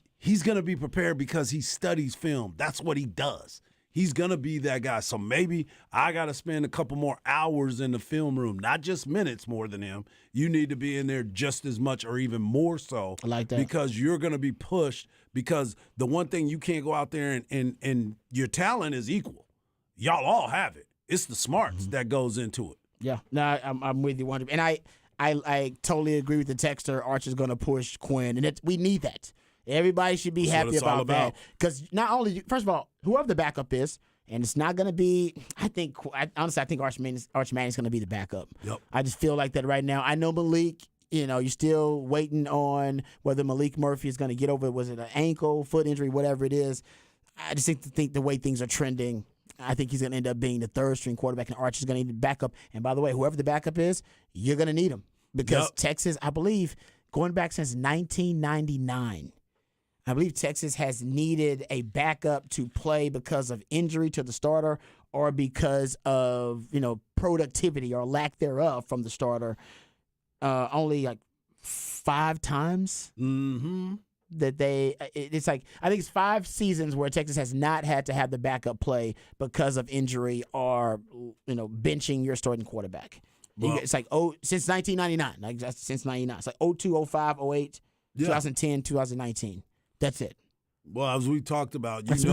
going to be prepared because he studies film. That's what he does. He's going to be that guy. So maybe I got to spend a couple more hours in the film room, not just minutes more than him. You need to be in there just as much or even more so. I like that. Because you're going to be pushed, because the one thing you can't go out there and your talent is equal. Y'all all have it. It's the smarts that goes into it. Yeah, no, I'm with you 100%. And I totally agree with the texter. Arch is going to push Quinn, and we need that. Everybody should be happy about that. Because not only, first of all, whoever the backup is, and it's not going to be, honestly, I think Arch Manning's going to be the backup. Yep. I just feel like that right now. I know Malik, you're still waiting on whether Malik Murphy is going to get over, was it an ankle, foot injury, whatever it is. I just think the way things are trending, I think he's going to end up being the third-string quarterback, and Arch is going to need a backup. And by the way, whoever the backup is, you're going to need him. Because Texas, I believe, going back since 1999, I believe Texas has needed a backup to play because of injury to the starter or because of, productivity or lack thereof from the starter. Only like 5 times that it's like, I think it's 5 seasons where Texas has not had to have the backup play because of injury or, benching your starting quarterback. Well, it's like, since 1999, since 99. It's like 02, 05, 08, 2010, 2019. That's it. Well, as we talked about, you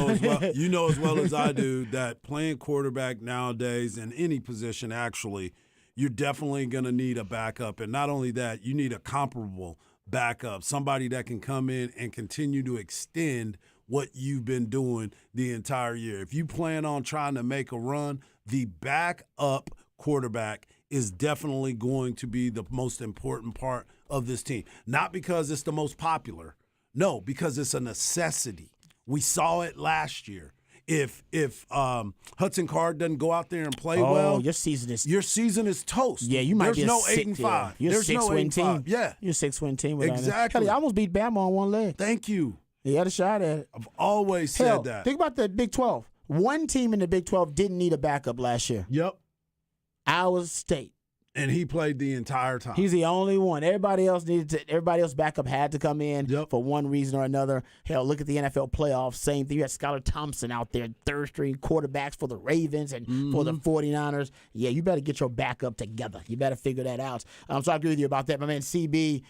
know as well as I do that playing quarterback nowadays in any position, actually, you're definitely going to need a backup. And not only that, you need a comparable backup, somebody that can come in and continue to extend what you've been doing the entire year. If you plan on trying to make a run, the backup quarterback is definitely going to be the most important part of this team. Not because it's the most popular. No, because it's a necessity. We saw it last year. If Hudson Card doesn't go out there and play well, your season is toast. Yeah, you might be no 8-5. You're a 6-win team. Yeah, you're a 6-win team. Exactly. I almost beat Bama on one leg. Thank you. You had a shot at it. I've always said that. Think about the Big 12. One team in the Big 12 didn't need a backup last year. Yep. Iowa State. And he played the entire time. He's the only one. Everybody else backup had to come in for one reason or another. Hell, look at the NFL playoffs. Same thing. You had Skylar Thompson out there, third-string quarterbacks for the Ravens and for the 49ers. Yeah, you better get your backup together. You better figure that out. So I agree with you about that. My man CB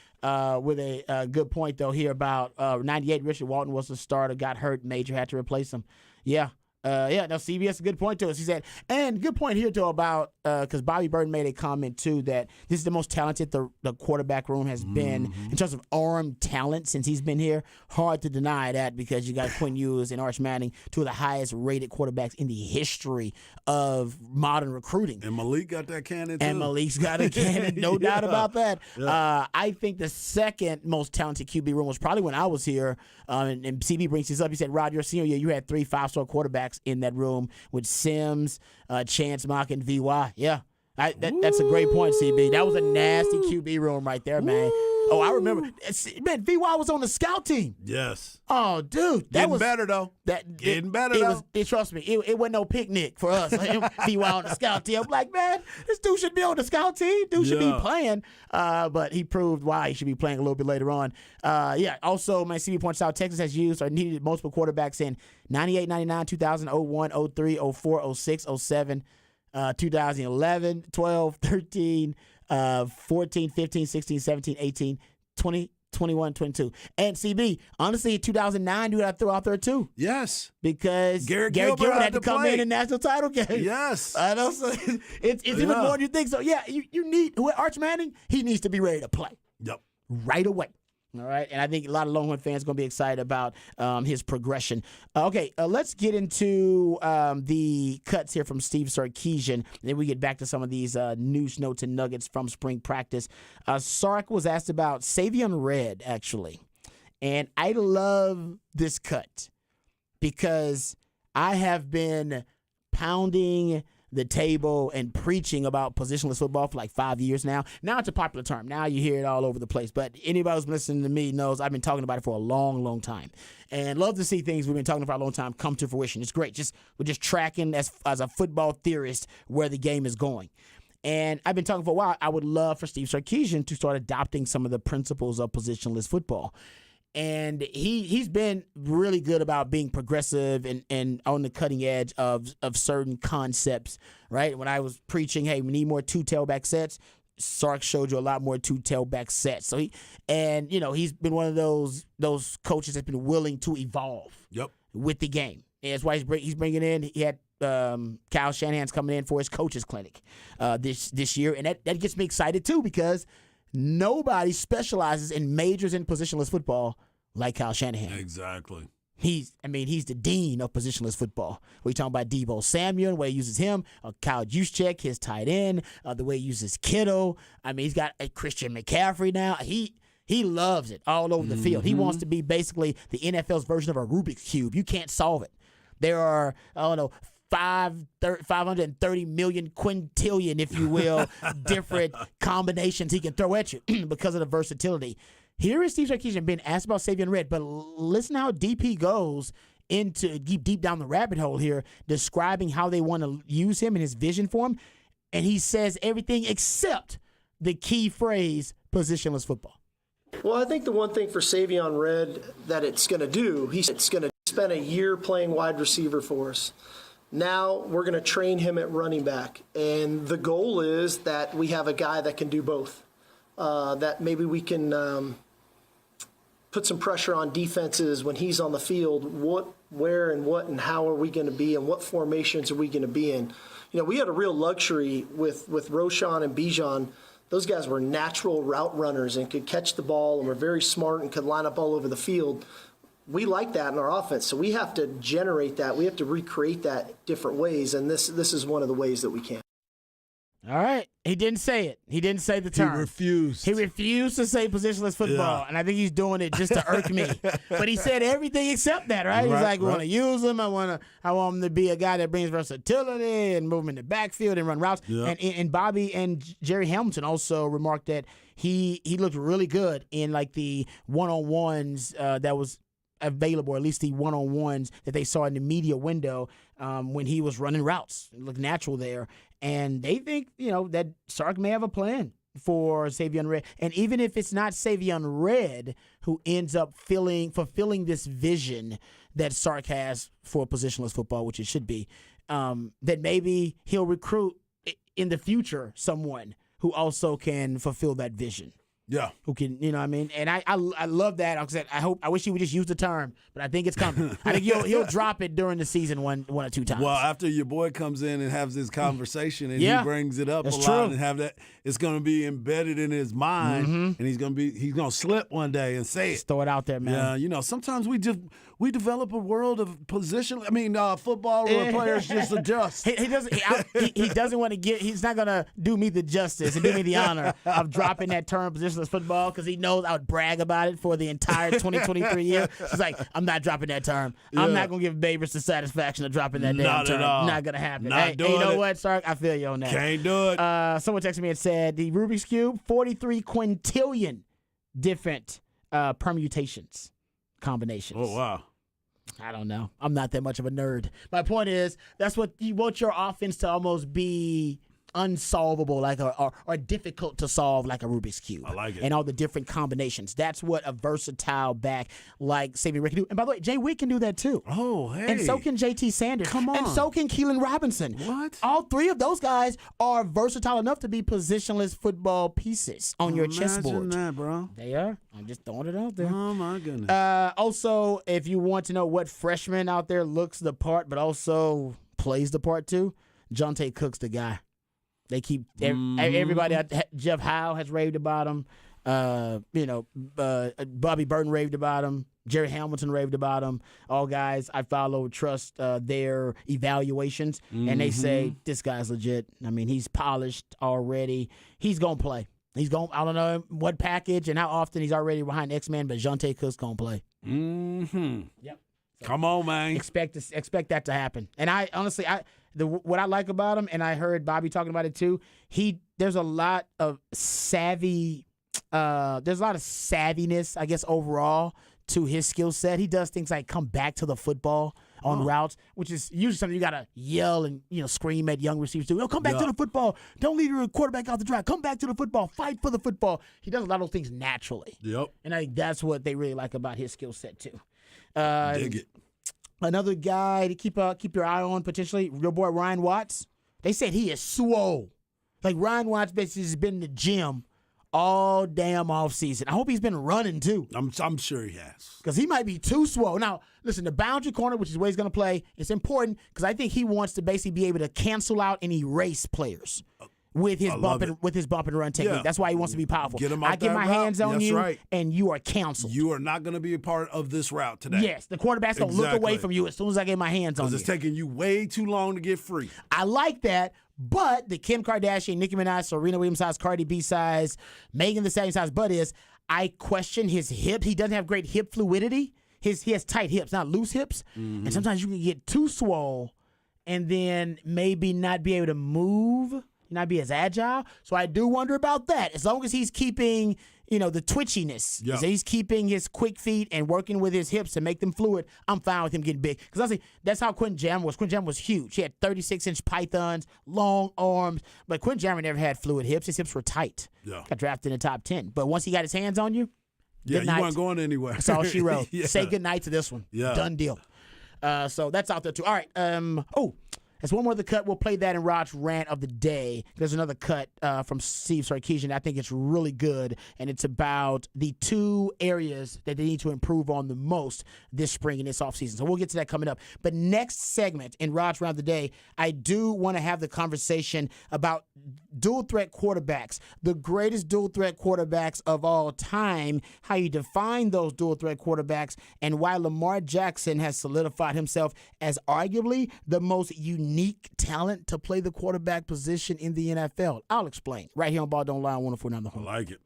with a good point, though, here about 98. Richard Walton was the starter, got hurt, Major had to replace him. Yeah. CB has a good point to us. He said, and good point here, too, about, because Bobby Burton made a comment, too, that this is the most talented the quarterback room has been in terms of arm talent since he's been here. Hard to deny that because you got Quinn Ewers and Arch Manning, 2 of the highest-rated quarterbacks in the history of modern recruiting. And Malik got that cannon, too. And Malik's got a cannon, no doubt about that. Yeah. I think the second most talented QB room was probably when I was here, and CB brings this up. He said, Rod, your senior year, you had 3 5-star quarterbacks in that room with Sims, Chance Mock, and VY. Yeah, that's a great point, CB. That was a nasty QB room right there, man. Oh, I remember. Man, VY was on the scout team. Yes. Oh, dude. Getting better, though. Getting better, though. Trust me, it wasn't no picnic for us. VY on the scout team. I'm like, man, this dude should be on the scout team. Dude should be playing. But he proved why he should be playing a little bit later on. Also, man, CB points out Texas has used or needed multiple quarterbacks in 98, 99, 2000, 01, 03, 04, 06, 07, 2011, 12, 13, 14, 15, 16, 17, 18, 20, 21, 22. And CB, honestly, 2009, dude, I threw out there too. Yes. Because Gary Gilbert had to come in national title game. Yes. I know. So it's even more than you think. So, yeah, you need Arch Manning, he needs to be ready to play. Yep. Right away. All right, and I think a lot of Longhorn fans are going to be excited about his progression. Let's get into the cuts here from Steve Sarkisian, and then we get back to some of these news notes and nuggets from spring practice. Sark was asked about Savion Red, actually, and I love this cut because I have been pounding the table and preaching about positionless football for like 5 years now. Now it's a popular term. Now you hear it all over the place. But anybody who's listening to me knows I've been talking about it for a long, long time. And love to see things we've been talking about for a long time come to fruition. It's great. We're just tracking as a football theorist where the game is going. And I've been talking for a while. I would love for Steve Sarkisian to start adopting some of the principles of positionless football. And he's been really good about being progressive and on the cutting edge of certain concepts, right? When I was preaching, hey, we need more two tailback sets, Sark showed you a lot more two tailback sets. So he's been one of those coaches that's been willing to evolve with the game. And that's why he's bringing in. He had Kyle Shanahan's coming in for his coaches clinic this year, and that gets me excited too because nobody specializes in majors in positionless football like Kyle Shanahan. Exactly. He's the dean of positionless football. We're talking about Deebo Samuel, the way he uses him, Kyle Juszczyk, his tight end, the way he uses Kittle. I mean, he's got Christian McCaffrey now. He loves it all over the field. He wants to be basically the NFL's version of a Rubik's Cube. You can't solve it. There are, 530 million quintillion, if you will, different combinations he can throw at you because of the versatility. Here is Steve Sarkisian being asked about Savion Red, but listen how deep he goes into deep down the rabbit hole here, describing how they want to use him and his vision for him, and he says everything except the key phrase, positionless football. Well, I think the one thing for Savion Red that it's going to do, it's going to spend a year playing wide receiver for us. Now we're going to train him at running back, and the goal is that we have a guy that can do both, that maybe we can put some pressure on defenses when he's on the field. Where and how are we going to be, and what formations are we going to be in? We had a real luxury with Roschon and Bijan. Those guys were natural route runners and could catch the ball and were very smart and could line up all over the field. We like that in our offense, so we have to generate that. We have to recreate that different ways, and this is one of the ways that we can. All right. He didn't say it. He didn't say the term. He refused. He refused to say positionless football, and I think he's doing it just to irk me. But he said everything except that, right? He's like, we want to use him. I want him to be a guy that brings versatility and move him in the backfield and run routes. Yeah. And Bobby and Jerry Hamilton also remarked that he looked really good in like the one-on-ones that was available, or at least the one-on-ones that they saw in the media window when he was running routes. It looked natural there. And they think, that Sark may have a plan for Savion Red. And even if it's not Savion Red who ends up fulfilling this vision that Sark has for positionless football, which it should be, that maybe he'll recruit in the future someone who also can fulfill that vision. Yeah. Who can, you know what I mean? And I love that. I wish he would just use the term, but I think it's coming. I think he'll drop it during the season one or two times. Well, after your boy comes in and has this conversation and he brings it up a lot and have that, it's going to be embedded in his mind, and he's going to slip one day and say just throw it out there, man. Yeah, sometimes we develop a world of position. I mean, football players just adjust. He doesn't want to get. He's not going to do me the justice and do me the honor of dropping that term positionless football because he knows I would brag about it for the entire 2023 year. He's like, I'm not dropping that term. Yeah. I'm not going to give Babers the satisfaction of dropping that damn term. Not going to happen. You know what, Sark? I feel you on that. Can't do it. Someone texted me and said the Rubik's Cube, 43 quintillion different permutations, combinations. Oh, wow. I don't know. I'm not that much of a nerd. My point is, that's what you want your offense to almost be unsolvable, like or difficult to solve, like a Rubik's Cube. I like it. And all the different combinations. That's what a versatile back like Savion Red can do. And by the way, Jay Witt can do that too. Oh, hey. And so can JT Sanders. Come on. And so can Keelan Robinson. What? All three of those guys are versatile enough to be positionless football pieces on your chessboard. Imagine that, bro. They are. I'm just throwing it out there. Oh, my goodness. Also, if you want to know what freshman out there looks the part but also plays the part too, Jonte Cook's the guy. They keep everybody. Jeff Howe has raved about him. Bobby Burton raved about him. Jerry Hamilton raved about him. All guys I follow, trust their evaluations, and they say this guy's legit. I mean, he's polished already. He's gonna play. He's going. I don't know what package and how often he's already behind X-Man, but Jonte Cook's gonna play. Mm-hmm. Yep. So come on, man. Expect that to happen. And I honestly, what I like about him, and I heard Bobby talking about it too. There's a lot of savvy. There's a lot of savviness, I guess, overall to his skill set. He does things like come back to the football on routes, which is usually something you got to yell and scream at young receivers to. Come back to the football. Don't leave your quarterback out the drive. Come back to the football. Fight for the football. He does a lot of those things naturally. Yep. And I think that's what they really like about his skill set too. Dig it. Another guy to keep your eye on potentially, your boy Ryan Watts. They said he is swole. Like Ryan Watts basically has been in the gym all damn offseason. I hope he's been running too. I'm sure he has. Because he might be too swole. Now, listen, the boundary corner, which is where he's going to play, it's important because I think he wants to basically be able to cancel out and erase players with his bump and run technique. Yeah. That's why he wants to be powerful. Get him out I get that my route. hands on That's you, right. and you are canceled. You are not going to be a part of this route today. Yes, the quarterback's going to look away from you as soon as I get my hands on you. Because it's taking you way too long to get free. I like that, but the Kim Kardashian, Nicki Minaj, Serena Williams size, Cardi B size, Megan Thee Stallion size butt is, I question his hip. He doesn't have great hip fluidity. He has tight hips, not loose hips. And sometimes you can get too swole and then maybe not be able to move, not be as agile. So I do wonder about that. As long as he's keeping, the twitchiness, Yeah. so he's keeping his quick feet and working with his hips to make them fluid, I'm fine with him getting big. Because honestly, that's how Quentin Jammer was. Quentin Jammer was huge. He had 36-inch pythons, long arms, but Quentin Jammer never had fluid hips. His hips were tight. Yeah. Got drafted in the top 10. But once he got his hands on you, Yeah, good you night. weren't going anywhere. That's all she wrote. Yeah. Say good night to this one. Yeah. Done deal. So that's out there too. All right. There's one more of the cut. We'll play that in Rod's rant of the day. There's another cut from Steve Sarkisian. I think it's really good, and it's about the two areas that they need to improve on the most this spring and this offseason. So we'll get to that coming up. But next segment in Rod's rant of the day, I do want to have the conversation about dual threat quarterbacks, the greatest dual threat quarterbacks of all time, how you define those dual threat quarterbacks, and why Lamar Jackson has solidified himself as arguably the most unique talent to play the quarterback position in the NFL. I'll explain right here on Ball Don't Lie on 104.9 The I Horn. like it.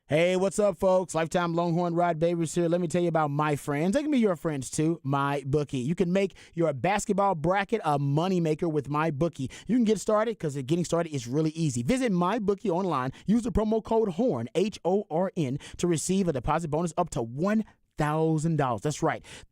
Hey, what's up, folks? Lifetime Longhorn Rod Babers here. Let me tell you about my friends. They can be your friends, too. MyBookie. You can make your basketball bracket a moneymaker with MyBookie. You can get started because getting started is really easy. Visit MyBookie online. Use the promo code HORN, HORN, to receive a deposit bonus up to $1,000.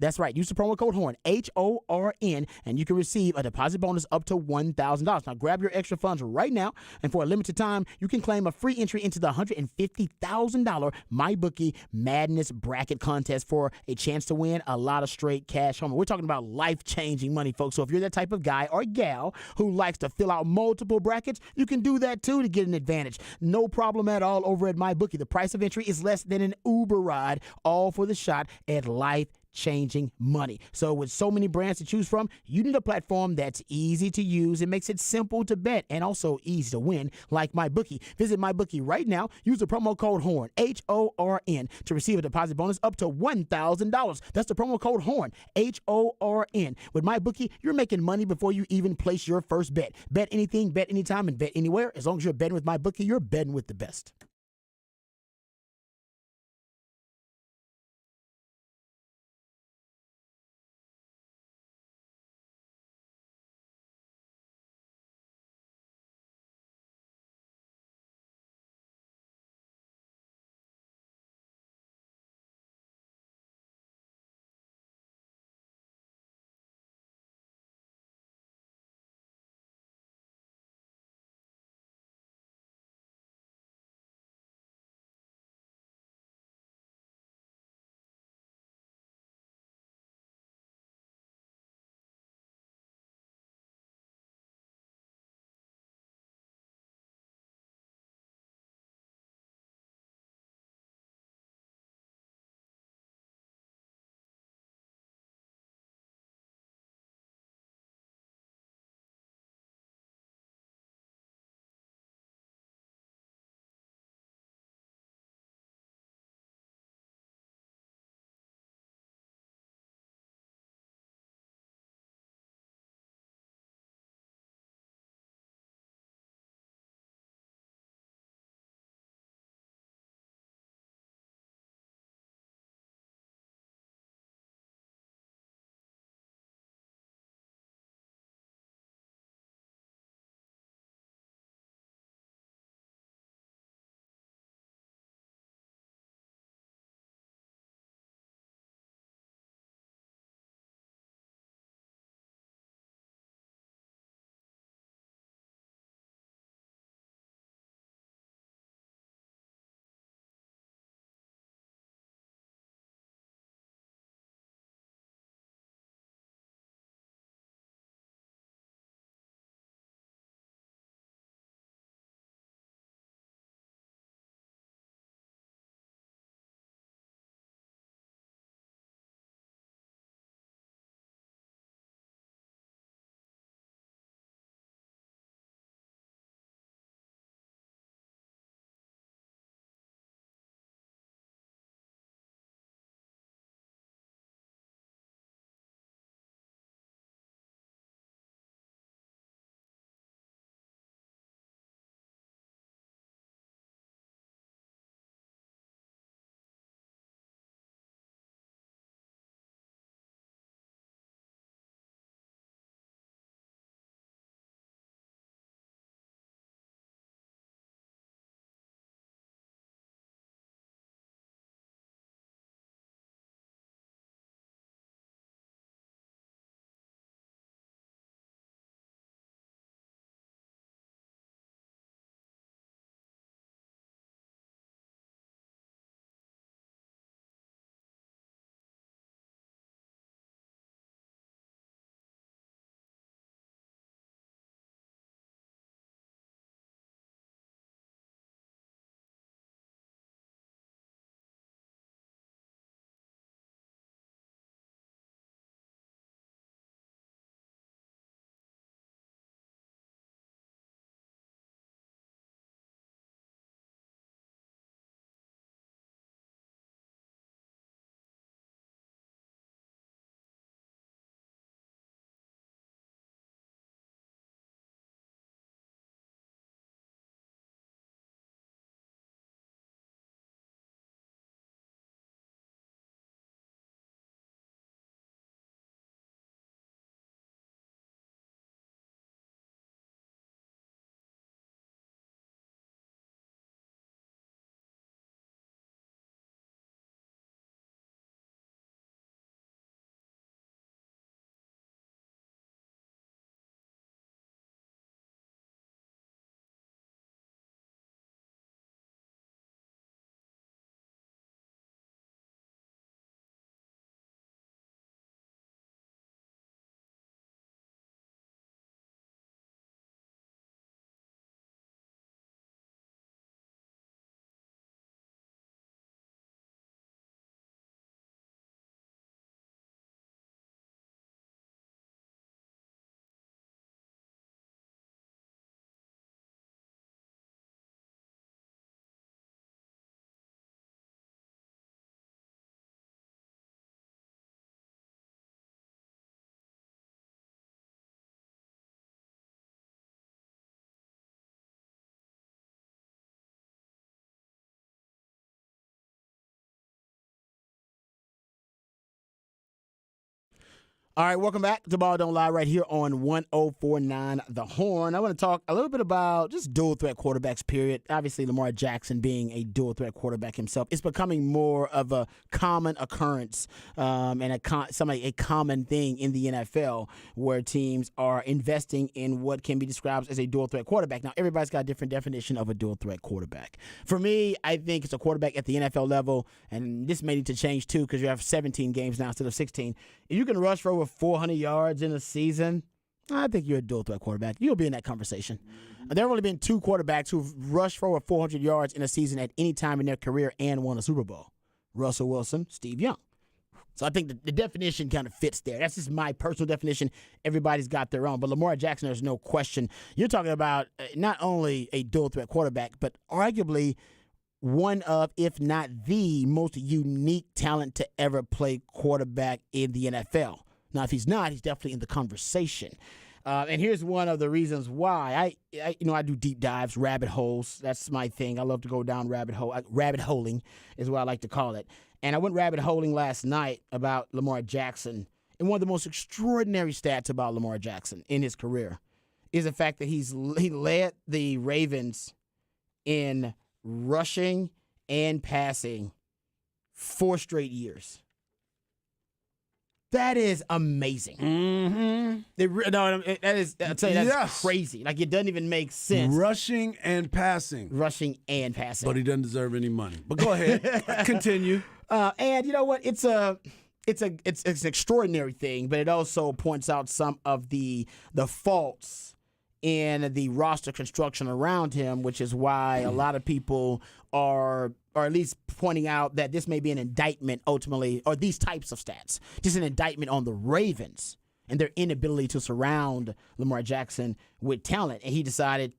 That's right. Use the promo code HORN, HORN, and you can receive a deposit bonus up to $1,000. Now, grab your extra funds right now, and for a limited time, you can claim a free entry into the $150,000 MyBookie Madness Bracket Contest for a chance to win a lot of straight cash home. We're talking about life-changing money, folks. So if you're that type of guy or gal who likes to fill out multiple brackets, you can do that, too, to get an advantage. No problem at all over at MyBookie. The price of entry is less than an Uber ride, all for the shot at life-changing money. So with so many brands to choose from, you need a platform that's easy to use and makes it simple to bet and also easy to win like MyBookie. Visit MyBookie right now. Use the promo code HORN, HORN, to receive a deposit bonus up to $1,000. That's the promo code HORN, HORN. With MyBookie, you're making money before you even place your first bet. Bet anything, bet anytime, and bet anywhere. As long as you're betting with MyBookie, you're betting with the best. All right, welcome back to Ball Don't Lie right here on 104.9 The Horn. I want to talk a little bit about just dual threat quarterbacks, period. Obviously, Lamar Jackson being a dual threat quarterback himself, it's becoming more of a common occurrence and a common thing in the NFL where teams are investing in what can be described as a dual threat quarterback. Now, everybody's got a different definition of a dual threat quarterback. For me, I think it's a quarterback at the NFL level, and this may need to change too because you have 17 games now instead of 16. If you can rush for over 400 yards in a season, I think you're a dual threat quarterback. You'll be in that conversation. There have only been 2 quarterbacks who've rushed for over 400 yards in a season at any time in their career and won a Super Bowl. Russell Wilson, Steve Young. So I think the definition kind of fits there. That's just my personal definition. Everybody's got their own. But Lamar Jackson, there's no question. You're talking about not only a dual threat quarterback, but arguably one of, if not the most unique talent to ever play quarterback in the NFL. Now, if he's not, he's definitely in the conversation. And here's one of the reasons why. I do deep dives, rabbit holes. That's my thing. I love to go down rabbit hole. Rabbit holing is what I like to call it. And I went rabbit holing last night about Lamar Jackson. And one of the most extraordinary stats about Lamar Jackson in his career is the fact that he led the Ravens in rushing and passing 4 straight years. That is amazing. I'll tell you, that's crazy. Like, it doesn't even make sense. Rushing and passing. But he doesn't deserve any money. But go ahead. Continue. And you know what? It's an extraordinary thing, but it also points out some of the faults in the roster construction around him, which is why a lot of people are at least pointing out that this may be an indictment ultimately, or these types of stats, just an indictment on the Ravens and their inability to surround Lamar Jackson with talent. And he decided,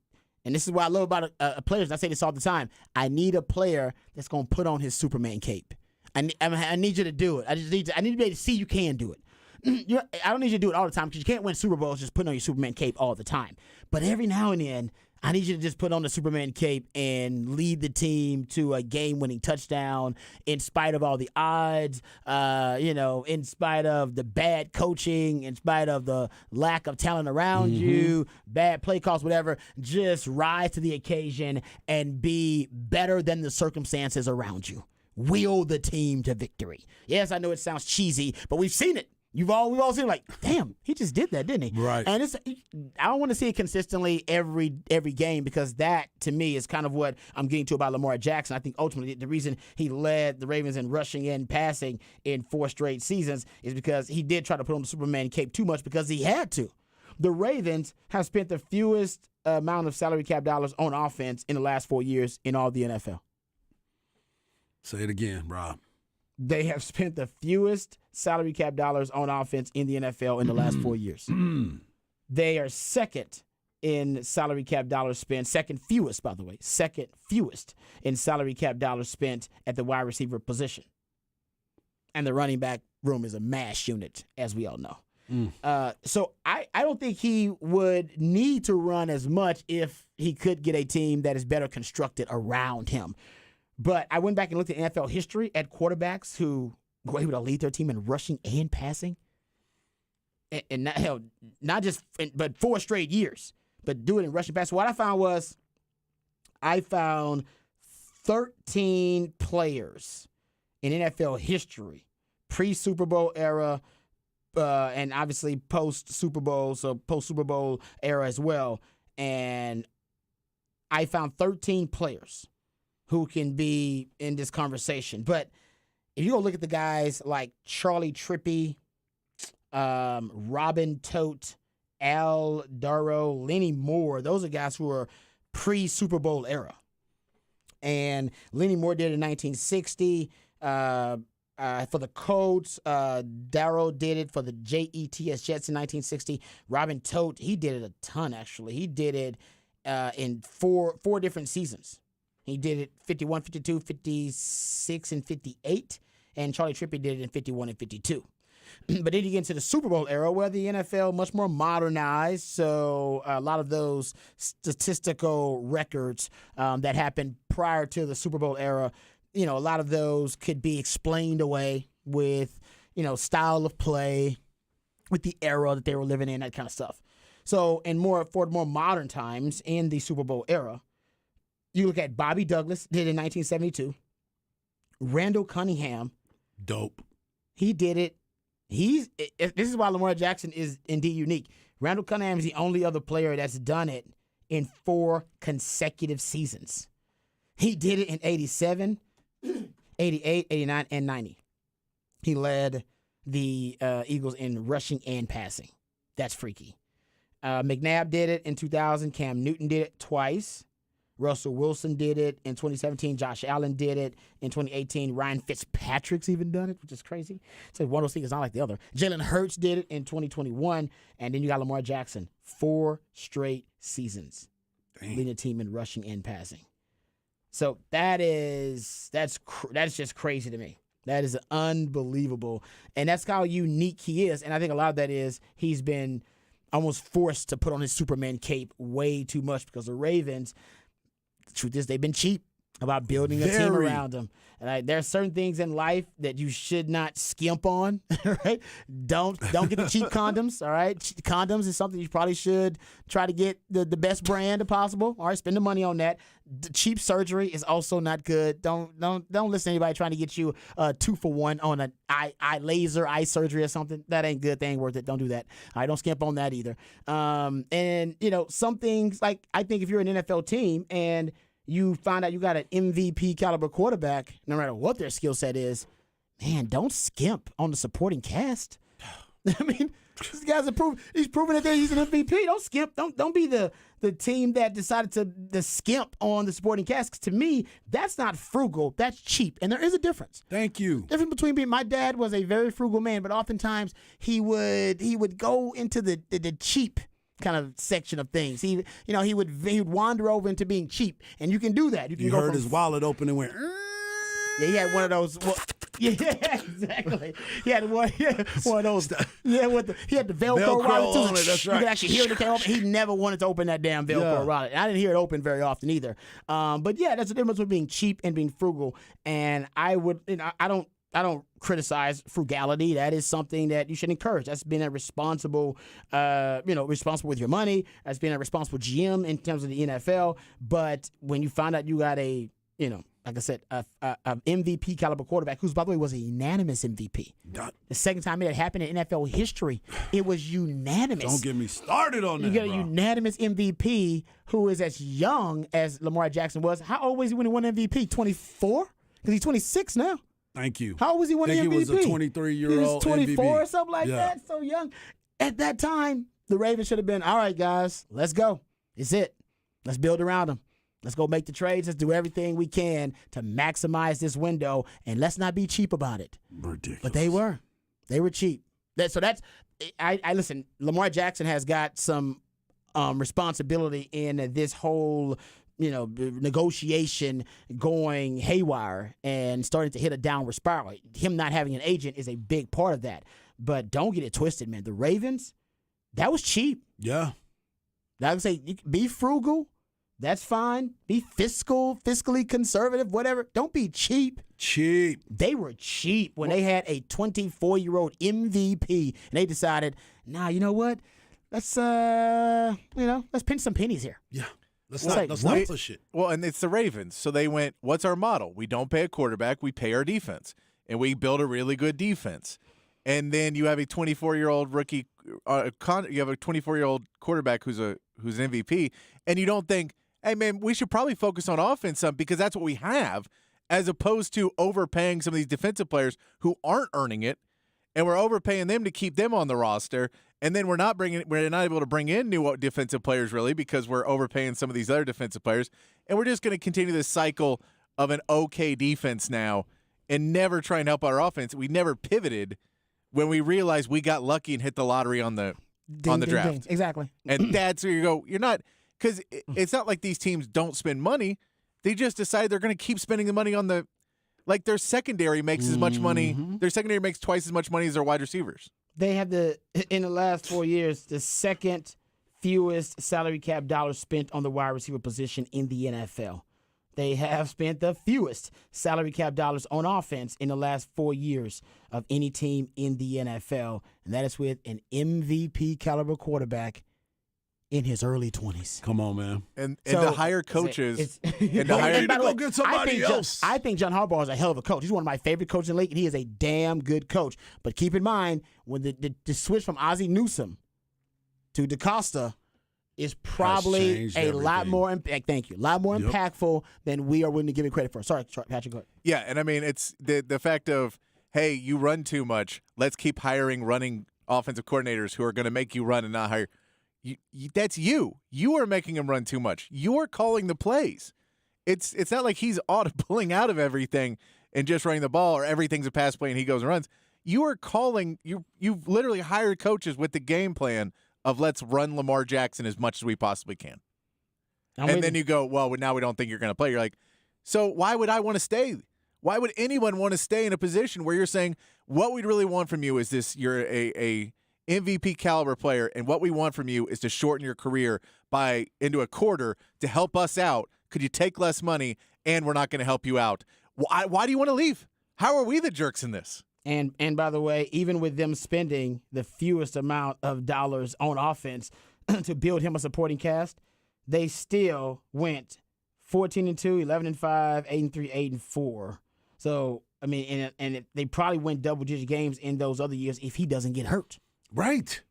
and this is what I love about players, and I say this all the time, I need a player that's going to put on his Superman cape. I need you to do it. I need to be able to see you can do it. I don't need you to do it all the time because you can't win Super Bowls just putting on your Superman cape all the time. But every now and then, I need you to just put on the Superman cape and lead the team to a game-winning touchdown in spite of all the odds, in spite of the bad coaching, in spite of the lack of talent around you, bad play calls, whatever. Just rise to the occasion and be better than the circumstances around you. Will the team to victory. Yes, I know it sounds cheesy, but we've seen it. We've all seen, like, damn, he just did that, didn't he? Right. And I don't want to see it consistently every game because that, to me, is kind of what I'm getting to about Lamar Jackson. I think ultimately the reason he led the Ravens in rushing and passing in 4 straight seasons is because he did try to put on the Superman cape too much because he had to. The Ravens have spent the fewest amount of salary cap dollars on offense in the last 4 years in all the NFL. Say it again, Rob. They have spent the fewest salary cap dollars on offense in the NFL in the last 4 years. They are second in salary cap dollars spent, second fewest, by the way, second fewest in salary cap dollars spent at the wide receiver position. And the running back room is a mash unit, as we all know. So I don't think he would need to run as much if he could get a team that is better constructed around him. But I went back and looked at NFL history at quarterbacks who were able to lead their team in rushing and passing. And not just, but 4 straight years, but do it in rushing passing. What I found 13 players in NFL history, pre-Super Bowl era, and obviously post-Super Bowl, so post-Super Bowl era as well. And I found 13 players who can be in this conversation. But if you go look at the guys like Charlie Trippy, Robin Tote, Al Darrow, Lenny Moore, those are guys who are pre-Super Bowl era. And Lenny Moore did it in 1960 for the Colts. Darrow did it for the Jets in 1960. Robin Tote, he did it a ton, actually. He did it in four different seasons. He did it 51, 52, 56, and 58. And Charlie Trippy did it in 51 and 52. But then you get into the Super Bowl era where the NFL much more modernized. So a lot of those statistical records that happened prior to the Super Bowl era, a lot of those could be explained away with, style of play, with the era that they were living in, that kind of stuff. So, and for more modern times in the Super Bowl era, you look at Bobby Douglas, did it in 1972. Randall Cunningham. Dope. He did it. This is why Lamar Jackson is indeed unique. Randall Cunningham is the only other player that's done it in 4 consecutive seasons. He did it in 87, 88, 89, and 90. He led the Eagles in rushing and passing. That's freaky. McNabb did it in 2000. Cam Newton did it twice. Russell Wilson did it in 2017. Josh Allen did it in 2018. Ryan Fitzpatrick's even done it, which is crazy. So one of those things is not like the other. Jalen Hurts did it in 2021. And then you got Lamar Jackson. 4 straight seasons leading the team in rushing and passing. So that's just crazy to me. That is unbelievable. And that's how unique he is. And I think a lot of that is he's been almost forced to put on his Superman cape way too much because the Ravens, the truth is, they've been cheap about building a team around them. And there are certain things in life that you should not skimp on, right? Don't get the cheap condoms, all right? Condoms is something you probably should try to get the best brand possible, all right? Spend the money on that. The cheap surgery is also not good. Don't listen to anybody trying to get you 2-for-1 on an laser eye surgery or something. That ain't good. That ain't worth it. Don't do that. All right, don't skimp on that either. And, some things, like I think if you're an NFL team and you find out you got an MVP caliber quarterback, no matter what their skill set is, man, don't skimp on the supporting cast. I mean, this guy's he's proven that he's an MVP. Don't skimp. Don't be the team that decided to skimp on the supporting cast. 'Cause to me, that's not frugal. That's cheap. And there is a difference. Thank you. Difference between my dad was a very frugal man, but oftentimes he would go into the cheap kind of section of things. He would wander over into being cheap, and you can do that. You can go heard his wallet open and went. Yeah, he had one of those. Yeah, exactly. He had one of those. Yeah, he had the Velcro wallet too. On it, that's right. You could actually hear it came open. He never wanted to open that damn Velcro wallet. And I didn't hear it open very often either. But yeah, that's the difference between being cheap and being frugal. And I don't criticize frugality. That is something that you should encourage. That's being a responsible, responsible with your money. That's being a responsible GM in terms of the NFL. But when you find out you got like I said, a MVP caliber quarterback, who's, by the way, was a unanimous MVP. The second time it had happened in NFL history, it was unanimous. Don't get me started on that, You got a unanimous MVP who is as young as Lamar Jackson was. How old was he when he won MVP? 24? Because he's 26 now. Thank you. How old was he when he MVP? He was a 23-year-old He was 24 MVP. or something like that. So young. At that time, the Ravens should have been, all right, guys, let's go. It's it. Let's build around him. Let's go make the trades. Let's do everything we can to maximize this window, and let's not be cheap about it. Ridiculous. But they were. They were cheap. I listen, Lamar Jackson has got some responsibility in this whole negotiation going haywire and starting to hit a downward spiral. Him not having an agent is a big part of that. But don't get it twisted, man. The Ravens, that was cheap. Yeah. I would say be frugal. That's fine. Be fiscally conservative, whatever. Don't be cheap. Cheap. They were cheap when they had a 24-year-old MVP and they decided, nah, you know what? Let's pinch some pennies here. Yeah. Let's not push it. Well, and it's the Ravens. So they went, what's our model? We don't pay a quarterback, we pay our defense. And we build a really good defense. And then you have a 24-year-old rookie, you have a 24-year-old quarterback who's an MVP, and you don't think, hey, man, we should probably focus on offense some because that's what we have, as opposed to overpaying some of these defensive players who aren't earning it, and we're overpaying them to keep them on the roster, and then we're not able to bring in new defensive players really because we're overpaying some of these other defensive players, and we're just going to continue this cycle of an okay defense now and never try and help our offense. We never pivoted when we realized we got lucky and hit the lottery on the draft. Ding. Exactly. And that's where you go, you're not – because it's not like these teams don't spend money. They just decide they're going to keep spending the money on the – like their secondary makes as much money. Their secondary makes twice as much money as their wide receivers. They have in the last 4 years, the second fewest salary cap dollars spent on the wide receiver position in the NFL. they have spent the fewest salary cap dollars on offense in the last 4 years of any team in the NFL, and that is with an MVP caliber quarterback in his early 20s. Come on, man. And So, to hire coaches and to Well, hire you need to go get somebody I think John Harbaugh is a hell of a coach. He's one of my favorite coaches in the league, and he is a damn good coach. But keep in mind, when the switch from Ozzie Newsome to DeCosta is probably changed a lot everything. more impactful than we are willing to give it credit for. Sorry, Patrick, go ahead. Yeah, and I mean, it's the fact of, hey, you run too much. Let's keep hiring running offensive coordinators who are going to make you run and not hire. That's you. You are making him run too much. You are calling the plays. It's not like he's pulling out of everything and just running the ball, or everything's a pass play and he goes and runs. You are calling. You've literally hired coaches with the game plan of let's run Lamar Jackson as much as we possibly can. And then you go, well, now we don't think you're going to play. You're like, so why would I want to stay? Why would anyone want to stay in a position where you're saying what we'd really want from you is this? You're a MVP caliber player, and what we want from you is to shorten your career by into a quarter to help us out. Could you take less money, and we're not going to help you out? Why do you want to leave? How are we the jerks in this? And by the way, even with them spending the fewest amount of dollars on offense to build him a supporting cast, they still went 14-2, 11-5, 8-3, 8-4. So I mean, and they probably win double-digit games in those other years if he doesn't get hurt. Right.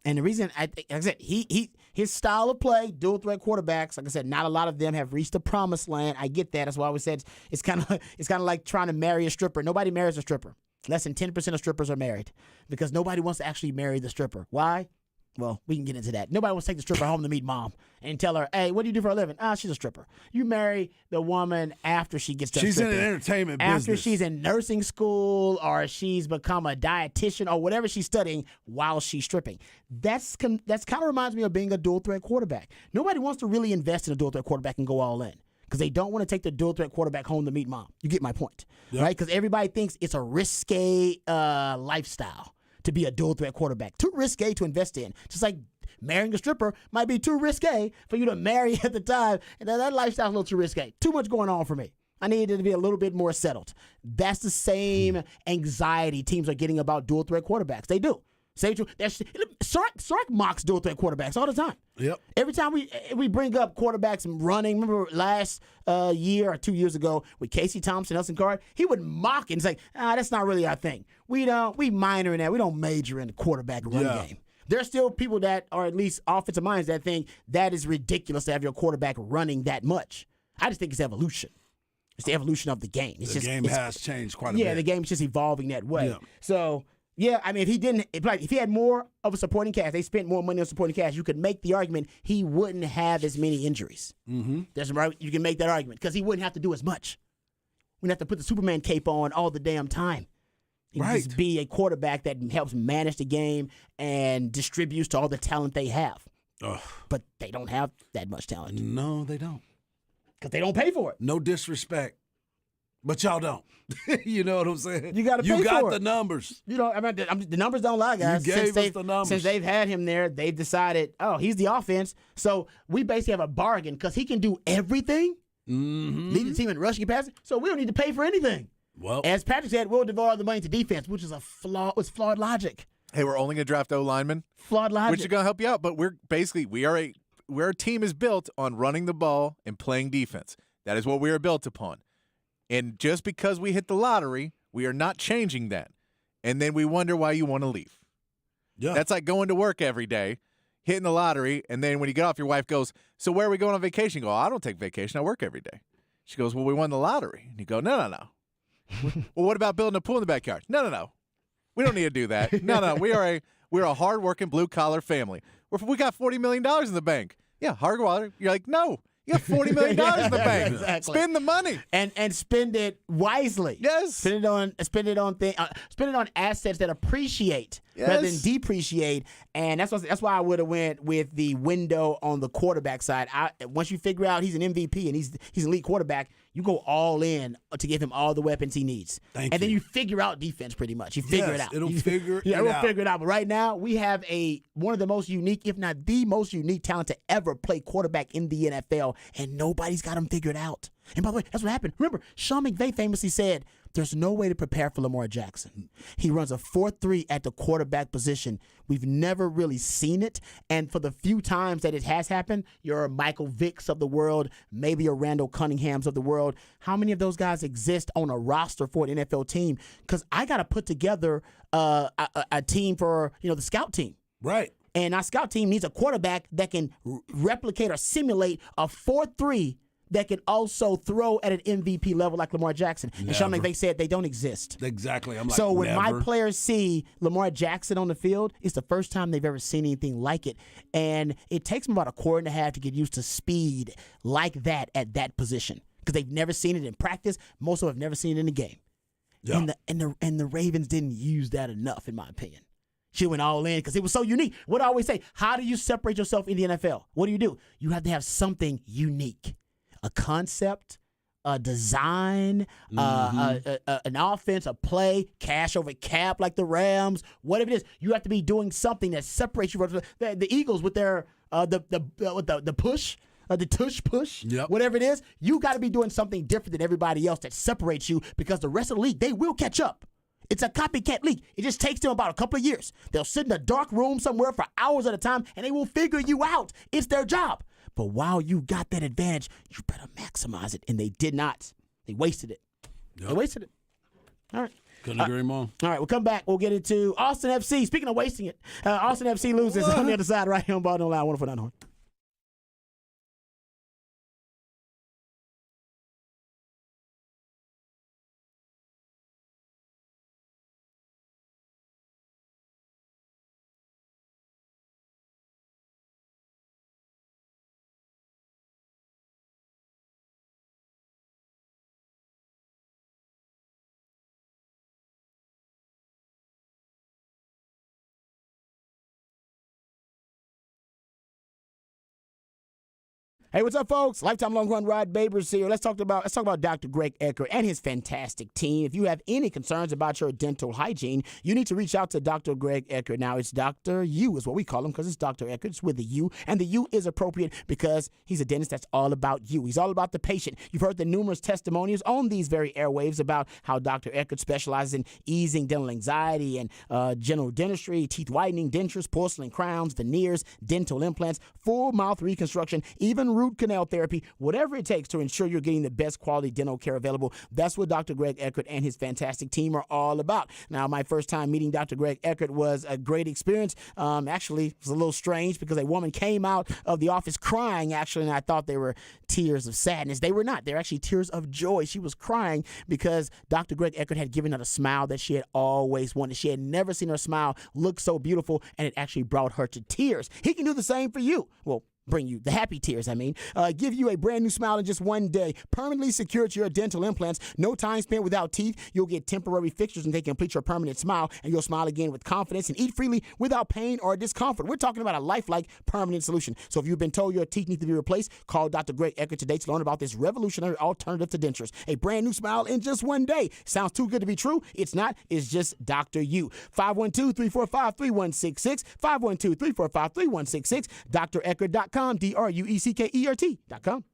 And the reason, like I said, his style of play, dual threat quarterbacks. Like I said, not a lot of them have reached the promised land. I get that. That's why I always said it's kind of like trying to marry a stripper. Nobody marries a stripper. Less than 10% of strippers are married because nobody wants to actually marry the stripper. Why? Well, we can get into that. Nobody wants to take the stripper home to meet mom and tell her, hey, what do you do for a living? She's a stripper. You marry the woman after she gets done She's stripping. in an entertainment After business. she's in nursing school or she's become a dietitian or whatever she's studying while she's stripping. That's kind of reminds me of being a dual threat quarterback. Nobody wants to really invest in a dual threat quarterback and go all in because they don't want to take the dual threat quarterback home to meet mom. You get my point, right? Because everybody thinks it's a risque lifestyle to be a dual threat quarterback. Too risque to invest in. Just like marrying a stripper might be too risque for you to marry at the time. And that lifestyle's a little too risque. Too much going on for me. I needed it to be a little bit more settled. That's the same anxiety teams are getting about dual threat quarterbacks. They do. Sark mocks dual threat quarterbacks all the time. Yep. Every time we bring up quarterbacks running, remember last year or 2 years ago with Casey Thompson, Nelson Card, he would mock it and say, that's not really our thing. We minor in that. We don't major in the quarterback run game. There's still people that are at least offensive minds that think that is ridiculous to have your quarterback running that much. I just think it's evolution. It's the evolution of the game. The game has changed quite a bit. Yeah, the game's just evolving that way. Yeah. So, yeah, I mean, if he had more of a supporting cast, they spent more money on supporting cast, you could make the argument he wouldn't have as many injuries. Mm-hmm. You can make that argument because he wouldn't have to do as much. We wouldn't have to put the Superman cape on all the damn time. He can just be a quarterback that helps manage the game and distributes to all the talent they have. Ugh. But they don't have that much talent No, they don't. because they don't pay for it. No disrespect, but y'all don't. You know what I'm saying? You gotta pay for You got it. the numbers. You know, the numbers don't lie, guys. You gave us the numbers. Since they've had him there, they've decided, he's the offense. So we basically have a bargain because he can do everything, lead the team in rushing and passing, so we don't need to pay for anything. Well, As Patrick said, we'll devour the money to defense, which is flawed logic. Hey, we're only going to draft O-linemen, Flawed logic. which is going to help you out. But our team is built on running the ball and playing defense. That is what we are built upon. And just because we hit the lottery, we are not changing that. And then we wonder why you want to leave. yeah. That's like going to work every day, hitting the lottery, and then when you get off, your wife goes, so where are we going on vacation? You go, I don't take vacation. I work every day. She goes, well, we won the lottery. And you go, no. Well, what about building a pool in the backyard? No. We don't need to do that. No. We're a hard-working blue-collar family. We got $40 million in the bank. Yeah, hard-working. You're like, no. You have $40 million in the bank. Exactly. Spend the money. And spend it wisely. Yes. Spend it on assets that appreciate rather than Yes. depreciate. And that's why I would have went with the window on the quarterback side. Once you figure out he's an MVP and he's an elite quarterback, you go all in to give him all the weapons he needs. Thank and then you. you figure out defense pretty much. You figure it Yes, out. it'll figure yeah, it we'll out. figure it out. But right now, we have one of the most unique, if not the most unique talent to ever play quarterback in the NFL, and nobody's got him figured out. And by the way, that's what happened. Remember, Sean McVay famously said, there's no way to prepare for Lamar Jackson. He runs a 4-3 at the quarterback position. We've never really seen it. And for the few times that it has happened, your Michael Vicks of the world, maybe your Randall Cunninghams of the world, how many of those guys exist on a roster for an NFL team? Because I got to put together a team for, the scout team. Right. And our scout team needs a quarterback that can replicate or simulate a 4-3 that can also throw at an MVP level like Lamar Jackson. Never. And Sean McVay said they don't exist. Exactly. I'm like, so when never. my players see Lamar Jackson on the field, it's the first time they've ever seen anything like it. And it takes them about a quarter and a half to get used to speed like that at that position because they've never seen it in practice. Most of them have never seen it in the game. Yeah. And the Ravens didn't use that enough, in my opinion. She went all in because it was so unique. What I always say, how do you separate yourself in the NFL? What do? You have to have something unique. A concept, a design, an offense, a play, cash over cap like the Rams, whatever it is. You have to be doing something that separates you from the Eagles with their the push. The tush push, whatever it is. You got to be doing something different than everybody else that separates you because the rest of the league, they will catch up. It's a copycat league. It just takes them about a couple of years. They'll sit in a dark room somewhere for hours at a time, and they will figure you out. It's their job. But while you got that advantage, you better maximize it. And they did not. They wasted it. They wasted it. All right. Couldn't agree more. All right, we'll come back. We'll get into Austin FC. Speaking of wasting it, Austin FC loses on the other side right here on Ball Don't Lie. 104.9 Horn. Hey, what's up, folks? Lifetime Longhorn Rod Babers here. Let's talk about Dr. Greg Eckert and his fantastic team. If you have any concerns about your dental hygiene, you need to reach out to Dr. Greg Eckert. Now, it's Dr. U is what we call him because it's Dr. Eckert. It's with the U, and the U is appropriate because he's a dentist that's all about you. He's all about the patient. You've heard the numerous testimonials on these very airwaves about how Dr. Eckert specializes in easing dental anxiety and general dentistry, teeth whitening, dentures, porcelain crowns, veneers, dental implants, full mouth reconstruction, even root canal therapy, whatever it takes to ensure you're getting the best quality dental care available. That's what Dr. Greg Eckert and his fantastic team are all about. Now, my first time meeting Dr. Greg Eckert was a great experience. Actually, it was a little strange because a woman came out of the office crying, actually, and I thought they were tears of sadness. They were not. They're actually tears of joy. She was crying because Dr. Greg Eckert had given her the smile that she had always wanted. She had never seen her smile look so beautiful, and it actually brought her to tears. He can do the same for you. Well, bring you the happy tears, give you a brand new smile in just one day, permanently secure to your dental implants, no time spent without teeth. You'll get temporary fixtures and they complete your permanent smile, and you'll smile again with confidence and eat freely without pain or discomfort. We're talking about a lifelike permanent solution. So if you've been told your teeth need to be replaced, call Dr. Greg Eckert today to learn about this revolutionary alternative to dentures. A brand new smile in just one day. Sounds too good to be true? It's not. It's just Dr. U. 512-345-3166, 512-345-3166, dreckert.com. DRUECKERT.com.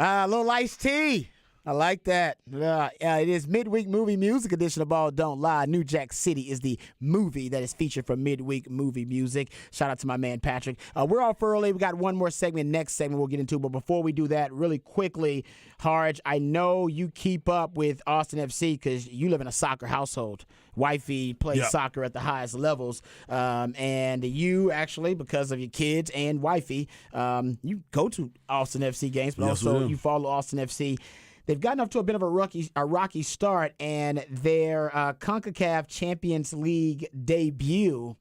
A little iced tea. I like that. It is Midweek Movie Music Edition of Ball Don't Lie. New Jack City is the movie that is featured for Midweek Movie Music. Shout out to my man Patrick. We're off early. We got one more segment. Next segment we'll get into. But before we do that, really quickly, Harj, I know you keep up with Austin FC because you live in a soccer household. Wifey plays soccer at the highest levels. And you actually, because of your kids and wifey, you go to Austin FC games, but also you follow Austin FC. They've gotten off to a bit of a rocky start, and their CONCACAF Champions League debut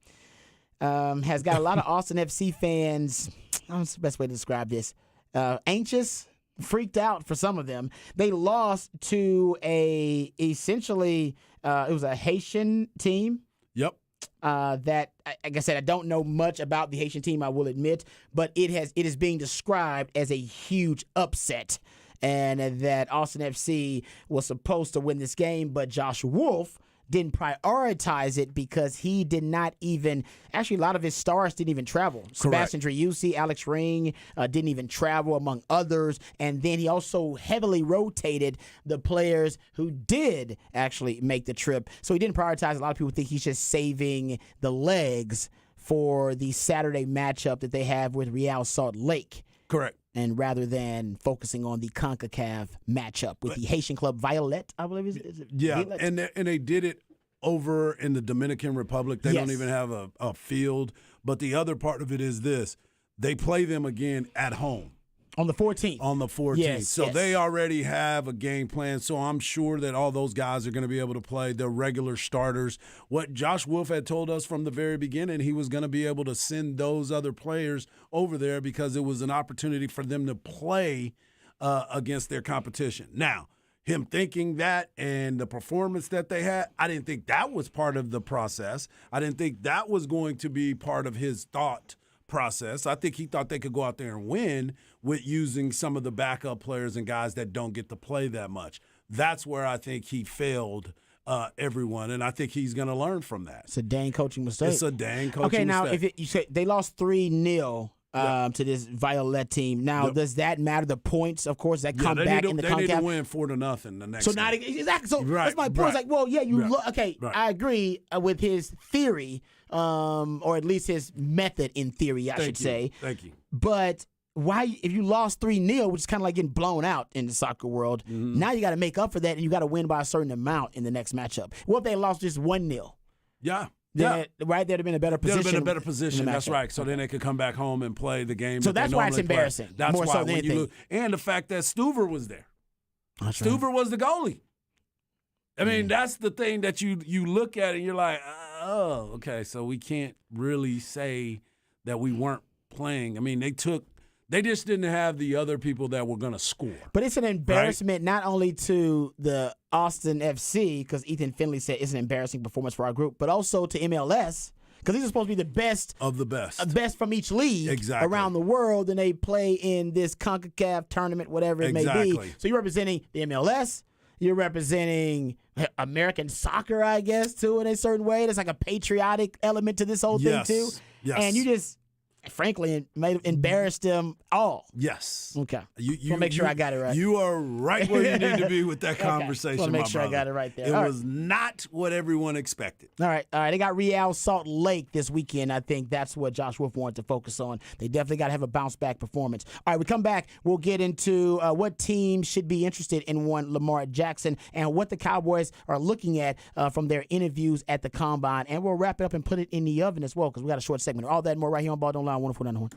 has got a lot of Austin FC fans, I don't know what's the best way to describe this, anxious, freaked out for some of them. They lost to essentially, it was a Haitian team. Yep. That, like I said, I don't know much about the Haitian team, I will admit, but it is being described as a huge upset. And that Austin FC was supposed to win this game, but Josh Wolf didn't prioritize it because he did not even – actually, a lot of his stars didn't even travel. Correct. Sebastian Driussi, Alex Ring didn't even travel, among others. And then he also heavily rotated the players who did actually make the trip. So he didn't prioritize. A lot of people think he's just saving the legs for the Saturday matchup that they have with Real Salt Lake. Correct. And rather than focusing on the CONCACAF matchup with the Haitian club Violet, I believe is it? Yeah, Violet? and they did it over in the Dominican Republic. They don't even have a field. But the other part of it is this. They play them again at home. On the 14th. On the 14th. Yes, so they already have a game plan. So I'm sure that all those guys are going to be able to play their regular starters. What Josh Wolf had told us from the very beginning, he was going to be able to send those other players over there because it was an opportunity for them to play against their competition. Now, him thinking that and the performance that they had, I didn't think that was part of the process. I didn't think that was going to be part of his thought process. I think he thought they could go out there and win with using some of the backup players and guys that don't get to play that much. That's where I think he failed everyone, and I think he's going to learn from that. It's a dang coaching mistake. It's a dang coaching mistake. Okay, now, mistake. you say they lost 3-0 to this Violet team. Now, does that matter? The points, of course, that come back in the CONCACAF? They need to win 4-0 the next So game. not exactly. So right, that's my point. right. It's like, well, yeah, you look. Okay, right. I agree with his theory, or at least his method in theory, I should say. Thank you. But why, if you lost 3-0, which is kind of like getting blown out in the soccer world, now you got to make up for that, and you got to win by a certain amount in the next matchup. What if they lost just 1-0? Yeah. Right, they'd have been in a better position. They'd have been in a better position. That's right. So then they could come back home and play the game. So that that's they why it's normally play. embarrassing. That's more why so than when anything. and the fact that Stuver was there. That's Stuver right. was the goalie. I mean, that's the thing that you look at and you're like, oh, okay, so we can't really say that we weren't playing. I mean, they just didn't have the other people that were going to score. But it's an embarrassment not only to the Austin FC, because Ethan Finley said it's an embarrassing performance for our group, but also to MLS, because these are supposed to be the best of the best. Best from each league around the world, and they play in this CONCACAF tournament, whatever it may be. So you're representing the MLS. You're representing American soccer, I guess, too, in a certain way. There's like a patriotic element to this whole thing, too. Yes. And you just, frankly, may have embarrassed them all. Yes. Okay. You want to make sure I got it right. You are right where you need to be with that conversation, want to my make sure brother. I got it right there. It All was not what everyone expected. All right. They got Real Salt Lake this weekend. I think that's what Josh Wolf wanted to focus on. They definitely got to have a bounce-back performance. All right, we come back. We'll get into what teams should be interested in one Lamar Jackson and what the Cowboys are looking at from their interviews at the Combine. And we'll wrap it up and put it in the oven as well because we got a short segment. All that and more right here on Ball Don't Lie, 104.9 The Horn.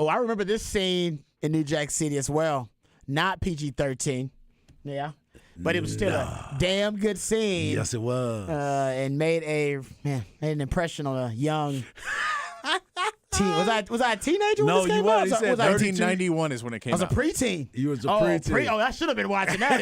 I remember this scene in New Jack City as well. Not PG-13. Yeah. But it was still a damn good scene. Yes, it was. And made an impression on a young teen. Was I a teenager when No, this came you out? was. He said 1991 is when it came I was a out. preteen. You was a preteen. I should have been watching that.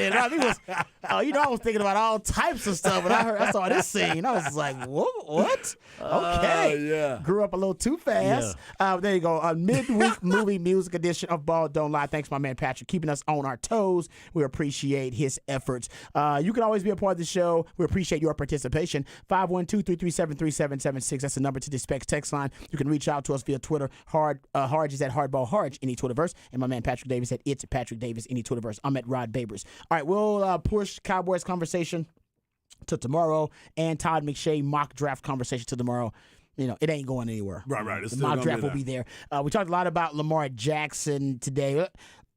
I was thinking about all types of stuff. When I saw this scene, I was like, what? Okay. Yeah. Grew up a little too fast. There you go. A midweek movie music edition of Ball Don't Lie. Thanks, my man Patrick, keeping us on our toes. We appreciate his efforts. You can always be a part of the show. We appreciate your participation. 512-337-3776. That's the number to the Specs text line. You can reach out to us via Twitter. Harge is at Hardball Harge, any Twitterverse. And my man Patrick Davis at It's Patrick Davis, any Twitterverse. I'm at Rod Babers. All right, we'll push Cowboys conversation to tomorrow and Todd McShay mock draft conversation to tomorrow. It ain't going anywhere. Right. It's The still mock gonna draft be will there. be there. We talked a lot about Lamar Jackson today.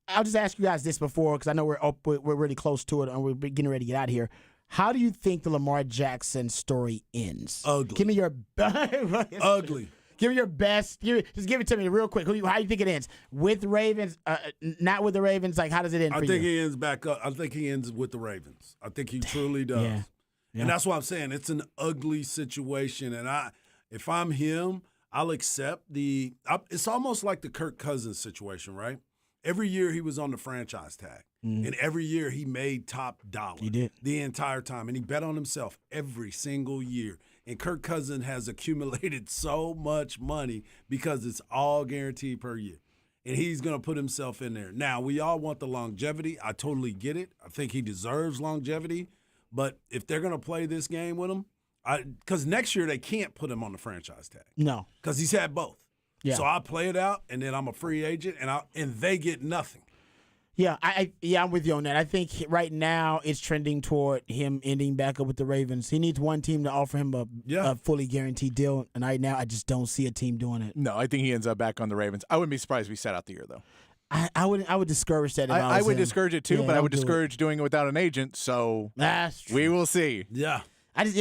I'll just ask you guys this before, because I know we're really close to it and we're getting ready to get out of here. How do you think the Lamar Jackson story ends? Ugly. Give me your Ugly. Give me your best. Just give it to me real quick. How do you think it ends? With the Ravens? Not with the Ravens? Like, how does it end for I you? think he ends back up. I think he ends with the Ravens. I think he truly does. Yeah. And that's why I'm saying it's an ugly situation. And if I'm him, I'll accept it's almost like the Kirk Cousins situation, right? Every year he was on the franchise tag. And every year he made top dollar. He did. The entire time. And he bet on himself every single year. And Kirk Cousins has accumulated so much money because it's all guaranteed per year. And he's going to put himself in there. Now, we all want the longevity. I totally get it. I think he deserves longevity. But if they're going to play this game with him, because next year they can't put him on the franchise tag. No. Because he's had both. Yeah. So I play it out, and then I'm a free agent, and they get nothing. Yeah, I'm with you on that. I think right now it's trending toward him ending back up with the Ravens. He needs one team to offer him a fully guaranteed deal, and right now I just don't see a team doing it. No, I think he ends up back on the Ravens. I wouldn't be surprised if he sat out the year, though. I would discourage that. If I was would him. discourage it too, Yeah, but I would don't do discourage doing it without an agent. So That's true. we will see. Yeah. His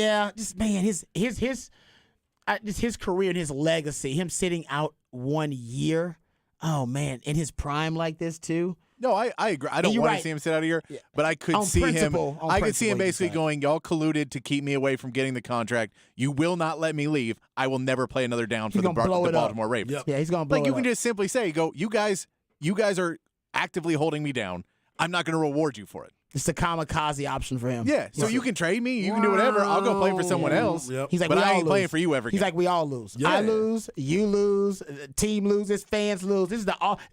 career and his legacy, him sitting out 1 year. Oh man, in his prime like this too. No, I agree. I don't you're want right. to see him sit out a year, but I could On see principle, him. on I could see him principle, you basically said. going, "Y'all colluded to keep me away from getting the contract. You will not let me leave. I will never play another down for He's the gonna blow it up. Baltimore Ravens." Yep. Yeah, he's gonna blow Like you it can up. just simply say, "Go, you guys are actively holding me down. I'm not going to reward you for it." It's the kamikaze option for him. Yeah, so you can trade me. You can do whatever. I'll go play for someone else. Yep. He's like, but we I all ain't playing lose. for you ever He's again. like, we all lose. Yeah. I lose, you lose, the team loses, fans lose. This is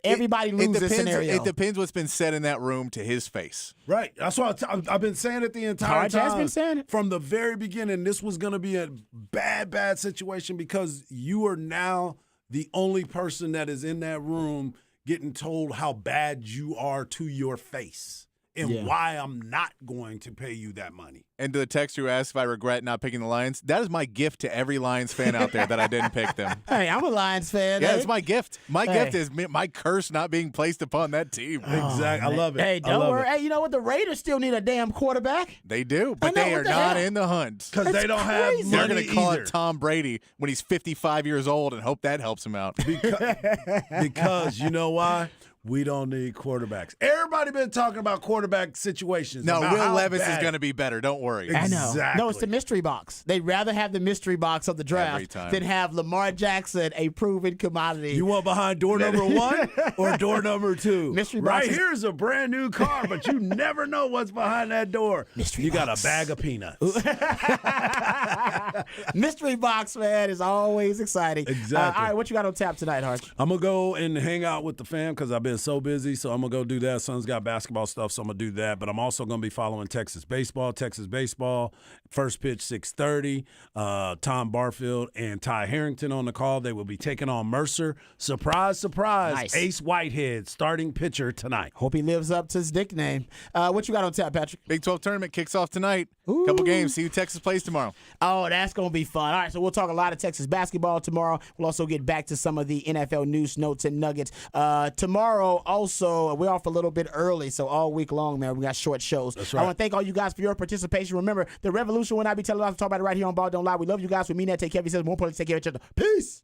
everybody loses scenario. It depends what's been said in that room to his face. Right. That's why I've been saying it the entire Harge time. has been saying it. From the very beginning, this was going to be a bad situation because you are now the only person that is in that room getting told how bad you are to your face and why I'm not going to pay you that money. And to the texter who asked if I regret not picking the Lions, that is my gift to every Lions fan out there that I didn't pick them. Hey, I'm a Lions fan. Yeah, eh? it's my gift. My Hey. gift is my curse not being placed upon that team. Exactly. I love it. Hey, I don't love worry. it. Hey, you know what? The Raiders still need a damn quarterback. They do, but I know, they what are the not hell? in the hunt. Because they don't have crazy. They're money going to call either. it Tom Brady when he's 55 years old and hope that helps him out. Because you know why? We don't need quarterbacks. Everybody been talking about quarterback situations. No, about Will how Levis is bad- going to be better. Don't worry. I know. Exactly. No, it's the mystery box. They'd rather have the mystery box of the Every draft time. than have Lamar Jackson, a proven commodity. You want behind door number 1 or door number 2? Mystery right boxes. here's a brand new car, but you never know what's behind that door. Mystery you got box. a bag of peanuts. mystery box, man, is always exciting. Exactly. All right, what you got on tap tonight, Harge? I'm going to go and hang out with the fam because I've been so busy, so I'm going to go do that. Son's got basketball stuff, so I'm going to do that. But I'm also going to be following Texas baseball. First pitch, 6:30. Tom Barfield and Ty Harrington on the call. They will be taking on Mercer. Surprise, surprise. Nice. Ace Whitehead, starting pitcher tonight. Hope he lives up to his nickname. What you got on tap, Patrick? Big 12 tournament kicks off tonight. Couple games. See who Texas plays tomorrow. Oh, that's going to be fun. All right, so we'll talk a lot of Texas basketball tomorrow. We'll also get back to some of the NFL news, notes, and nuggets. Tomorrow, also, we're off a little bit early, so all week long, man, we got short shows. That's I right. want to thank all you guys for your participation. Remember, the revolution will not be televised. Talk about it right here on Ball Don't Lie. We love you guys. We mean that. Take care of yourselves. More importantly, take care of each other. Peace.